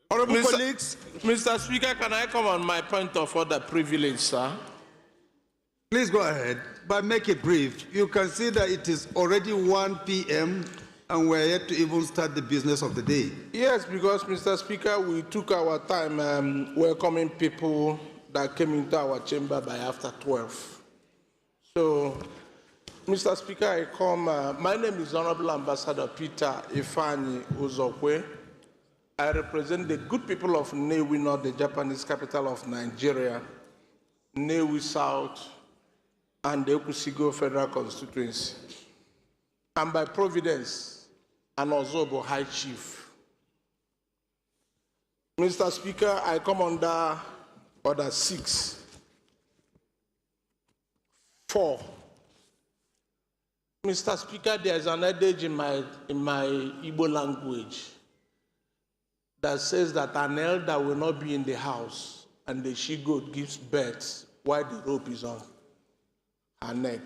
Honorable colleagues. Mr. Speaker, can I come on my point of order privilege, sir? Please go ahead, but make it brief. You can see that it is already 1 p.m. and we're yet to even start the business of the day. Yes, because, Mr. Speaker, we took our time welcoming people that came into our chamber by after 12. So, Mr. Speaker, I come. My name is Honorable Ambassador Peter Ifani Uzokwe. I represent the good people of Nnewi North, the Japanese capital of Nigeria, Nnewi South, and the Okusigo Federal Constituency. And by providence, an Ozobo High Chief. Mr. Speaker, I come under Order 6.4. Mr. Speaker, there's an adage in my Igbo language that says that an elder will not be in the house and the she-goat gives birth while the rope is on her neck.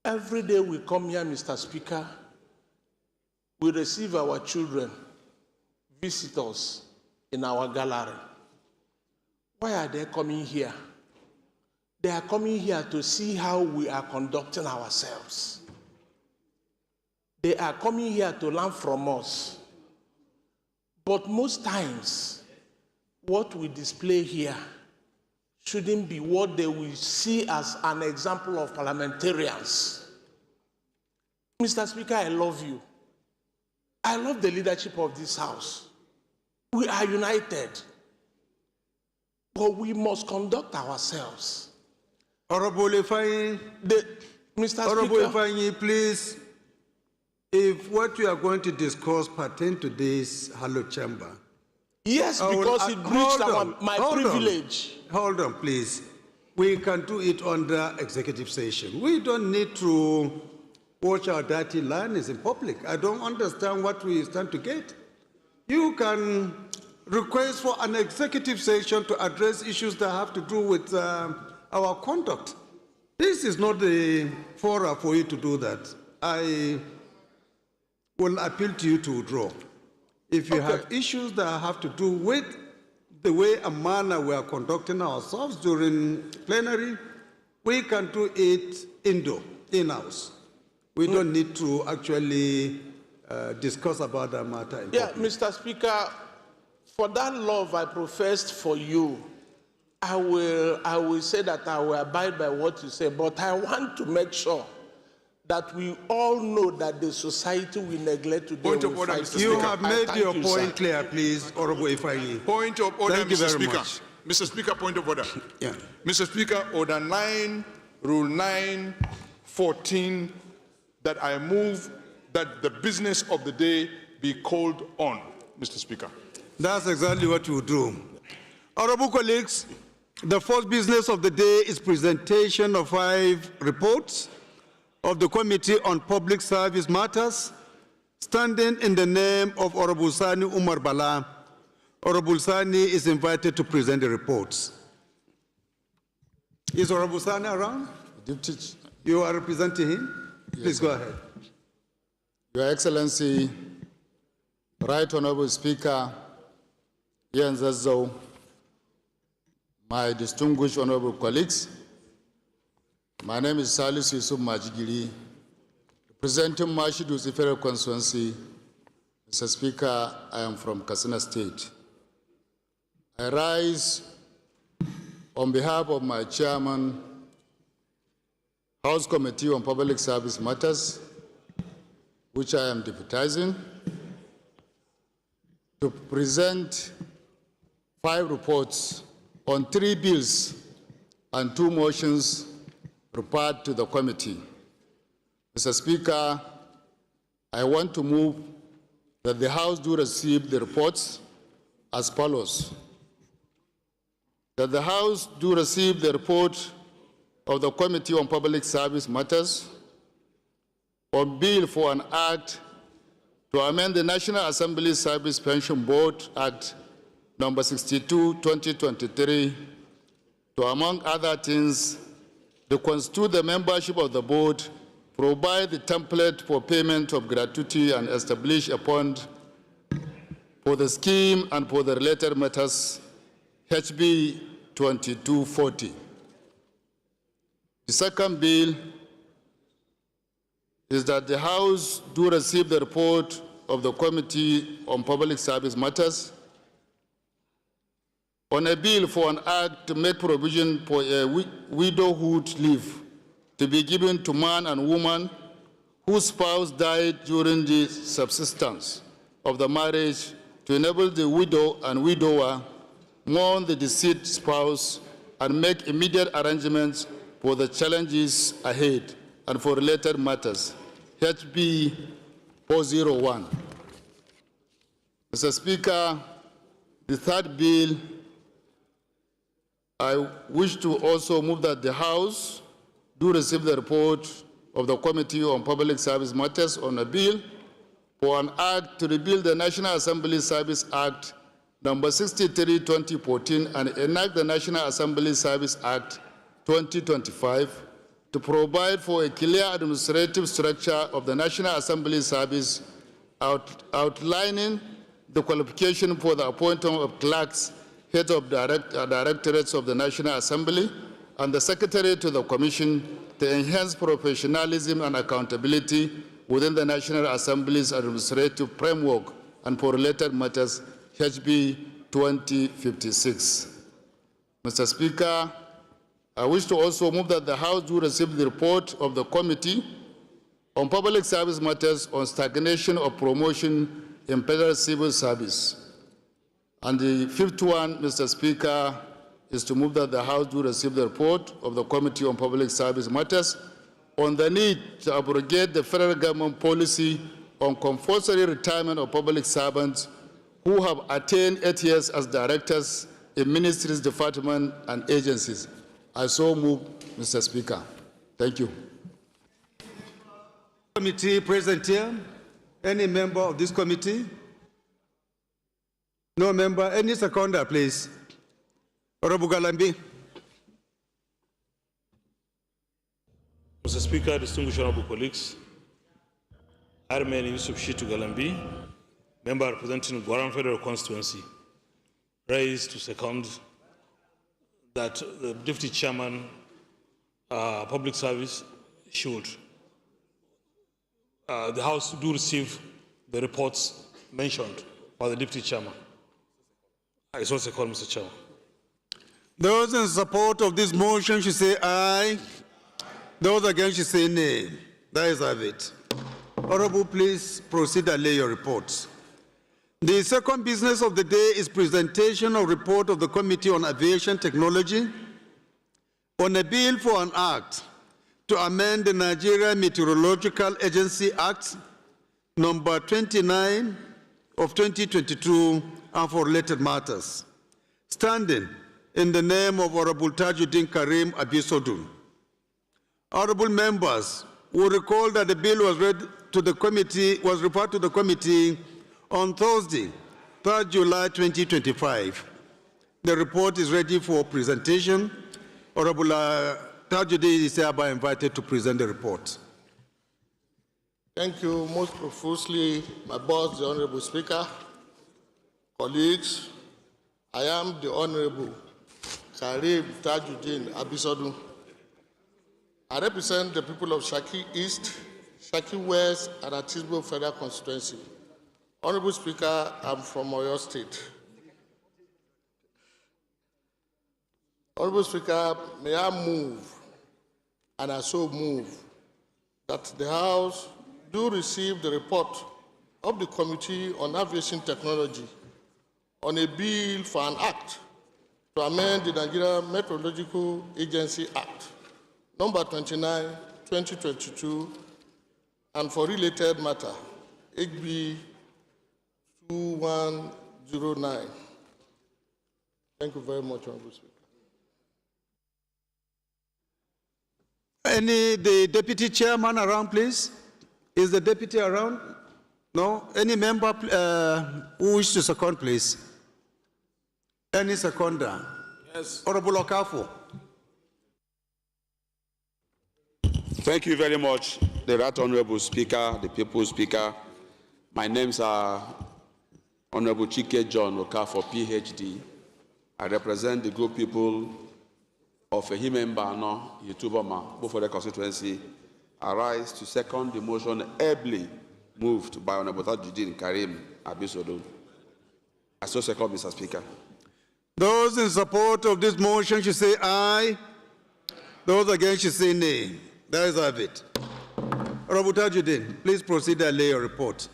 Every day we come here, Mr. Speaker, we receive our children, visitors in our gallery. Why are they coming here? They are coming here to see how we are conducting ourselves. They are coming here to learn from us. But most times, what we display here shouldn't be what they will see as an example of parliamentarians. Mr. Speaker, I love you. I love the leadership of this House. We are united, but we must conduct ourselves. Honorable Ifeanyi, Honorable Ifeanyi, please, if what you are going to discuss pertain to this hallowed chamber. Yes, because it breached my privilege. Hold on, please. We can do it under executive session. We don't need to watch our dirty lines in public. I don't understand what we stand to get. You can request for an executive session to address issues that have to do with our conduct. This is not the forum for you to do that. I will appeal to you to withdraw. If you have issues that have to do with the way and manner we are conducting ourselves during plenary, we can do it in-house. We don't need to actually discuss about that matter. Yeah, Mr. Speaker, for that love I professed for you, I will say that I will abide by what you say, but I want to make sure that we all know that the society will neglect to do. Point of order, Mr. Speaker. You have made your point clear, please, Honorable Ifeanyi. Point of order, Thank you Mr. very Speaker. much. Mr. Speaker, point of order. Yeah. Mr. Speaker, Order 9, Rule 9.14, that I move that the business of the day be called on, Mr. Speaker. That's exactly what you do. Honorable colleagues, the first business of the day is presentation of 5 reports of the Committee on Public Service Matters, standing in the name of Honorable Sani Umar Bala. Honorable Sani is invited to present the reports. Is Honorable Sani around? You are representing him? Yes, Please go ahead. Your Excellency, Right Honorable Speaker, Ian Zazzau, my distinguished honorable colleagues, my name is Salis Yusuf Majigiri, representing Mashidu Federal Constituency. Mr. Speaker, I am from Katsina State. I rise on behalf of my chairman, House Committee on Public Service Matters, which I am deputizing, to present 5 reports on 3 bills and 2 motions referred to the committee. Mr. Speaker, I want to move that the House do receive the reports as follows. That the House do receive the report of the Committee on Public Service Matters on bill for an act to amend the National Assembly Service Pension Board Act number 62, 2023, to, among other things, to constitute the membership of the board, provide the template for payment of gratuity, and establish a fund for the scheme and for the related matters, HB 2240. The second bill is that the House do receive the report of the Committee on Public Service Matters on a bill for an act to make provision for a widowhood leave to be given to man and woman whose spouse died during the subsistence of the marriage, to enable the widow and widower mourn the deceased spouse and make immediate arrangements for the challenges ahead and for related matters, HB 401. Mr. Speaker, the third bill, I wish to also move that the House do receive the report of the Committee on Public Service Matters on a bill for an act to repeal the National Assembly Service Act number 63, 2014, and enact the National Assembly Service Act 2025 to provide for a clear administrative structure of the National Assembly Service, outlining the qualification for the appointment of clerks, heads of directorates of the National Assembly, and the Secretary to the Commission to enhance professionalism and accountability within the National Assembly's administrative framework and for related matters, HB 2056. Mr. Speaker, I wish to also move that the House do receive the report of the Committee on Public Service Matters on stagnation of promotion in federal civil service. And the fifth one, Mr. Speaker, is to move that the House do receive the report of the Committee on Public Service Matters on the need to abrogate the federal government policy on compulsory retirement of public servants who have attained 8 years as directors in ministries, departments, and agencies. I so move, Mr. Speaker. Thank you. Committee present here? Any member of this committee? No member? Any seconder, please? Honorable Galambi. Mr. Speaker, distinguished honorable colleagues, I remain Yusuf Shitu Galambi, member representing Gwaram Federal Constituency, raised to second that the Deputy Chairman, Public Service, should, the House do receive the reports mentioned by the Deputy Chairman. I so second, Mr. Chairman. Those in support of this motion should say aye. Those against should say nay. That is have it. Honorable, please proceed and lay your reports. The second business of the day is presentation of report of the Committee on Aviation Technology on a bill for an act to amend the Nigeria Meteorological Agency Act number 29 of 2022 and for related matters. Standing in the name of Honorable Tajuddin Karim Abisodun. Honorable members will recall that the bill was referred to the committee on Thursday, 3rd July 2025. The report is ready for presentation. Honorable Tajuddin is hereby invited to present the report. Thank you most profusely, my boss, the Honorable Speaker, colleagues. I am the Honorable Karim Tajuddin Abisodun. I represent the people of Shaki East, Shaki West, and Atisbo Federal Constituency. Honorable Speaker, I'm from Oyo State. Honorable Speaker, may I move, and I so move, that the House do receive the report of the Committee on Aviation Technology on a bill for an act to amend the Nigeria Meteorological Agency Act, number 29, 2022, and for related matter, HB 2109. Thank you very much, Honorable Speaker. The Deputy Chairman around, please? Is the deputy around? No? Any member who wishes to second, please? Any seconder? Yes. Honorable Okafor. Thank you very much, the Right Honorable Speaker, the People's Speaker. My names are Honorable Chike John Okafor, PhD. I represent the group people of Ehimembano, Yutubama, both for the constituency. I rise to second the motion ably moved by Honorable Tajudeen Karim Abisodo. I so second, Mr. Speaker. Those in support of this motion should say aye. Those against should say nay. There is have it. Honorable Tajudeen, please proceed and lay your report.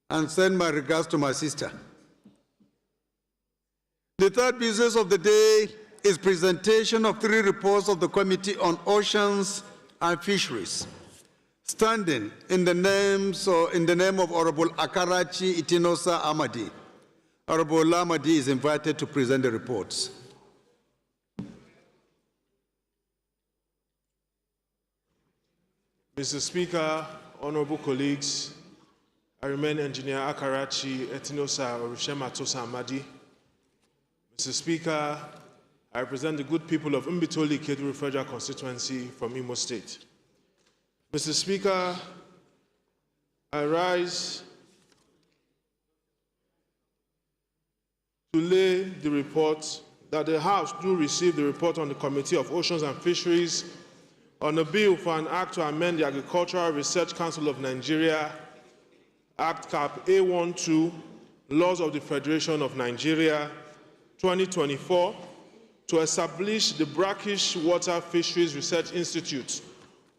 And send my regards to my sister. The third business of the day is presentation of 3 reports of the Committee on Oceans and Fisheries. Standing in the name of Honorable Akarachi Itinosa Amadi. Honorable Amadi is invited to present the reports. Mr. Speaker, honorable colleagues, I remain Engineer Akarachi Etinosa Orushema Tosa Amadi. Mr. Speaker, I represent the good people of Mbitoli Keduru Federal Constituency from Imo State. Mr. Speaker, I rise to lay the report that the House do receive the report on the Committee of Oceans and Fisheries on a bill for an act to amend the Agricultural Research Council of Nigeria, Act Cap A12, Laws of the Federation of Nigeria, 2024, to establish the Brackish Water Fisheries Research Institute,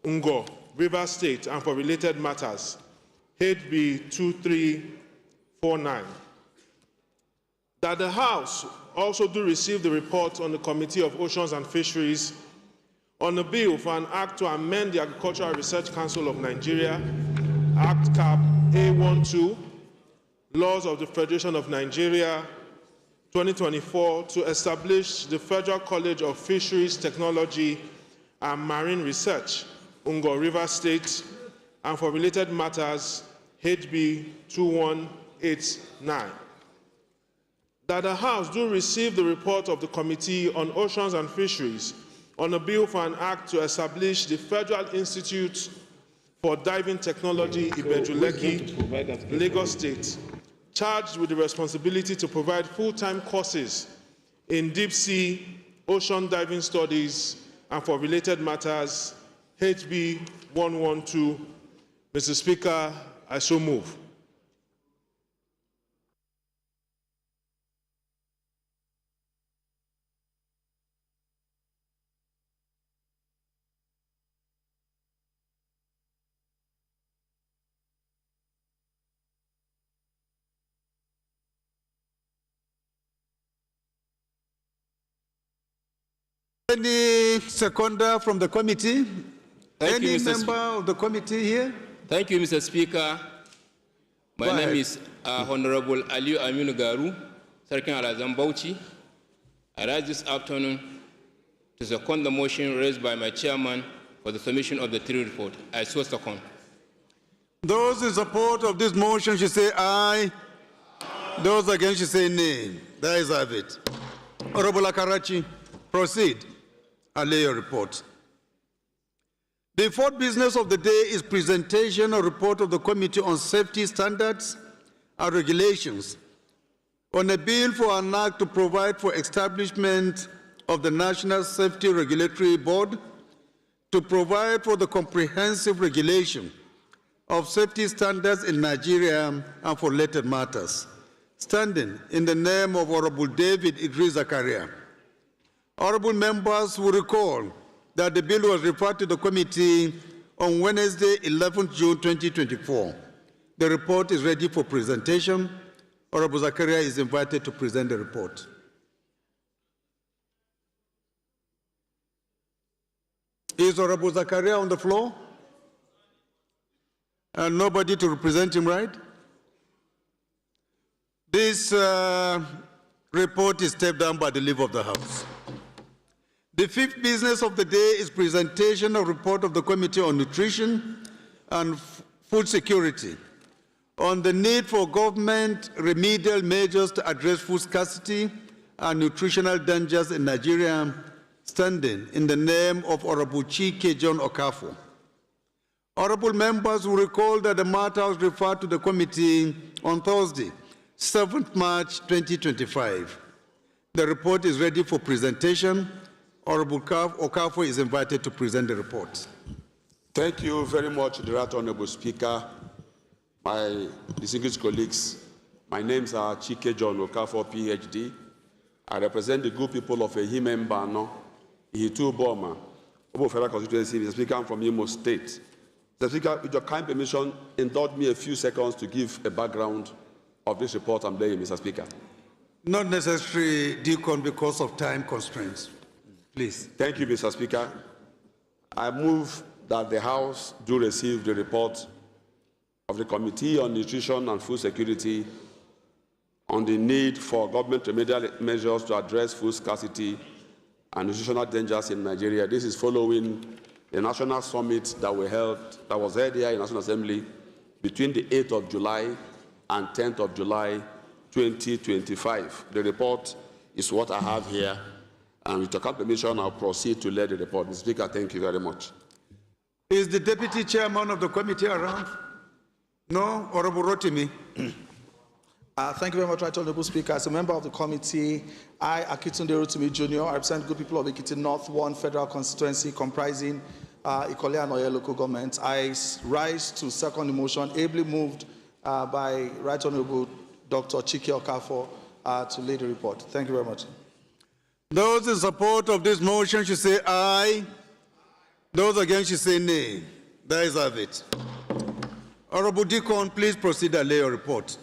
Ungo, River State, and for related matters, HB 2349. That the House also do receive the report on the Committee of Oceans and Fisheries on a bill for an act to amend the Agricultural Research Council of Nigeria, Act Cap A12, Laws of the Federation of Nigeria, 2024, to establish the Federal College of Fisheries Technology and Marine Research, Ungo River State, and for related matters, HB 2189. That the House do receive the report of the Committee on Oceans and Fisheries on a bill for an act to establish the Federal Institute for Diving Technology, Ibejuleki, Lagos State, charged with the responsibility to provide full-time courses in deep-sea ocean diving studies and for related matters, HB 112. Mr. Speaker, I so move. Any seconder from the committee? Any member of the committee here? Thank you, Mr. Speaker. My name is Honorable Aliu Aminu Garu, Sarkin Alazam Bauchi. I rise this afternoon to second the motion raised by my chairman for the submission of the 3 report. I so second. Those in support of this motion should say aye. Those against should say nay. There is have it. Honorable Akarachi, proceed. I'll lay your report. The fourth business of the day is presentation of report of the Committee on Safety Standards and Regulations on a bill for an act to provide for establishment of the National Safety Regulatory Board to provide for the comprehensive regulation of safety standards in Nigeria and for related matters. Standing in the name of Honorable David Idris Zakaria. Honorable members will recall that the bill was referred to the committee on Wednesday, 11th June 2024. The report is ready for presentation. Honorable Zakaria is invited to present the report. Is Honorable Zakaria on the floor? And nobody to represent him, right? This report is stepped down by the leave of the House. The fifth business of the day is presentation of report of the Committee on Nutrition, and food security, on the need for government remedial measures to address food scarcity and nutritional dangers in Nigeria, standing in the name of Honorable Chike John Okafor. Honorable members will recall that the matter was referred to the committee on Thursday, 7th March 2025. The report is ready for presentation. Honorable Okafor is invited to present the report. Thank you very much, the Right Honorable Speaker, my distinguished colleagues. My names are Chike John Okafor, PhD. I represent the good people of Ehime Mbano, Ihitu Boma, Obo Federal Constituency, Mr. Speaker, I'm from Imo State. Mr. Speaker, with your kind permission, indulge me a few seconds to give a background of this report I'm laying, Mr. Speaker. Not necessary, Deacon, because of time constraints. Please. Thank you, Mr. Speaker. I move that the House do receive the report of the Committee on Nutrition and Food Security on the need for government remedial measures to address food scarcity and nutritional dangers in Nigeria. This is following the national summit that was held here in National Assembly between the 8th of July and 10th of July 2025. The report is what I have here, and with your kind permission, I'll proceed to lead the report. Mr. Speaker, thank you very much. Is the Deputy Chairman of the committee around? No? Honorable Rotimi. Thank you very much, Right Honorable Speaker. As a member of the committee, I, Akitunde Rotimi Jr., I represent good people of Ekiti North 1 Federal Constituency comprising Ikole and Oye local government. I rise to second the motion, ably moved by Right Honorable Dr. Chike Okafor to lead the report. Thank you very much. Those in support of this motion should say aye. Those against should say nay. There is have it. Honorable Deacon, please proceed and lay your report.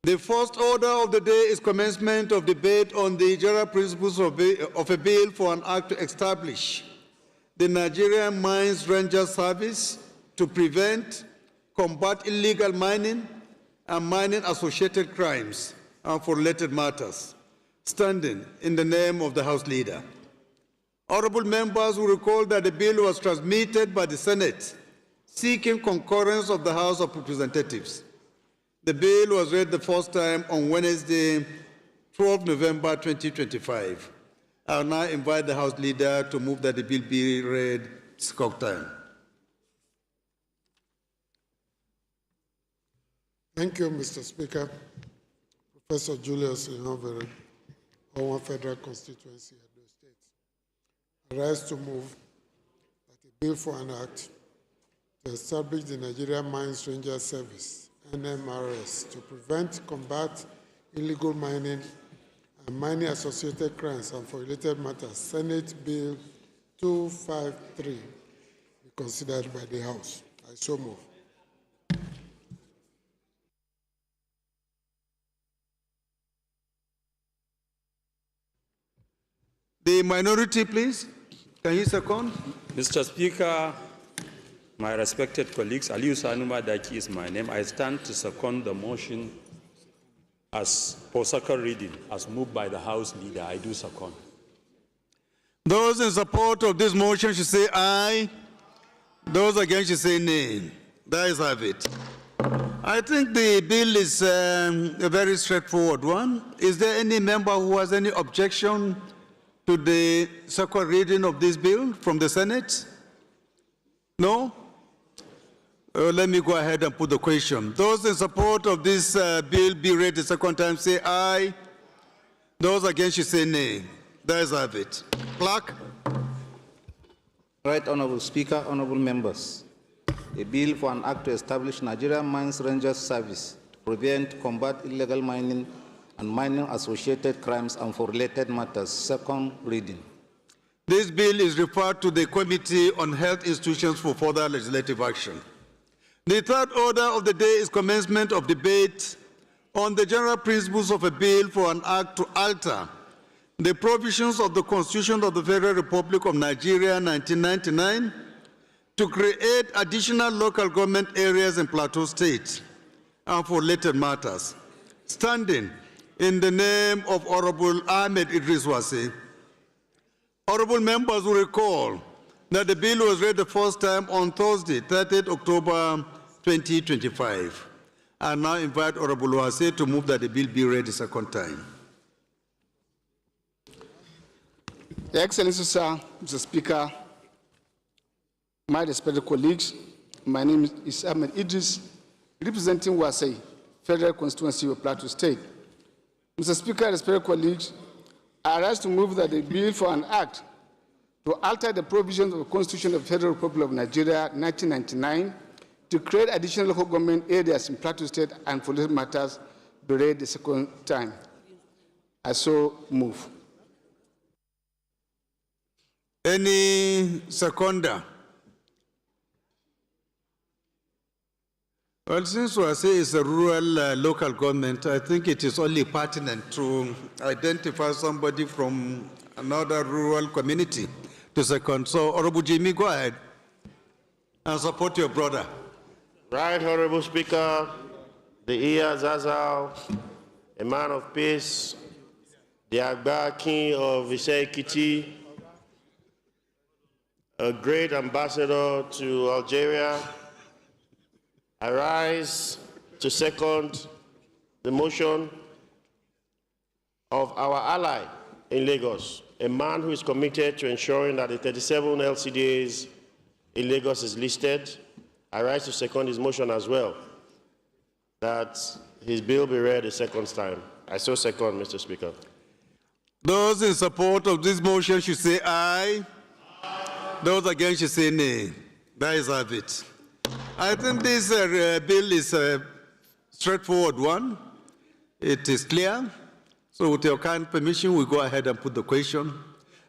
The first order of the day is commencement of debate on the general principles of a bill for an act to establish the Nigerian Mines Ranger Service to prevent, combat illegal mining and mining-associated crimes and for related matters, standing in the name of the House Leader. Honorable members will recall that the bill was transmitted by the Senate, seeking concurrence of the House of Representatives. The bill was read the first time on Wednesday, 12 November 2025. I will now invite the House Leader to move that the bill be read second time. Thank you, Mr. Speaker. Professor Julius Ihovere, Owan Federal Constituency, Edo State. I rise to move that a bill for an act to establish the Nigerian Mines Ranger Service, NMRS, to prevent, combat illegal mining and mining-associated crimes and for related matters, Senate Bill 253, be considered by the House. I so move. The minority, please. Can you second? Mr. Speaker, my respected colleagues, Aliu Sanuma Daki is my name. I stand to second the motion as for second reading, as moved by the House Leader. I do second. Those in support of this motion should say aye. Those against should say nay. There is have it. I think the bill is a very straightforward one. Is there any member who has any objection to the second reading of this bill from the Senate? No? Let me go ahead and put the question. Those in support of this bill be read the second time, say aye. Those against should say nay. There is have it. Clerk. Right Honorable Speaker, honorable members. A bill for an act to establish Nigerian Mines Rangers Service to prevent, combat illegal mining and mining-associated crimes and for related matters, second reading. This bill is referred to the Committee on Health Institutions for further legislative action. The third order of the day is commencement of debate on the general principles of a bill for an act to alter the provisions of the Constitution of the Federal Republic of Nigeria 1999 to create additional local government areas in Plateau State and for related matters, standing in the name of Honorable Ahmed Idris Wase. Honorable members will recall that the bill was read the first time on Thursday, 30th October 2025. I now invite Honorable Wase to move that the bill be read a second time. Your Excellency, sir, Mr. Speaker, my respected colleagues, my name is Ahmed Idris, representing Wasai, Federal Constituency of Plateau State. Mr. Speaker, respected colleagues, I rise to move that the bill for an act to alter the provisions of the Constitution of the Federal Republic of Nigeria, 1999, to create additional local government areas in Plateau State and for related matters be read the second time. I so move. Any seconder? Well, since Wase is a rural local government, I think it is only pertinent to identify somebody from another rural community to second. So, Honorable Jimmy, go ahead and support your brother. Right, Honorable Speaker, the Iya Zazao, a man of peace, the Agba King of Ishaikiti, a great ambassador to Algeria, I rise to second the motion of our ally in Lagos, a man who is committed to ensuring that the 37 LCDAs in Lagos is listed. I rise to second his motion as well, that his bill be read a second time. I so second, Mr. Speaker. Those in support of this motion should say aye. Those against should say nay. That is have it. I think this bill is a straightforward one. It is clear. So with your kind permission, we go ahead and put the question.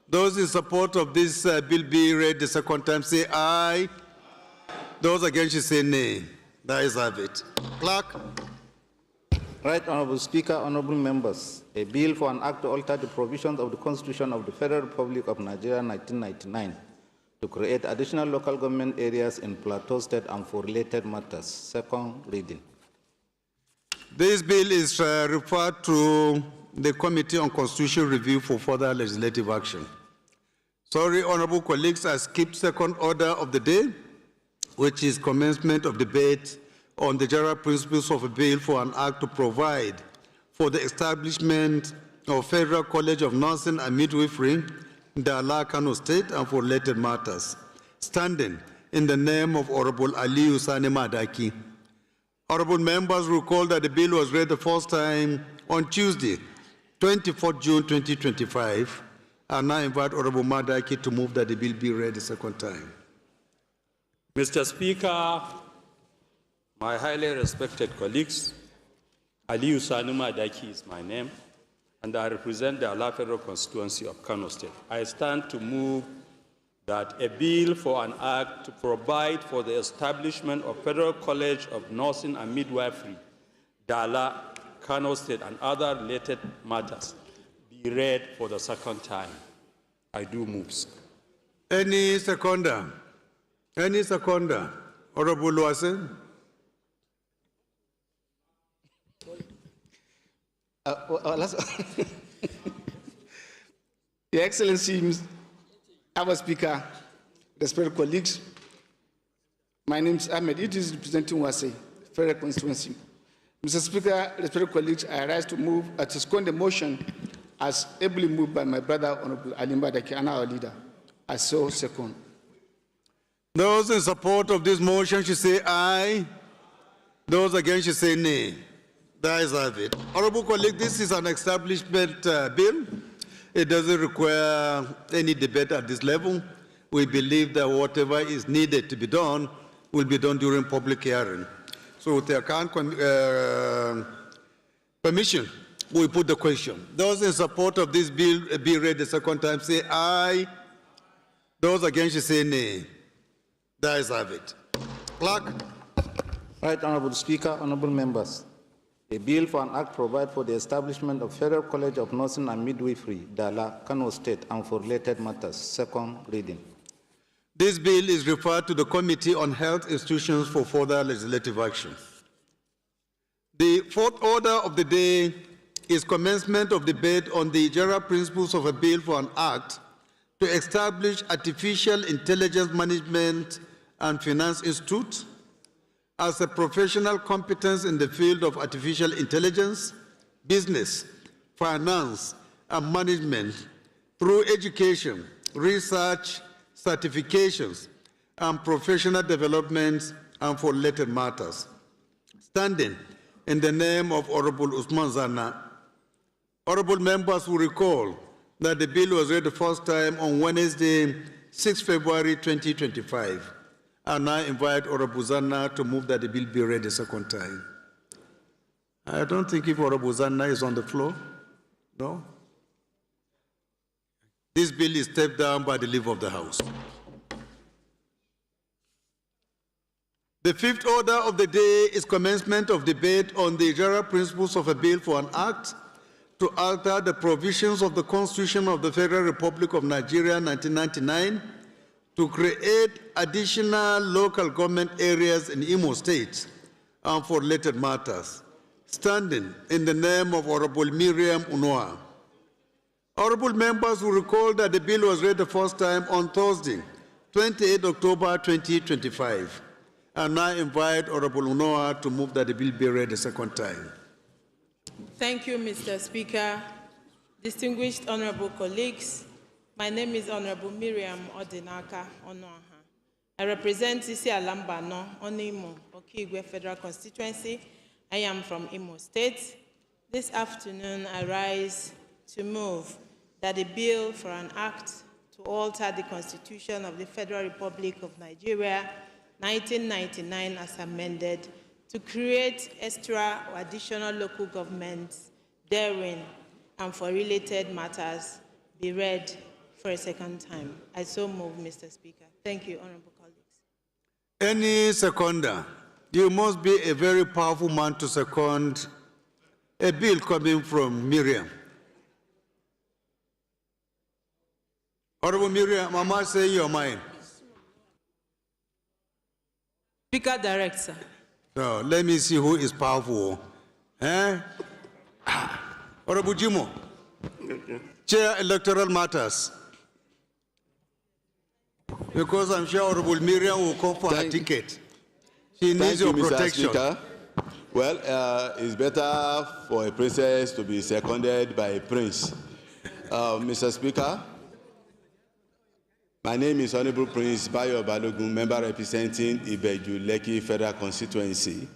Those in support of this bill be read the second time say aye. Those against should say nay. That is have it. Clerk. Right, Honorable Speaker, honorable members, a bill for an act to alter the provisions of the Constitution of the Federal Republic of Nigeria 1999 to create additional local government areas in Plateau State and for related matters. Second reading. This bill is referred to the Committee on Constitutional Review for further legislative action. Sorry, honorable colleagues, I skipped second order of the day, which is commencement of debate on the general principles of a bill for an act to provide for the establishment of Federal College of Nursing and Midwifery in Dala, Kano State, and for related matters, standing in the name of Honorable Aliyu Sani Madaki. Honorable members recall that the bill was read the first time on Tuesday, 24 June 2025. I now invite Honorable Madaki to move that the bill be read the second time. Mr. Speaker, my highly respected colleagues, Aliyu Sani Madaki is my name, and I represent the Ala Federal Constituency of Kano State. I stand to move that a bill for an act to provide for the establishment of Federal College of Nursing and Midwifery, Dala, Kano State, and other related matters be read for the second time. I do move. Any seconder? Any seconder? Honorable Wase? Your Excellency, our Speaker, respected colleagues, my name is Ahmed Idris, representing Wasai, Federal Constituency. Mr. Speaker, respected colleagues, I rise to move to second the motion as ably moved by my brother, Honorable Ali Madaki, and our leader. I so second. Those in support of this motion should say aye. Those against should say nay. That is have it. Honorable colleague, this is an establishment bill. It doesn't require any debate at this level. We believe that whatever is needed to be done will be done during public hearing. So with their kind permission, we put the question. Those in support of this bill be read the second time say aye. Those against should say nay. That is have it. Clerk. Right, Honorable Speaker, honorable members. A bill for an act provide for the establishment of Federal College of Nursing and Midwifery, Dala, Kano State, and for related matters. Second reading. This bill is referred to the Committee on Health Institutions for further legislative action. The fourth order of the day is commencement of debate on the general principles of a bill for an act to establish Artificial Intelligence Management and Finance Institute as a professional competence in the field of artificial intelligence, business, finance, and management through education, research, certifications, and professional developments, and for related matters. Standing in the name of Honorable Usman Zana, honorable members will recall that the bill was read the first time on Wednesday, 6 February 2025. And I invite Honorable Zana to move that the bill be read the second time. I don't think if Honorable Zana is on the floor. No? This bill is stepped down by the leave of the House. The fifth order of the day is commencement of debate on the general principles of a bill for an act to alter the provisions of the Constitution of the Federal Republic of Nigeria 1999 to create additional local government areas in Imo State and for related matters, standing in the name of Honorable Miriam Unoa. Honorable members will recall that the bill was read the first time on Thursday, 28 October 2025. And I invite Honorable Unoa to move that the bill be read the second time. Thank you, Mr. Speaker. Distinguished honorable colleagues, my name is Honorable Miriam Odinaka Onoaha. I represent Isi Alambano, Onimo, Okigwe Federal Constituency. I am from Imo State. This afternoon, I rise to move that a bill for an act to alter the Constitution of the Federal Republic of Nigeria 1999 as amended to create extra or additional local governments therein and for related matters be read for a second time. I so move, Mr. Speaker. Thank you, honorable colleagues. Any seconder, you must be a very powerful man to second a bill coming from Miriam. Honorable Miriam, I must say your mind. Speaker directs, sir. So let me see who is powerful. Honorable Jimo, Chair Electoral Matters. Because I'm sure Honorable Miriam will come for a ticket. She needs your protection. Speaker. Well, it's better for a princess to be seconded by a prince. Mr. Speaker, my name is Honorable Prince Bayo Balogun, member representing Ibeju Lekki Federal Constituency.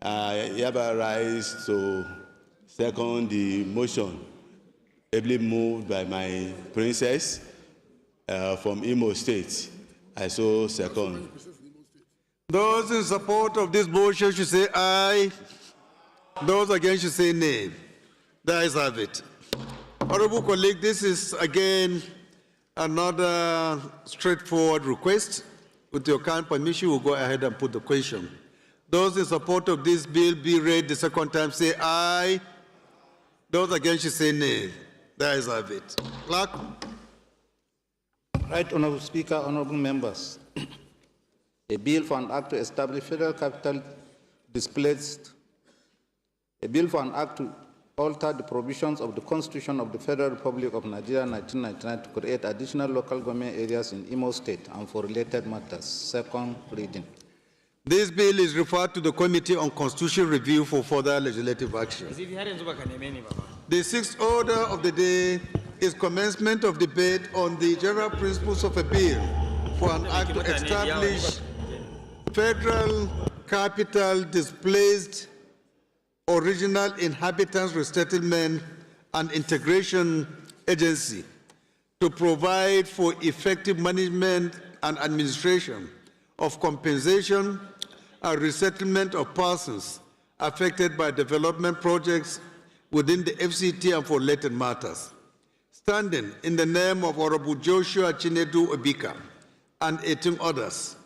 I hereby rise to second the motion ably moved by my princess from Imo State. I so second. Those in support of this motion should say aye. Those against should say nay. The ayes have it. Honorable colleague, this is again another straightforward request. With your kind permission, we'll go ahead and put the question. Those in support of this bill be read the second time, say aye. Those against should say nay. The ayes have it. Clerk. Right, Honorable Speaker, honorable members. A bill for an act to establish federal capital displaced. A bill for an act to alter the provisions of the Constitution of the Federal Republic of Nigeria 1999 to create additional local government areas in Imo State and for related matters. Second reading. This bill is referred to the Committee on Constitutional Review for further legislative action. The sixth order of the day is commencement of debate on the general principles of a bill for an act to establish federal capital displaced original inhabitants resettlement and integration agency to provide for effective management and administration of compensation and resettlement of persons affected by development projects within the FCT and for related matters. Standing in the name of Honorable Joshua Chinedu Obika and 18 others.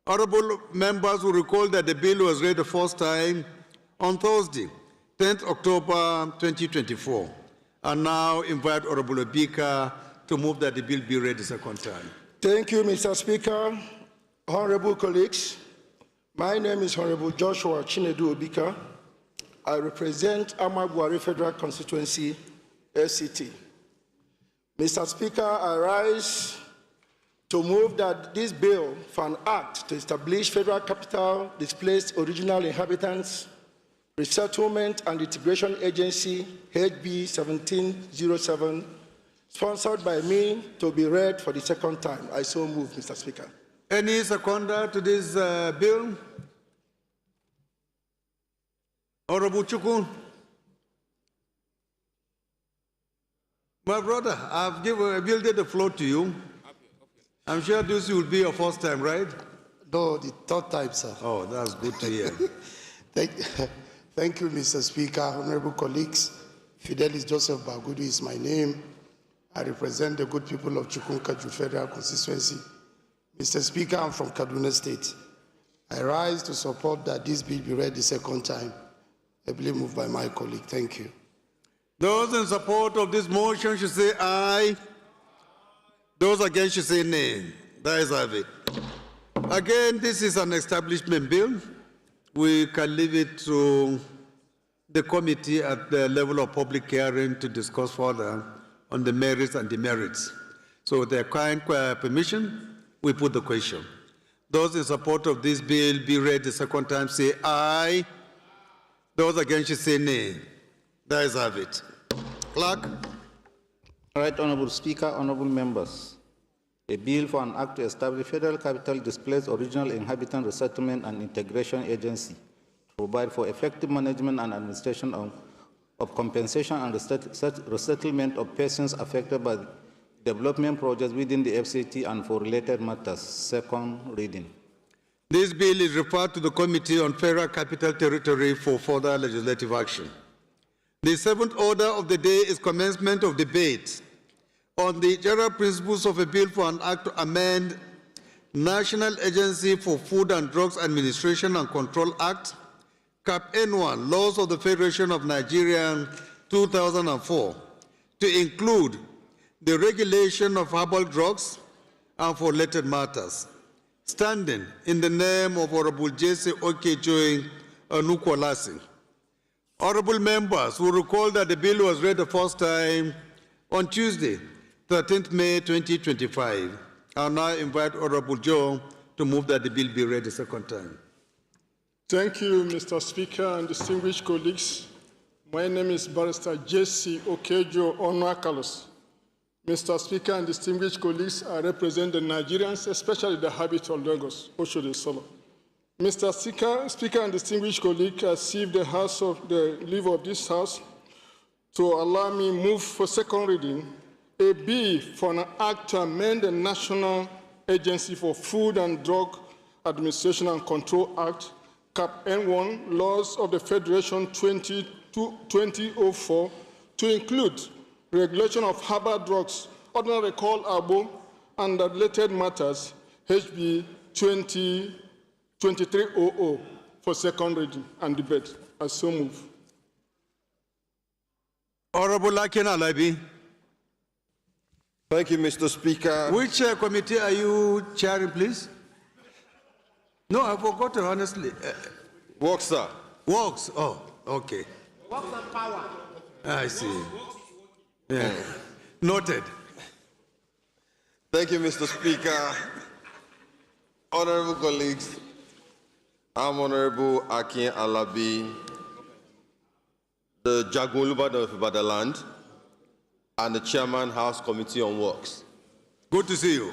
Honorable members will recall that the bill was read the first time on Thursday, 10th October 2024. And now invite Honorable Obika to move that the bill be read the second time. Thank you, Mr. Speaker. Honorable colleagues, my name is Honorable Joshua Chinedu Obika. I represent Amaguari Federal Constituency, FCT. Mr. Speaker, I rise to move that this bill for an act to establish federal capital displaced original inhabitants resettlement and integration agency HB 1707 sponsored by me to be read for the second time. I so move, Mr. Speaker. Any seconder to this bill? Honorable Chukwu. My brother, I've yielded the floor to you. I'm sure this will be your first time, right? No, the third time, sir. Oh, that's good to hear. Thank you, Mr. Speaker, honorable colleagues. Fidelis Joseph Bagudu is my name. I represent the good people of Chukwuka Federal Constituency. Mr. Speaker, I'm from Kaduna State. I rise to support that this bill be read the second time. Ably moved by my colleague. Thank you. Those in support of this motion should say aye. Those against should say nay. That is have it. Again, this is an establishment bill. We can leave it to the committee at the level of public hearing to discuss further on the merits and demerits. So with their kind permission, we put the question. Those in support of this bill be read the second time, say aye. Those against should say nay. That is have it. Clerk. All right, Honorable Speaker, honorable members. A bill for an act to establish federal capital displaced original inhabitant resettlement and integration agency to provide for effective management and administration of compensation and resettlement of persons affected by development projects within the FCT and for related matters. Second reading. This bill is referred to the Committee on Federal Capital Territory for further legislative action. The seventh order of the day is commencement of debate on the general principles of a bill for an act to amend National Agency for Food and Drugs Administration and Control Act, Cap N1, Laws of the Federation of Nigeria 2004, to include the regulation of herbal drugs and for related matters. Standing in the name of Honorable Jesse Okejoy Onukwalasi. Honorable members will recall that the bill was read the first time on Tuesday, 13th May 2025. I now invite Honorable Joe to move that the bill be read the second time. Thank you, Mr. Speaker and distinguished colleagues. My name is Barrister Jesse Okejo Onuakalos. Mr. Speaker and distinguished colleagues, I represent the Nigerians, especially the Habit of Lagos, Oshodi Solo. Mr. Speaker and distinguished colleagues, I seek the leave of this House to allow me move for second reading a bill for an act to amend the National Agency for Food and Drug Administration and Control Act, Cap N1, Laws of the Federation 2004, to include regulation of herbal drugs, ordinarily called ABO, and related matters, HB 2300, for second reading and debate. I so move. Honorable Laken Alabi. Thank you, Mr. Speaker. Which committee are you chairing, please? No, I forgot, honestly. Works, sir. Works, oh, okay. Works and power. I see. Yeah. Noted. Thank you, Mr. Speaker. Honorable colleagues, I'm Honorable Akin Alabi, the Jagunluba of Ibadan and the Chairman House Committee on Works. Good to see you.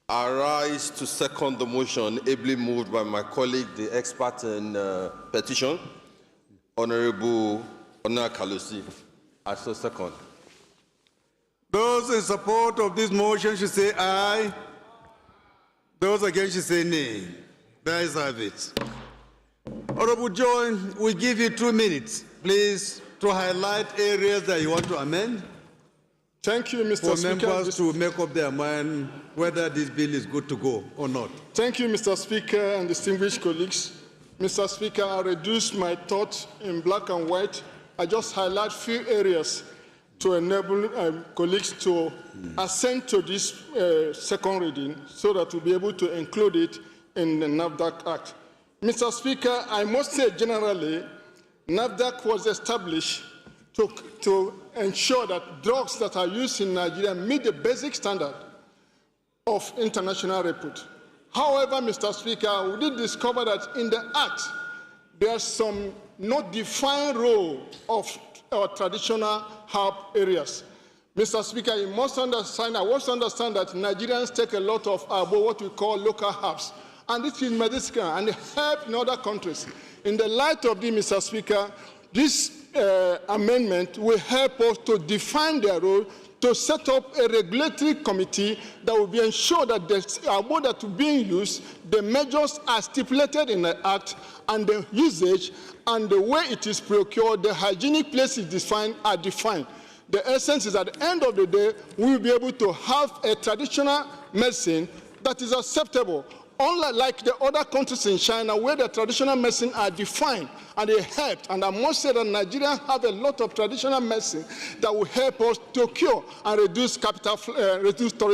I rise to second the motion ably moved by my colleague, the expert in petition, Honorable Onuakalusi. I so second. Those in support of this motion should say aye. Those against should say nay. There is have it. Honorable John, we give you 2 minutes, please, to highlight areas that you want to amend. Thank you, Mr. For Speaker. members to make up their mind whether this bill is good to go or not. Thank you, Mr. Speaker and distinguished colleagues. Mr. Speaker, I reduced my thoughts in black and white. I just highlight few areas to enable colleagues to assent to this second reading so that we'll be able to include it in the NAFDAC Act. Mr. Speaker, I must say generally, NAFDAC was established to ensure that drugs that are used in Nigeria meet the basic standard of international repute. However, Mr. Speaker, we did discover that in the Act, there's some not defined role of traditional herb areas. Mr. Speaker, you must understand, I must understand that Nigerians take a lot of what we call local herbs, and this is medicinal and help in other countries. In the light of this, Mr. Speaker, this amendment will help us to define their role, to set up a regulatory committee that will be ensure that the herbs that are being used, the measures are stipulated in the Act, and the usage and the way it is procured, the hygienic places defined are defined. The essence is at the end of the day, we will be able to have a traditional medicine that is acceptable. Unlike the other countries in China where the traditional medicine are defined and they help, and I must say that Nigerians have a lot of traditional medicine that will help us to cure and reduce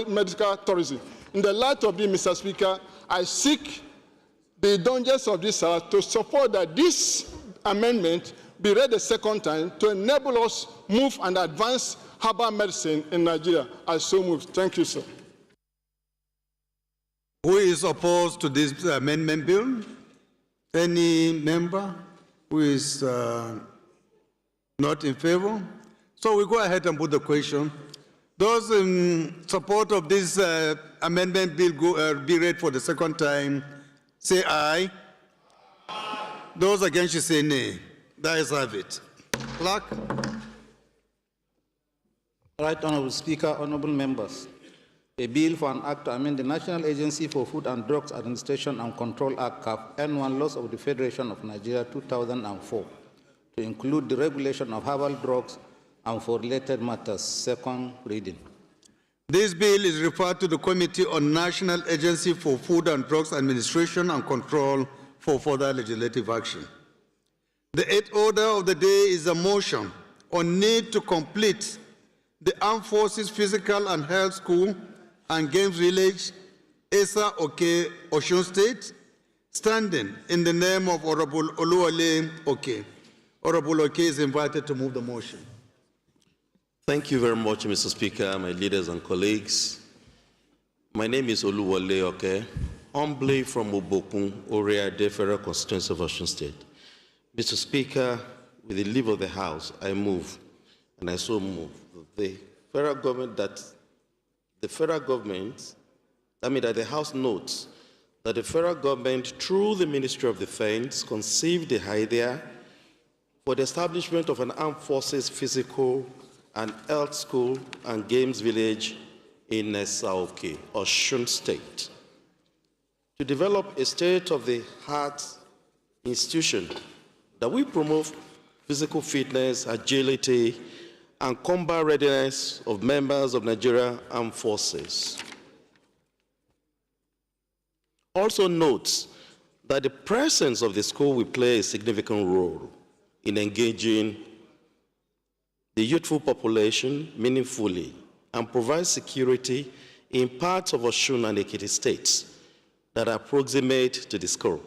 medical tourism. In the light of this, Mr. Speaker, I seek the indulgence of this House to support that this amendment be read a second time to enable us move and advance herbal medicine in Nigeria. I so move. Thank you, sir. Who is opposed to this amendment bill? Any member who is not in favor? So we go ahead and put the question. Those in support of this amendment bill be read for the second time, say aye. Aye. Those against you say nay. That is have it. Clerk. Right, Honorable Speaker, honorable members. A bill for an act to amend the National Agency for Food and Drugs Administration and Control Act, CAF, N1 laws of the Federation of Nigeria 2004 to include the regulation of herbal drugs and for related matters. Second reading. This bill is referred to the Committee on National Agency for Food and Drugs Administration and Control for further legislative action. The eighth order of the day is a motion on need to complete the Armed Forces Physical and Health School and Games Village, Esa Oke, Osun State, standing in the name of Honorable Oluwole Oke. Honorable Oke is invited to move the motion. Thank you very much, Mr. Speaker, my leaders and colleagues. My name is Oluwole Oke, humbly from Obokun, Oreade Federal Constituency of Osun State. Mr. Speaker, with the leave of the House, I move, and I so move, that the House notes that the federal government, through the Ministry of Defense, conceived the idea for the establishment of an Armed Forces Physical and Health School and Games Village in Esa-Oke, Osun State, to develop a state-of-the-art institution that will promote physical fitness, agility, and combat readiness of members of Nigeria Armed Forces. Also notes that the presence of the school will play a significant role in engaging the youthful population meaningfully and provide security in parts of Osun and Ekiti states that are proximate to the school.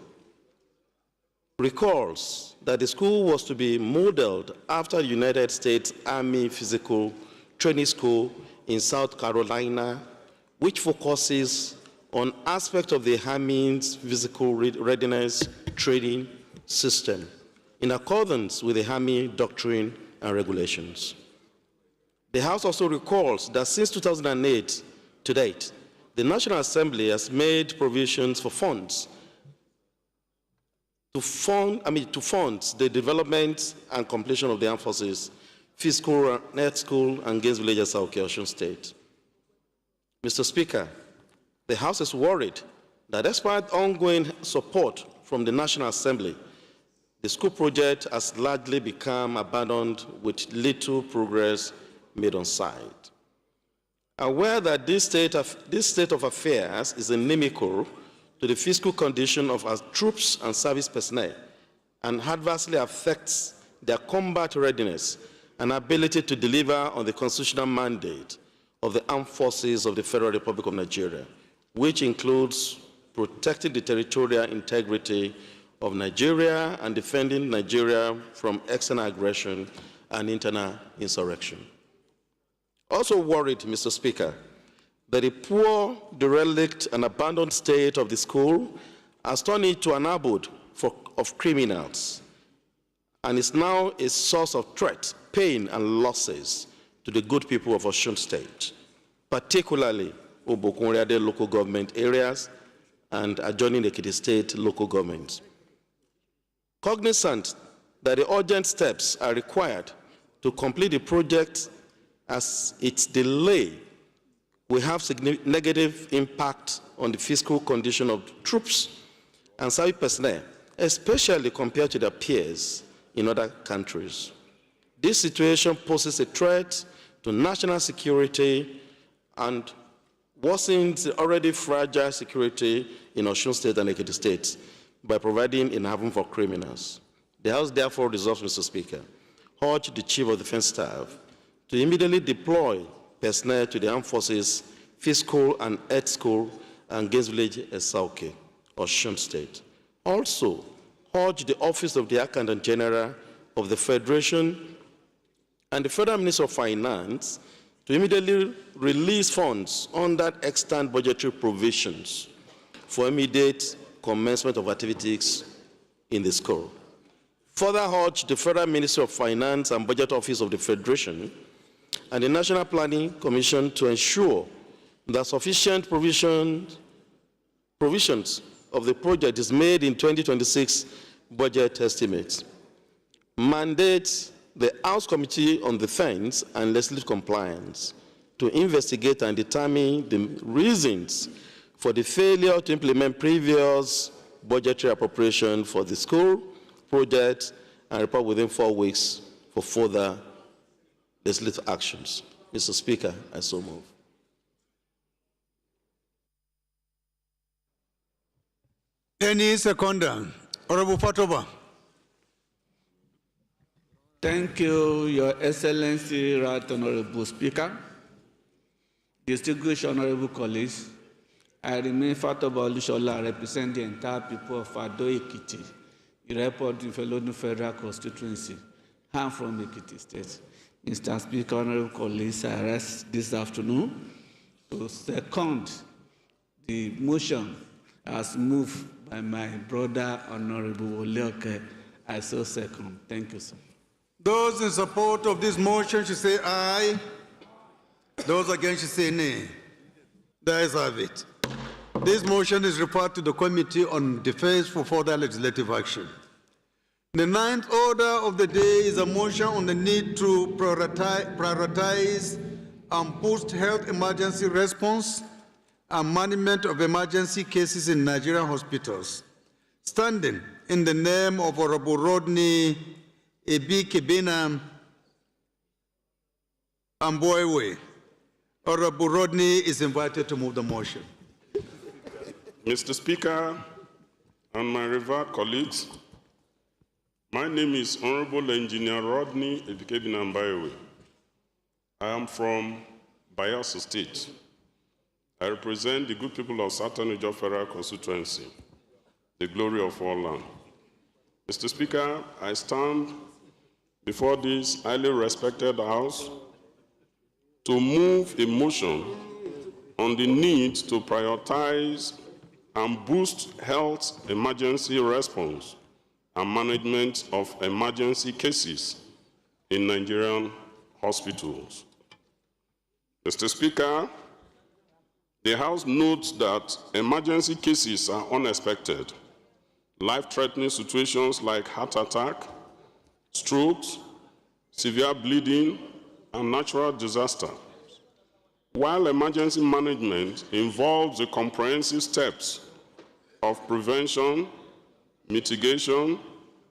Recalls that the school was to be modeled after the United States Army Physical Training School in South Carolina, which focuses on aspects of the Army's physical readiness training system in accordance with the Army doctrine and regulations. The House also recalls that since 2008 to date, the National Assembly has made provisions for funds to fund the development and completion of the Armed Forces Physical Net School and Games Village at Esa-Oke, Osun State. Mr. Speaker, the House is worried that despite ongoing support from the National Assembly, the school project has largely become abandoned with little progress made on site. Aware that this state of affairs is inimical to the physical condition of our troops and service personnel and adversely affects their combat readiness and ability to deliver on the constitutional mandate of the armed forces of the Federal Republic of Nigeria, which includes protecting the territorial integrity of Nigeria and defending Nigeria from external aggression and internal insurrection. Also worried, Mr. Speaker, that the poor, derelict, and abandoned state of the school has turned into an abode of criminals and is now a source of threat, pain, and losses to the good people of Osun State, particularly Obokunriade local government areas and adjoining Ekiti State local governments. Cognizant that the urgent steps are required to complete the project as its delay will have negative impact on the fiscal condition of troops and service personnel, especially compared to their peers in other countries. This situation poses a threat to national security and worsens the already fragile security in Osun State and Ekiti State by providing a haven for criminals. The House therefore resolves, Mr. Speaker, urge the Chief of Defense Staff to immediately deploy personnel to the Armed Forces Fiscal and Ed School and Gates Village, Esauke, Osun State. Also, urge the Office of the Accountant General of the Federation and the Federal Minister of Finance to immediately release funds under extant budgetary provisions for immediate commencement of activities in the school. Further urge the Federal Ministry of Finance and Budget Office of the Federation and the National Planning Commission to ensure that sufficient provisions of the project is made in 2026 budget estimates. Mandate the House Committee on Defense and Legislative Compliance to investigate and determine the reasons for the failure to implement previous budgetary appropriation for the school project and report within 4 weeks for further legislative actions. Mr. Speaker, I so move. Any seconder? Honorable Fatoba. Thank you, Your Excellency, Right Honorable Speaker. Distinguished honorable colleagues, I remain Fatoba Olushola, represent the entire people of Ado Ekiti, Irepo Felonu Federal Constituency. I'm from Ekiti State. Mr. Speaker, honorable colleagues, I rise this afternoon to second the motion as moved by my brother, Honorable Oleoke. I so second. Thank you, sir. Those in support of this motion should say aye. Those against should say nay. The ayes have it. This motion is referred to the Committee on Defense for further legislative action. The ninth order of the day is a motion on the need to prioritize and boost health emergency response and management of emergency cases in Nigerian hospitals. Standing in the name of Honorable Rodney Ebi Kebena Amboewe, Honorable Rodney is invited to move the motion. Mr. Speaker and my revered colleagues, my name is Honorable Engineer Rodney Ebi Kebena Amboewe. I am from Bayelsa State. I represent the good people of Southern Niger Federal Constituency, the glory of all land. Mr. Speaker, I stand before this highly respected House to move a motion on the need to prioritize and boost health emergency response and management of emergency cases in Nigerian hospitals. Mr. Speaker, the House notes that emergency cases are unexpected. Life-threatening situations like heart attack, strokes, severe bleeding, and natural disaster. While emergency management involves the comprehensive steps of prevention, mitigation,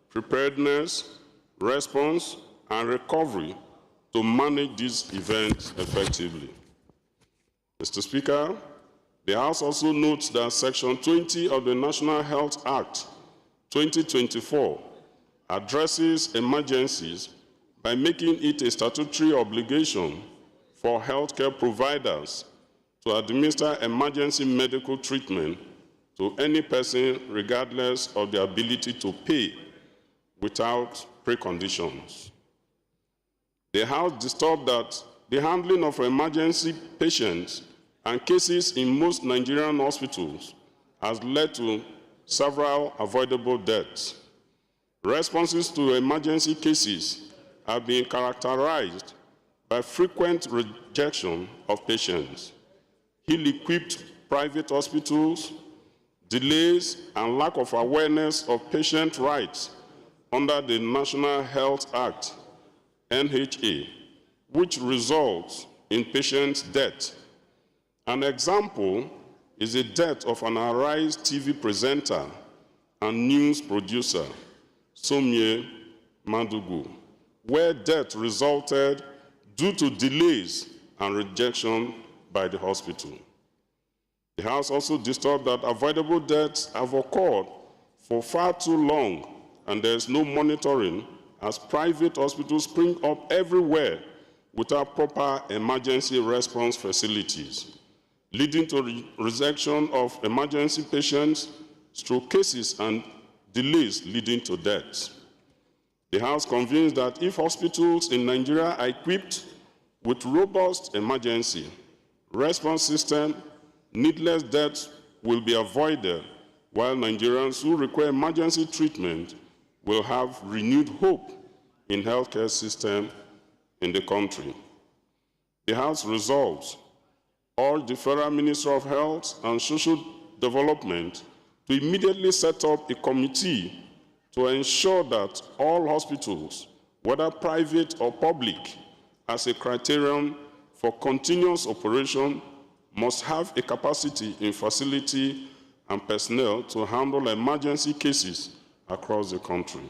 preparedness, response, and recovery to manage these events effectively. Mr. Speaker, the House also notes that Section 20 of the National Health Act 2024 addresses emergencies by making it a statutory obligation for healthcare providers to administer emergency medical treatment to any person regardless of their ability to pay without preconditions. The House disturbed that the handling of emergency patients and cases in most Nigerian hospitals has led to several avoidable deaths. Responses to emergency cases have been characterized by frequent rejection of patients, ill-equipped private hospitals, delays, and lack of awareness of patient rights under the National Health Act, NHA, which results in patients' death. An example is the death of an Arise TV presenter and news producer, Somye Madugu, where death resulted due to delays and rejection by the hospital. The House also disturbed that avoidable deaths have occurred for far too long, and there is no monitoring as private hospitals spring up everywhere without proper emergency response facilities, leading to rejection of emergency patients, stroke cases, and delays leading to deaths. The House convenes that if hospitals in Nigeria are equipped with robust emergency response system, needless deaths will be avoided, while Nigerians who require emergency treatment will have renewed hope in healthcare system in the country. The House resolves all the Federal Ministry of Health and Social Development to immediately set up a committee to ensure that all hospitals, whether private or public, as a criterion for continuous operation, must have a capacity in facility and personnel to handle emergency cases across the country.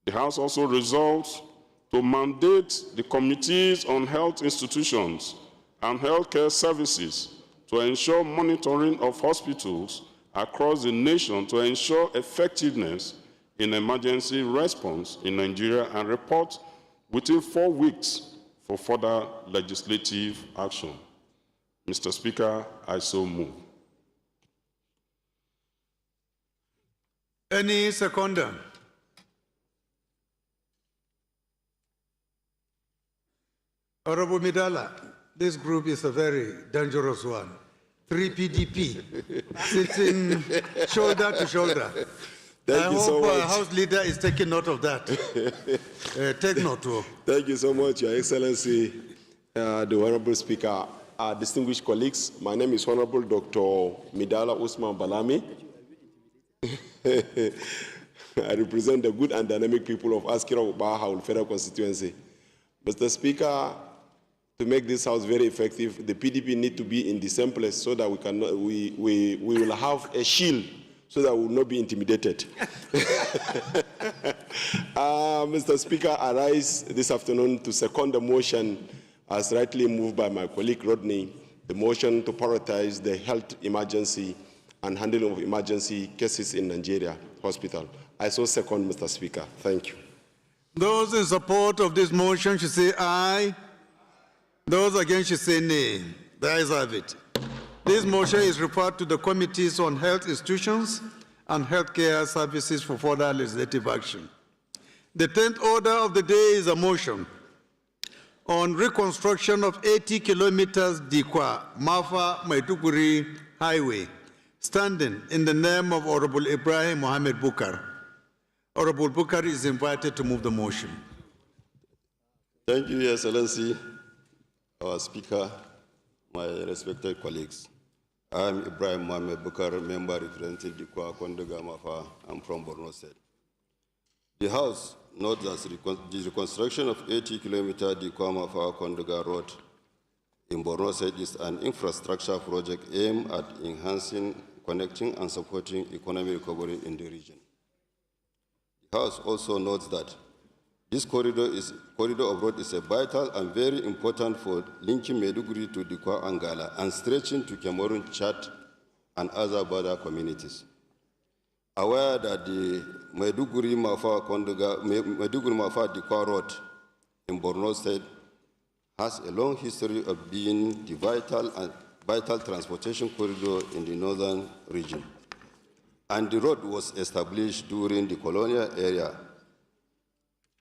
The House also resolves to mandate the committees on health institutions and healthcare services to ensure monitoring of hospitals across the nation to ensure effectiveness in emergency response in Nigeria and report within 4 weeks for further legislative action. Mr. Speaker, I so move. Any seconder? Honorable Midala, this group is a very dangerous one. 3 PDP, sitting shoulder to shoulder. I hope our House leader is taking note of that. Take note. Thank you so much, Your Excellency, the Honorable Speaker. Distinguished colleagues, my name is Honorable Dr. Midala Usman Balami. I represent the good and dynamic people of Askira Bahawul Federal Constituency. Mr. Speaker, to make this House very effective, the PDP need to be in the same place so that we will have a shield so that we will not be intimidated. Mr. Speaker, I rise this afternoon to second the motion as rightly moved by my colleague Rodney, the motion to prioritize the health emergency and handling of emergency cases in Nigeria hospital. I so second, Mr. Speaker. Thank you. Those in support of this motion should say aye. Those against should say nay. The ayes have it. This motion is referred to the Committees on Health Institutions and Healthcare Services for further legislative action. The 10th order of the day is a motion on reconstruction of 80 kilometers Dikwa, Mafa, Maiduguri Highway, standing in the name of Honorable Ibrahim Mohammed Bukar. Honorable Bukar is invited to move the motion. Thank you, Your Excellency, our Speaker, my respected colleagues. I am Ibrahim Mohammed Bukar, member representing Dikwa, Kondoga, Mafa. I'm from Borno State. The House notes that the reconstruction of 80-kilometer Dikwa, Mafa, Kondoga Road in Borno State is an infrastructure project aimed at enhancing, connecting, and supporting economic recovery in the region. The House also notes that this corridor of road is a vital and very important for linking Maiduguri to Dikwa and Gala and stretching to Cameroon, Chad, and other border communities. Aware that the Maiduguri-Mafa Dikwa Road in Borno State has a long history of being the vital transportation corridor in the northern region. And the road was established during the colonial era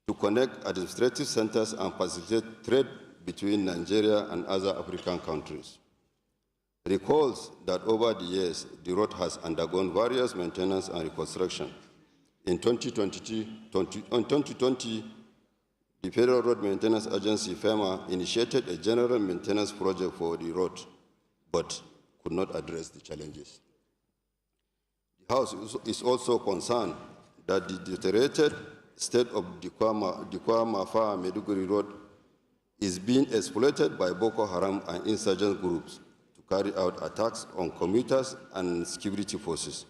to connect administrative centers and facilitate trade between Nigeria and other African countries. Recalls that over the years, the road has undergone various maintenance and reconstruction. In 2020, the Federal Road Maintenance Agency, FEMA, initiated a general maintenance project for the road, but could not address the challenges. The House is also concerned that the deteriorated state of Dikwa-Mafa Maiduguri Road is being exploited by Boko Haram and insurgent groups to carry out attacks on commuters and security forces,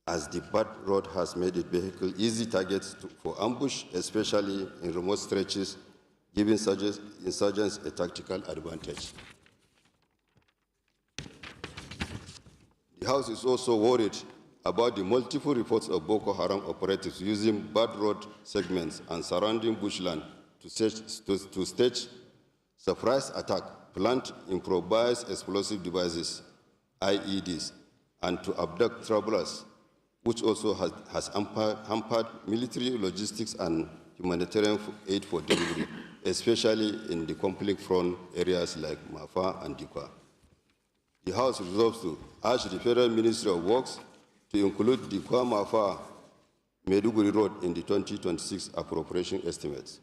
as the bad road has made it vehicle easy targets for ambush, especially in remote stretches, giving insurgents a tactical advantage. The House is also worried about the multiple reports of Boko Haram operatives using bad road segments and surrounding bushland to stage surprise attack, plant improvised explosive devices, IEDs, and to abduct travelers, which also has hampered military logistics and humanitarian aid for delivery, especially in the conflict-prone areas like Mafa and Dikwa. The House resolves to urge the Federal Ministry of Works to include Dikwa-Mafa Maiduguri Road in the 2026 appropriation estimates.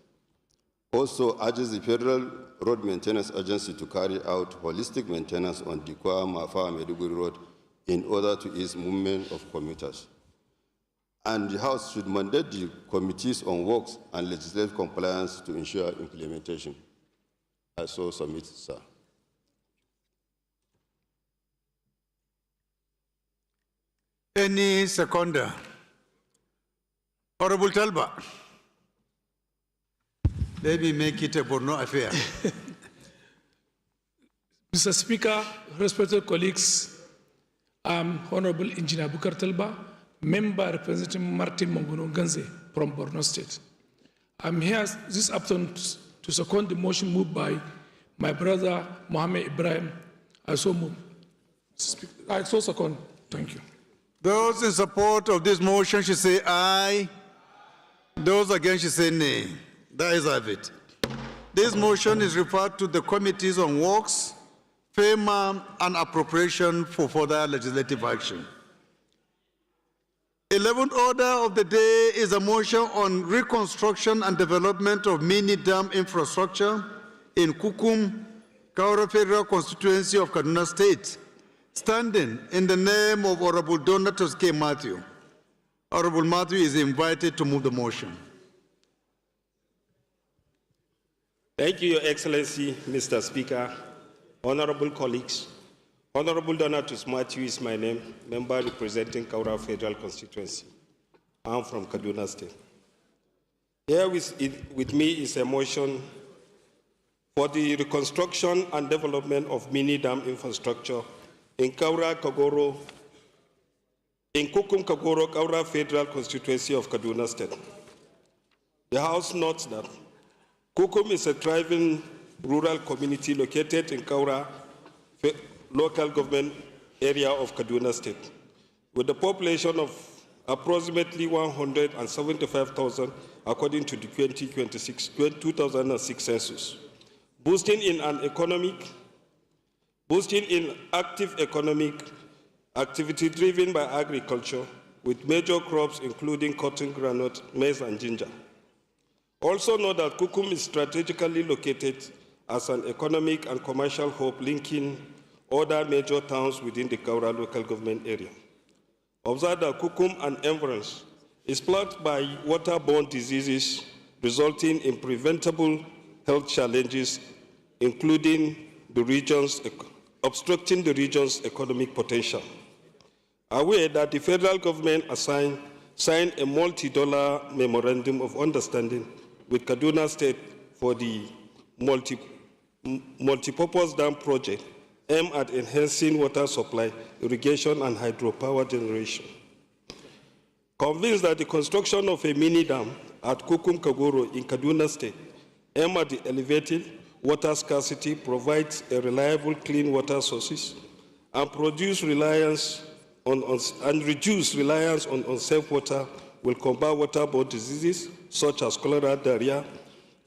Also urges the Federal Road Maintenance Agency to carry out holistic maintenance on Dikwa-Mafa Maiduguri Road in order to ease movement of commuters. And the House should mandate the committees on works and legislative compliance to ensure implementation. I so submit, sir. Any seconder? Honorable Talba. Let me make it a Borno affair. Mr. Speaker, respected colleagues, I'm Honorable Engineer Bukar Talba, member representing Martin Mongono Ganze from Borno State. I'm here this afternoon to second the motion moved by my brother Mohammed Ibrahim. I so move. I so second. Thank you. Those in support of this motion should say aye. Those against should say nay. That is of it. This motion is referred to the Committees on Works, FEMA, and Appropriation for further legislative action. 11th order of the day is a motion on reconstruction and development of mini dam infrastructure in Kukum, Kaura Federal Constituency of Kaduna State, standing in the name of Honorable Donatus K. Matthew. Honorable Matthew is invited to move the motion. Thank you, Your Excellency, Mr. Speaker, honorable colleagues. Honorable Donatus Matthew is my name, member representing Kaura Federal Constituency. I'm from Kaduna State. Here with me is a motion for the reconstruction and development of mini dam infrastructure in Kaura Kagoro, in Kukum Kagoro, Kaura Federal Constituency of Kaduna State. The House notes that Kukum is a thriving rural community located in Kaura local government area of Kaduna State, with a population of approximately 175,000 according to the 2006 census, boosting in active economic activity driven by agriculture, with major crops including cotton, groundnut, maize, and ginger. Also note that Kukum is strategically located as an economic and commercial hub linking other major towns within the Kaura local government area. Observe that Kukum and environs is plagued by waterborne diseases resulting in preventable health challenges, including obstructing the region's economic potential. Aware that the federal government signed a multi-dollar memorandum of understanding with Kaduna State for the multi-purpose dam project aimed at enhancing water supply, irrigation, and hydropower generation. Convinced that the construction of a mini dam at Kukum Kagoro in Kaduna State aimed at elevating water scarcity, provides a reliable clean water sources, and reduce reliance on unsafe water, will combat waterborne diseases such as cholera, diarrhea,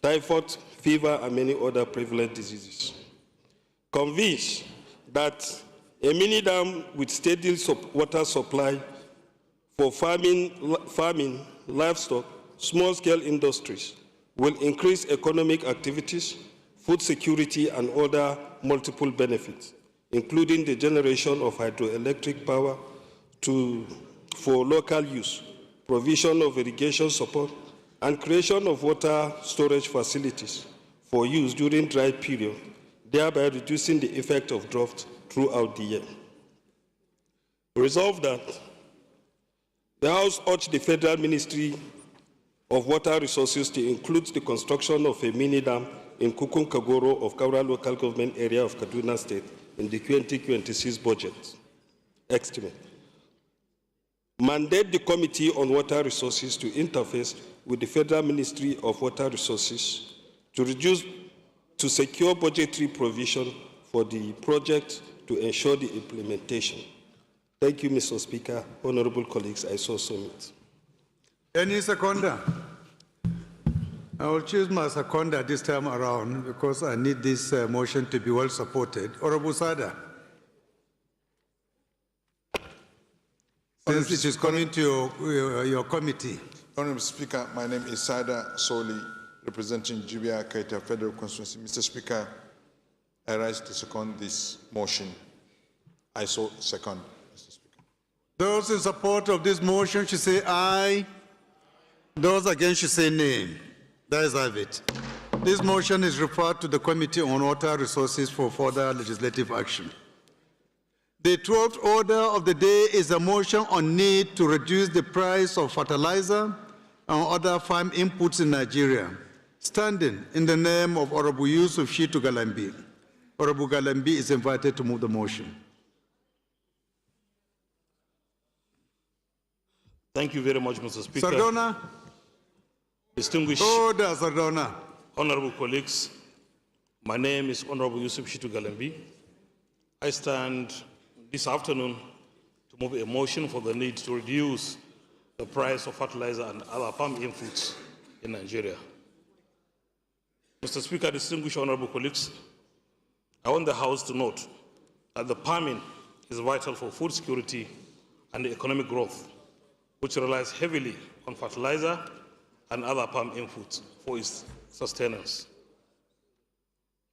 typhoid, fever, and many other prevalent diseases. Convinced that a mini dam with steady water supply for farming, livestock, small-scale industries will increase economic activities, food security, and other multiple benefits, including the generation of hydroelectric power for local use, provision of irrigation support, and creation of water storage facilities for use during dry period, thereby reducing the effect of drought throughout the year. Resolved that the House urged the Federal Ministry of Water Resources to include the construction of a mini dam in Kukum Kagoro of Kaura local government area of Kaduna State in the 2026 budget estimate. Mandate the Committee on Water Resources to interface with the Federal Ministry of Water Resources to secure budgetary provision for the project to ensure the implementation. Thank you, Mr. Speaker. Honorable colleagues, I so submit. Any seconder? I will choose my seconder this time around because I need this motion to be well supported. Honorable Sada. Since it is coming to your committee. Honorable Speaker, my name is Sada Soli, representing Jubia Kaita Federal Constituency. Mr. Speaker, I rise to second this motion. I so second, Mr. Speaker. Those in support of this motion should say aye. Those against should say nay. That is it. This motion is referred to the Committee on Water Resources for further legislative action. The 12th order of the day is a motion on need to reduce the price of fertilizer and other farm inputs in Nigeria, standing in the name of Honorable Yusuf Shitu Galambi. Honorable Galambi is invited to move the motion. Thank you very much, Mr. Speaker. Sardona. Distinguished Order, Sardona. Honorable colleagues, my name is Honorable Yusuf Shitu Galambi. I stand this afternoon to move a motion for the need to reduce the price of fertilizer and other farm inputs in Nigeria. Mr. Speaker, distinguished honorable colleagues, I want the House to note that the farming is vital for food security and economic growth, which relies heavily on fertilizer and other farm inputs for its sustenance.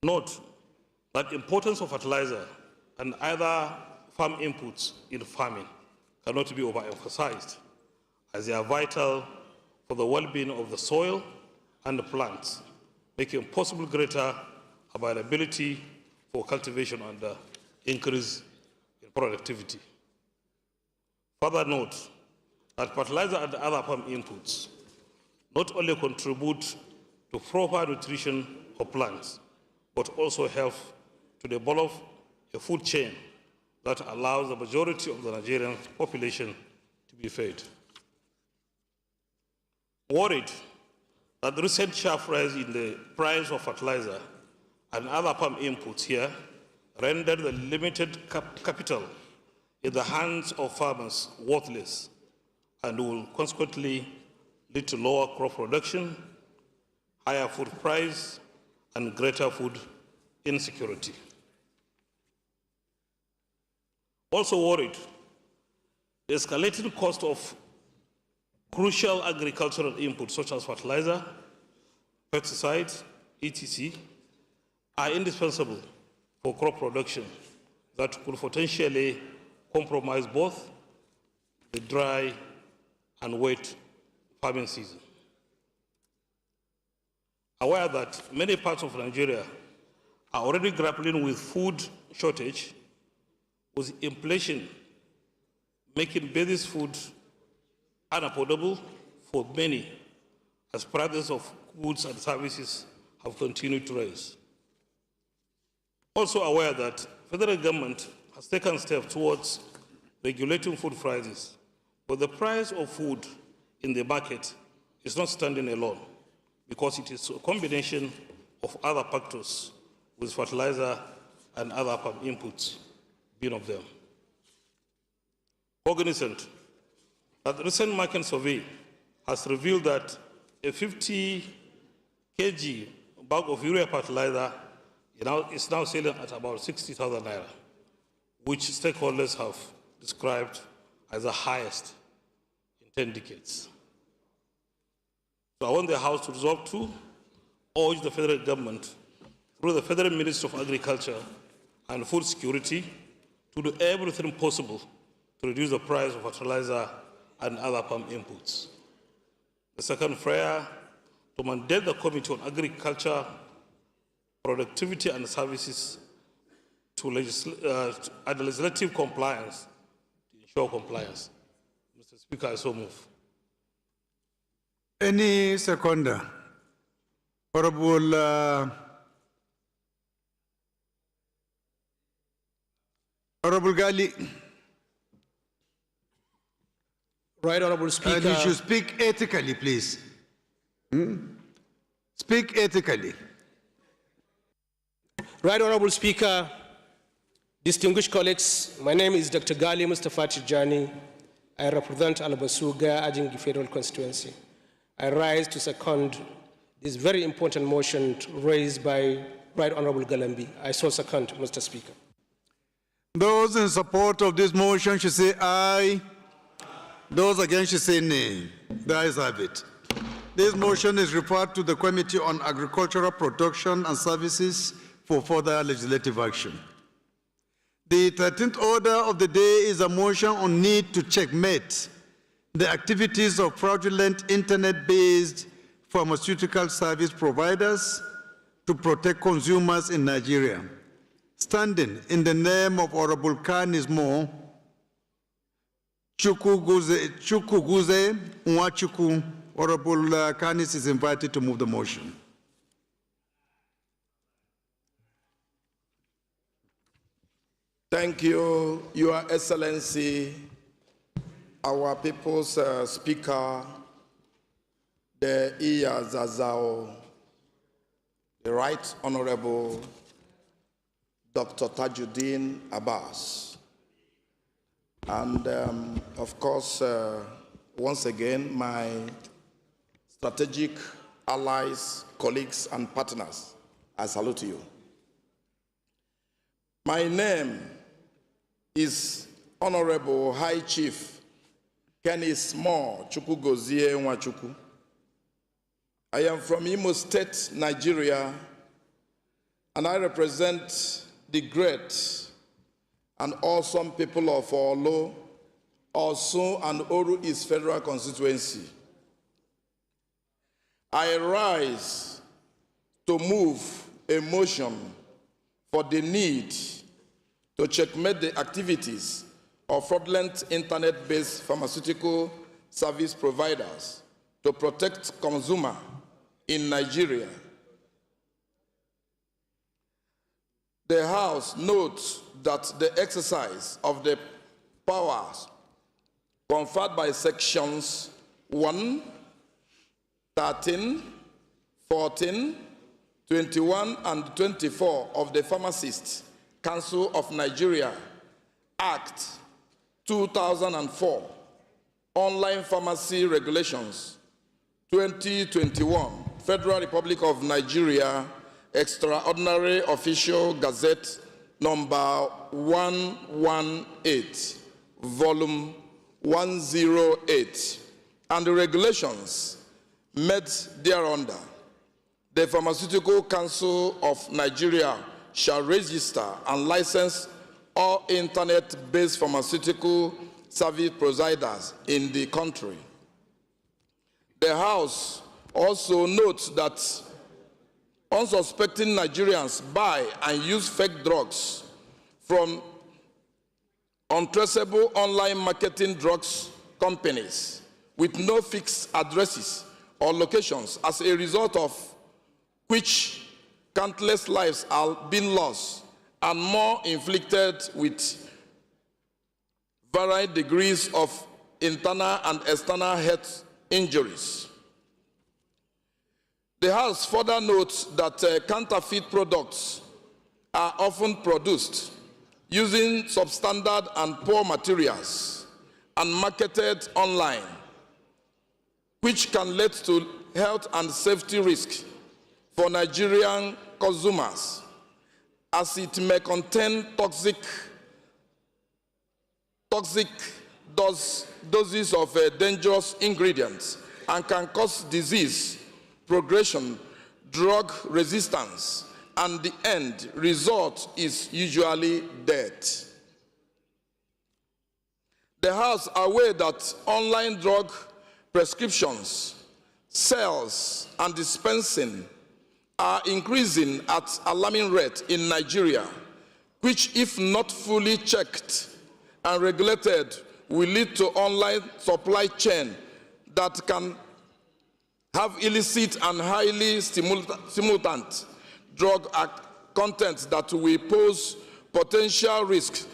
Note that the importance of fertilizer and other farm inputs in farming cannot be overemphasized, as they are vital for the well-being of the soil and the plants, making possible greater availability for cultivation and increase in productivity. Further note that fertilizer and other farm inputs not only contribute to proper nutrition of plants, but also help to develop a food chain that allows the majority of the Nigerian population to be fed. Worried that the recent sharp rise in the price of fertilizer and other farm inputs here rendered the limited capital in the hands of farmers worthless and will consequently lead to lower crop production, higher food price, and greater food insecurity. Also worried, the escalating cost of crucial agricultural inputs such as fertilizer, pesticides, etc., are indispensable for crop production that could potentially compromise both the dry and wet farming season. Aware that many parts of Nigeria are already grappling with food shortage, with inflation making basic food unaffordable for many, as prices of goods and services have continued to rise. Also aware that federal government has taken steps towards regulating food prices, but the price of food in the market is not standing alone, because it is a combination of other factors, with fertilizer and other farm inputs being of them. Cognizant that the recent market survey has revealed that a 50 kg bag of urea fertilizer is now selling at about 60,000 naira, which stakeholders have described as the highest in 10 decades. So I want the House to resolve to urge the federal government through the Federal Ministry of Agriculture and Food Security to do everything possible to reduce the price of fertilizer and other farm inputs. The second prayer, to mandate the Committee on Agriculture, Productivity and Services to legislative compliance, to ensure compliance. Mr. Speaker, I so move. Any seconder? Honorable Honorable Gali. Right, Honorable Speaker. And you should speak ethically, please. Speak ethically. Right, Honorable Speaker, distinguished colleagues, my name is Dr. Gali Mustafa Tijani. I represent Albasuga Ajingi Federal Constituency. I rise to second this very important motion raised by Right Honorable Galambi. I so second, Mr. Speaker. Those in support of this motion should say aye. Those against should say nay. The ayes have it. This motion is referred to the Committee on Agricultural Production and Services for further legislative action. The 13th order of the day is a motion on need to checkmate the activities of fraudulent internet-based pharmaceutical service providers to protect consumers in Nigeria. Standing in the name of Honorable Kanismo Chukwuguze Nwachukwu, Honorable Kanis is invited to move the motion. Thank you, Your Excellency, our People's Speaker, the Iya Zazao, the Right Honorable Dr. Tajuddin Abbas. And of course, once again, my strategic allies, colleagues, and partners, I salute you. My name is Honorable High Chief Kenny Small Chukwugozie Nwachukwu. I am from Imo State, Nigeria, and I represent the great and awesome people of Olo, Osun, and Oru East Federal Constituency. I rise to move a motion for the need to checkmate the activities of fraudulent internet-based pharmaceutical service providers to protect consumers in Nigeria. The House notes that the exercise of the powers conferred by sections 1, 13, 14, 21, and 24 of the Pharmacists Council of Nigeria Act 2004, Online Pharmacy Regulations 2021, Federal Republic of Nigeria, Extraordinary Official Gazette number 118, volume 108, and the regulations made thereunder. The Pharmaceutical Council of Nigeria shall register and license all internet-based pharmaceutical service providers in the country. The House also notes that unsuspecting Nigerians buy and use fake drugs from untraceable online marketing drugs companies with no fixed addresses or locations, as a result of which countless lives are being lost and more inflicted with varying degrees of internal and external health injuries. The House further notes that counterfeit products are often produced using substandard and poor materials and marketed online, which can lead to health and safety risks for Nigerian consumers, as it may contain toxic doses of dangerous ingredients and can cause disease, progression, drug resistance, and the end result is usually death. The House are aware that online drug prescriptions, sales, and dispensing are increasing at alarming rate in Nigeria, which, if not fully checked and regulated, will lead to online supply chain that can have illicit and highly stimulant drug content that will pose potential risk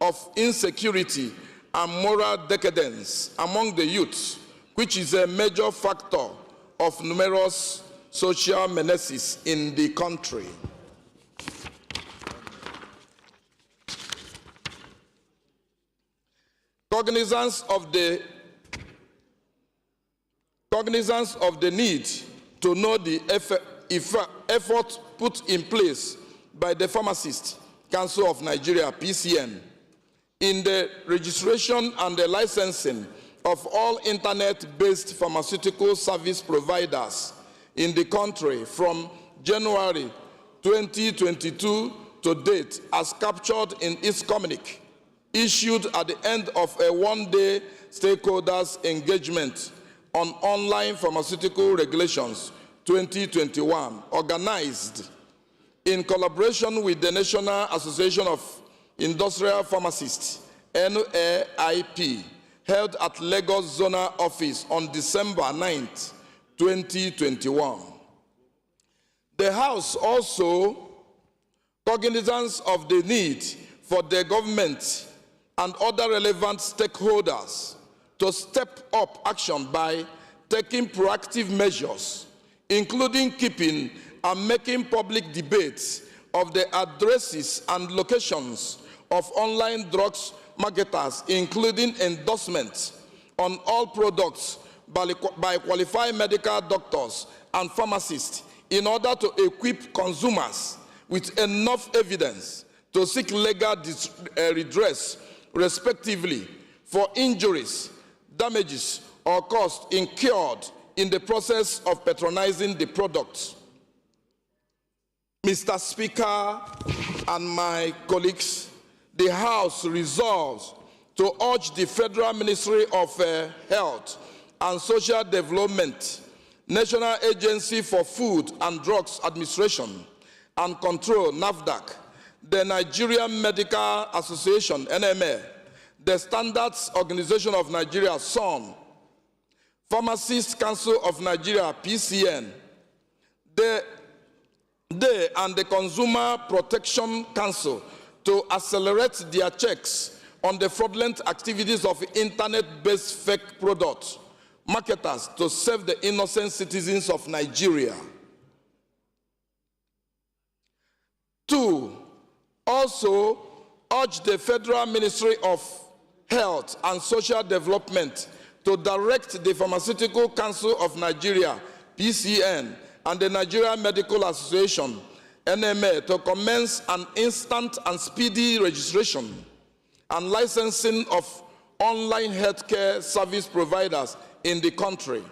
of insecurity and moral decadence among the youth, which is a major factor of numerous social menaces in the country. Cognizance of the need to know the effort put in place by the Pharmacist Council of Nigeria, PCN, in the registration and the licensing of all internet-based pharmaceutical service providers in the country from January 2022 to date, as captured in its communique, issued at the end of a one-day stakeholders engagement on online pharmaceutical regulations 2021, organized in collaboration with the National Association of Industrial Pharmacists, NAIP, held at Lagos Zonal Office on December 9th, 2021. The House also cognizance of the need for the government and other relevant stakeholders to step up action by taking proactive measures, including keeping and making public debates of the addresses and locations of online drugs marketers, including endorsements on all products by qualified medical doctors and pharmacists, in order to equip consumers with enough evidence to seek legal redress, respectively, for injuries, damages, or costs incurred in the process of patronizing the products. Mr. Speaker and my colleagues, the House resolves to urge the Federal Ministry of Health and Social Development, National Agency for Food and Drugs Administration and Control, NAFDAC, the Nigerian Medical Association, NMA, the Standards Organization of Nigeria, SON, Pharmacists Council of Nigeria, PCN, they and the Consumer Protection Council to accelerate their checks on the fraudulent activities of internet-based fake product marketers to save the innocent citizens of Nigeria. 2, also urge the Federal Ministry of Health and Social Development to direct the Pharmaceutical Council of Nigeria, PCN, and the Nigerian Medical Association, NMA, to commence an instant and speedy registration and licensing of online healthcare service providers in the country.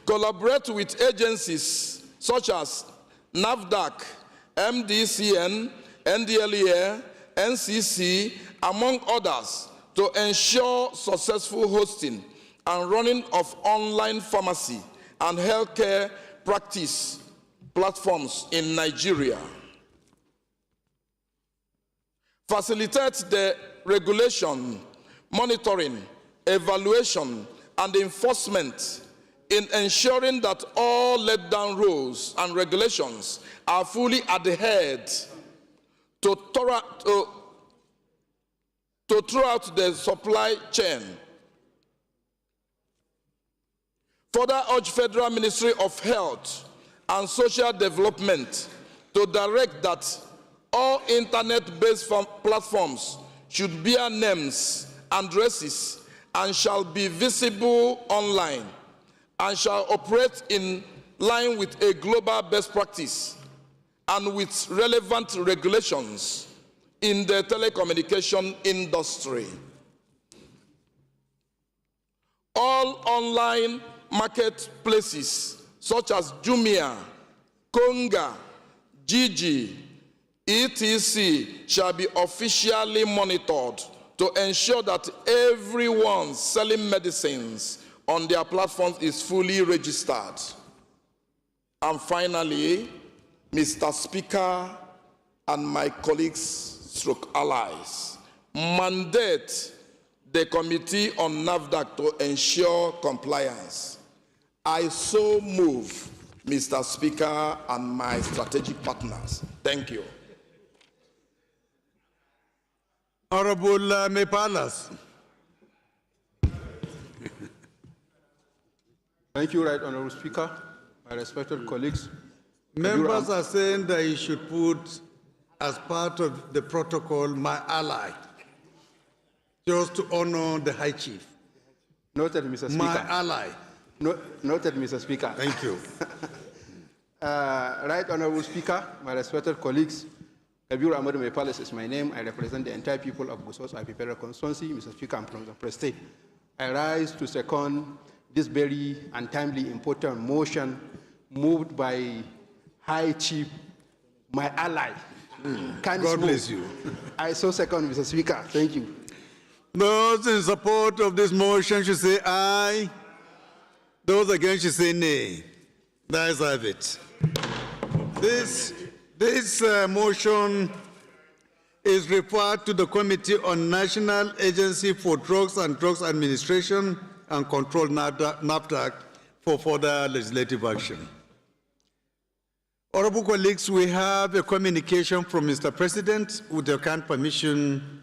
Collaborate with agencies such as NAFDAC, MDCN, NDLEA, NCC, among others, to ensure successful hosting and running of online pharmacy and healthcare practice platforms in Nigeria. Facilitate the regulation, monitoring, evaluation, and enforcement in ensuring that all laid down rules and regulations are fully adhered to throughout the supply chain. Further urge Federal Ministry of Health and Social Development to direct that all internet-based platforms should bear names and addresses and shall be visible online, and shall operate in line with a global best practice and with relevant regulations in the telecommunication industry. All online marketplaces such as Jumia, Konga, Gigi, etc. shall be officially monitored to ensure that everyone selling medicines on their platforms is fully registered. And finally, Mr. Speaker and my colleagues stroke allies, mandate the Committee on NAFDAC to ensure compliance. I so move, Mr. Speaker and my strategic partners. Thank you. Honorable Mepalas. Thank you, Right Honorable Speaker, my respected colleagues. Members are saying that you should put as part of the protocol, my ally, just to honor the High Chief. Noted, Mr. Speaker. My ally. Noted, Mr. Speaker. Thank you. Right Honorable Speaker, my respected colleagues, Kabiru Amadou Mepalas is my name. I represent the entire people of Gusau Federal Constituency. Mr. Speaker, I'm from the Press State. I rise to second this very untimely important motion moved by High Chief, my ally. God bless you. I so second, Mr. Speaker. Thank you. Those in support of this motion should say aye. Those against should say nay. That is have it. This motion is referred to the Committee on National Agency for Drugs and Drugs Administration and Control, NAFDAC, for further legislative action. Honorable colleagues, we have a communication from Mr. President. With your kind permission,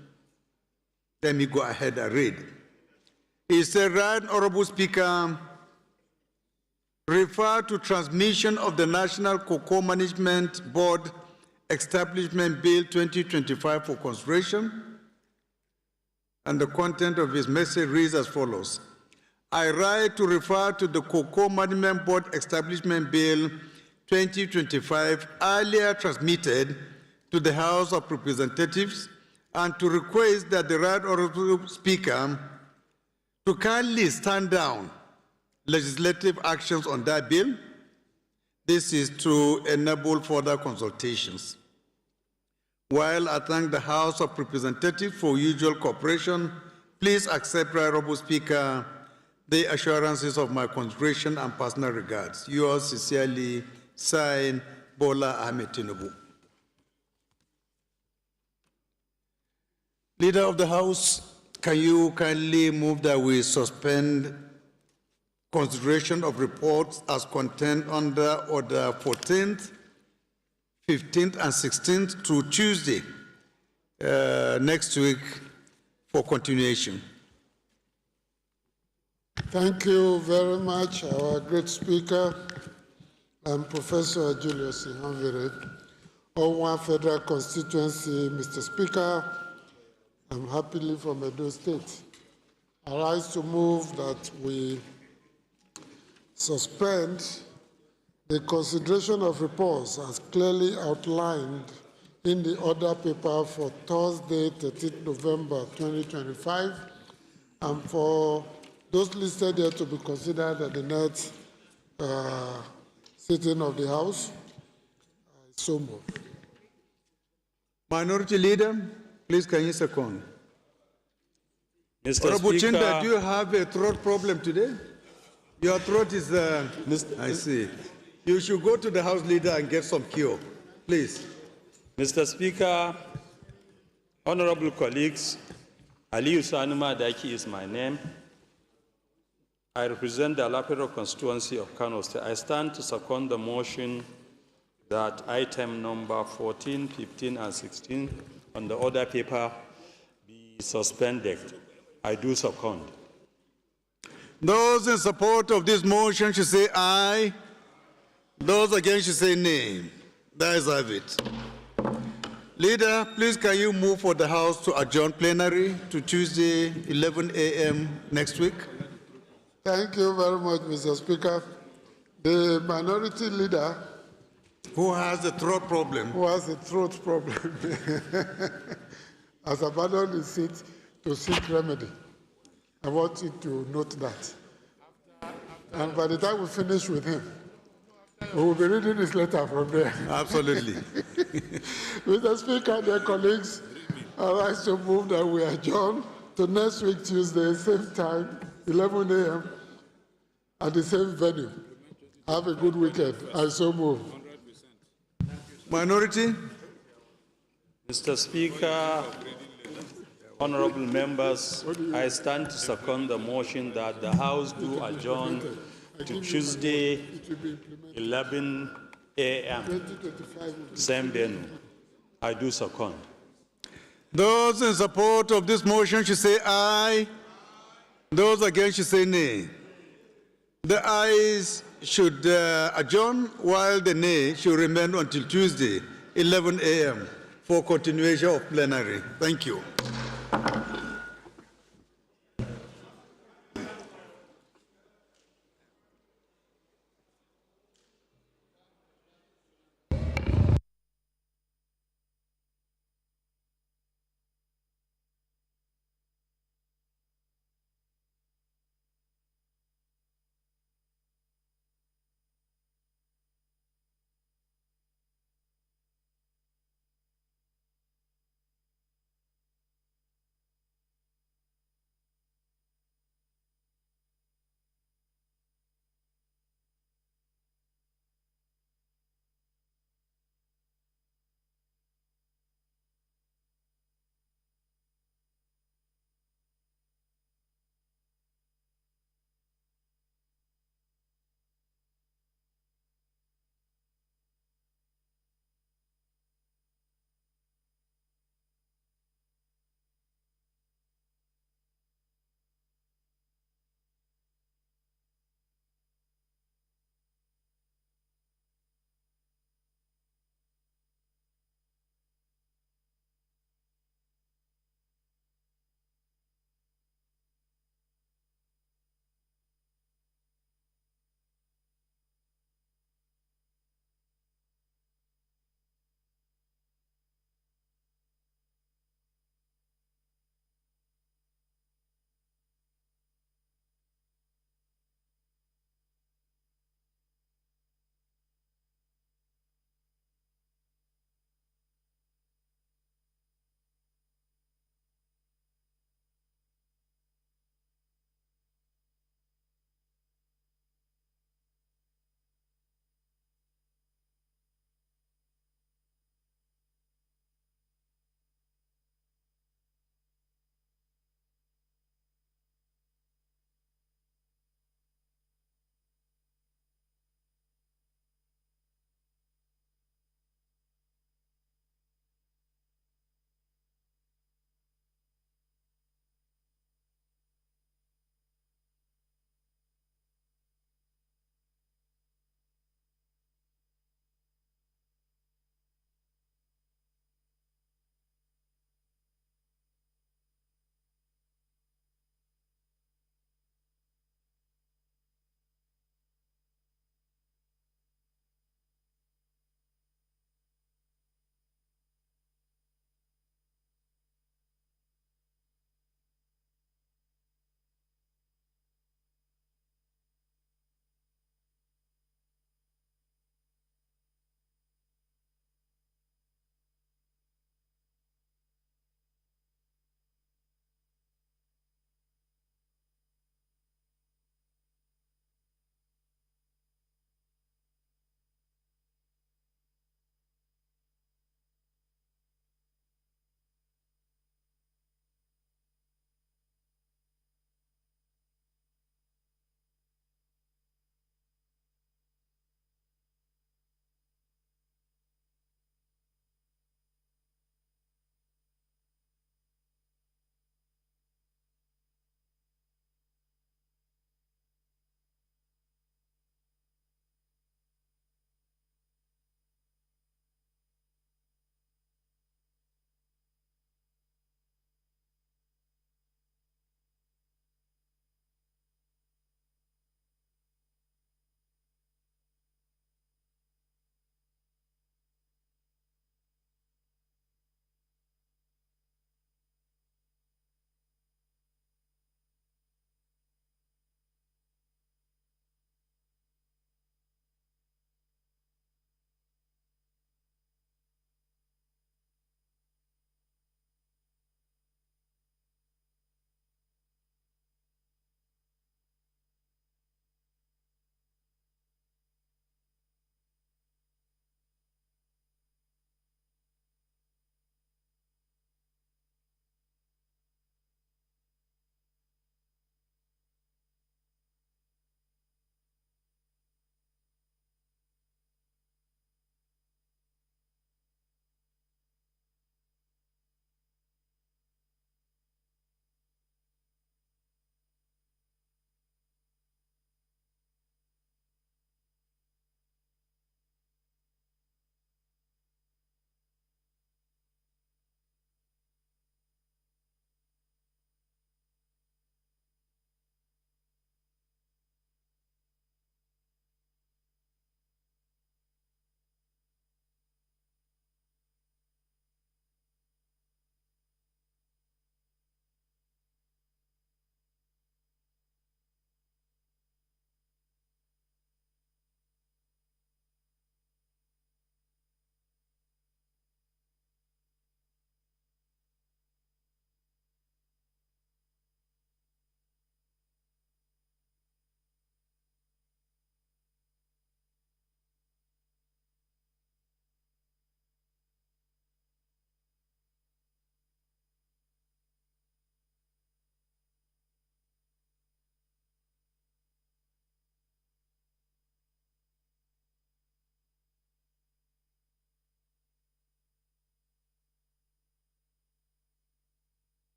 let me go ahead and read. He said, Right Honorable Speaker, refer to transmission of the National Cocoa Management Board Establishment Bill 2025 for consideration. And the content of his message reads as follows. I write to refer to the Cocoa Management Board Establishment Bill 2025 earlier transmitted to the House of Representatives and to request that the Right Honorable Speaker to kindly stand down legislative actions on that bill. This is to enable further consultations. While I thank the House of Representatives for usual cooperation, please accept, Right Honorable Speaker, the assurances of my consideration and personal regards. Yours sincerely, signed, Bola Ahmed Tinubu. Leader of the House, can you kindly move that we suspend consideration of reports as contained under Order 14th, 15th, and 16th to Tuesday next week for continuation? Thank you very much, our great speaker. I'm Professor Julius Ihanvire, Owan Federal Constituency. Mr. Speaker, I'm happily from Edo State. I rise to move that we suspend the consideration of reports as clearly outlined in the order paper for Thursday, 13th November 2025, and for those listed here to be considered at the next sitting of the House. So move. Minority Leader, please can you second? Mr. Honorable Speaker, Chinda, do you have a throat problem today? Your throat is, I see. You should go to the House Leader and get some cure, please. Mr. Speaker, honorable colleagues, Aliyu Sanuma Daki is my name. I represent the Alapero constituency of Kano State. I stand to second the motion that item number 14, 15, and 16 on the order paper be suspended. I do second. Those in support of this motion should say aye. Those against should say nay. That is have it. Leader, please can you move for the House to adjourn plenary to Tuesday, 11 a.m. next week? Thank you very much, Mr. Speaker. The minority leader, who has a throat problem, has abandoned his seat to seek remedy. I want you to note that. And by the time we finish with him, we will be reading his letter from there. Absolutely. Mr. Speaker, dear colleagues, I rise to move that we adjourn to next week, Tuesday, same time, 11 a.m., at the same venue. Have a good weekend. I so move. Minority? Mr. Speaker, honorable members, I stand to second the motion that the House do adjourn to Tuesday, 11 a.m. Same venue. I do second. Those in support of this motion should say aye. Those against should say nay. The ayes should adjourn, while the nay should remain until Tuesday, 11 a.m. for continuation of plenary. Thank you.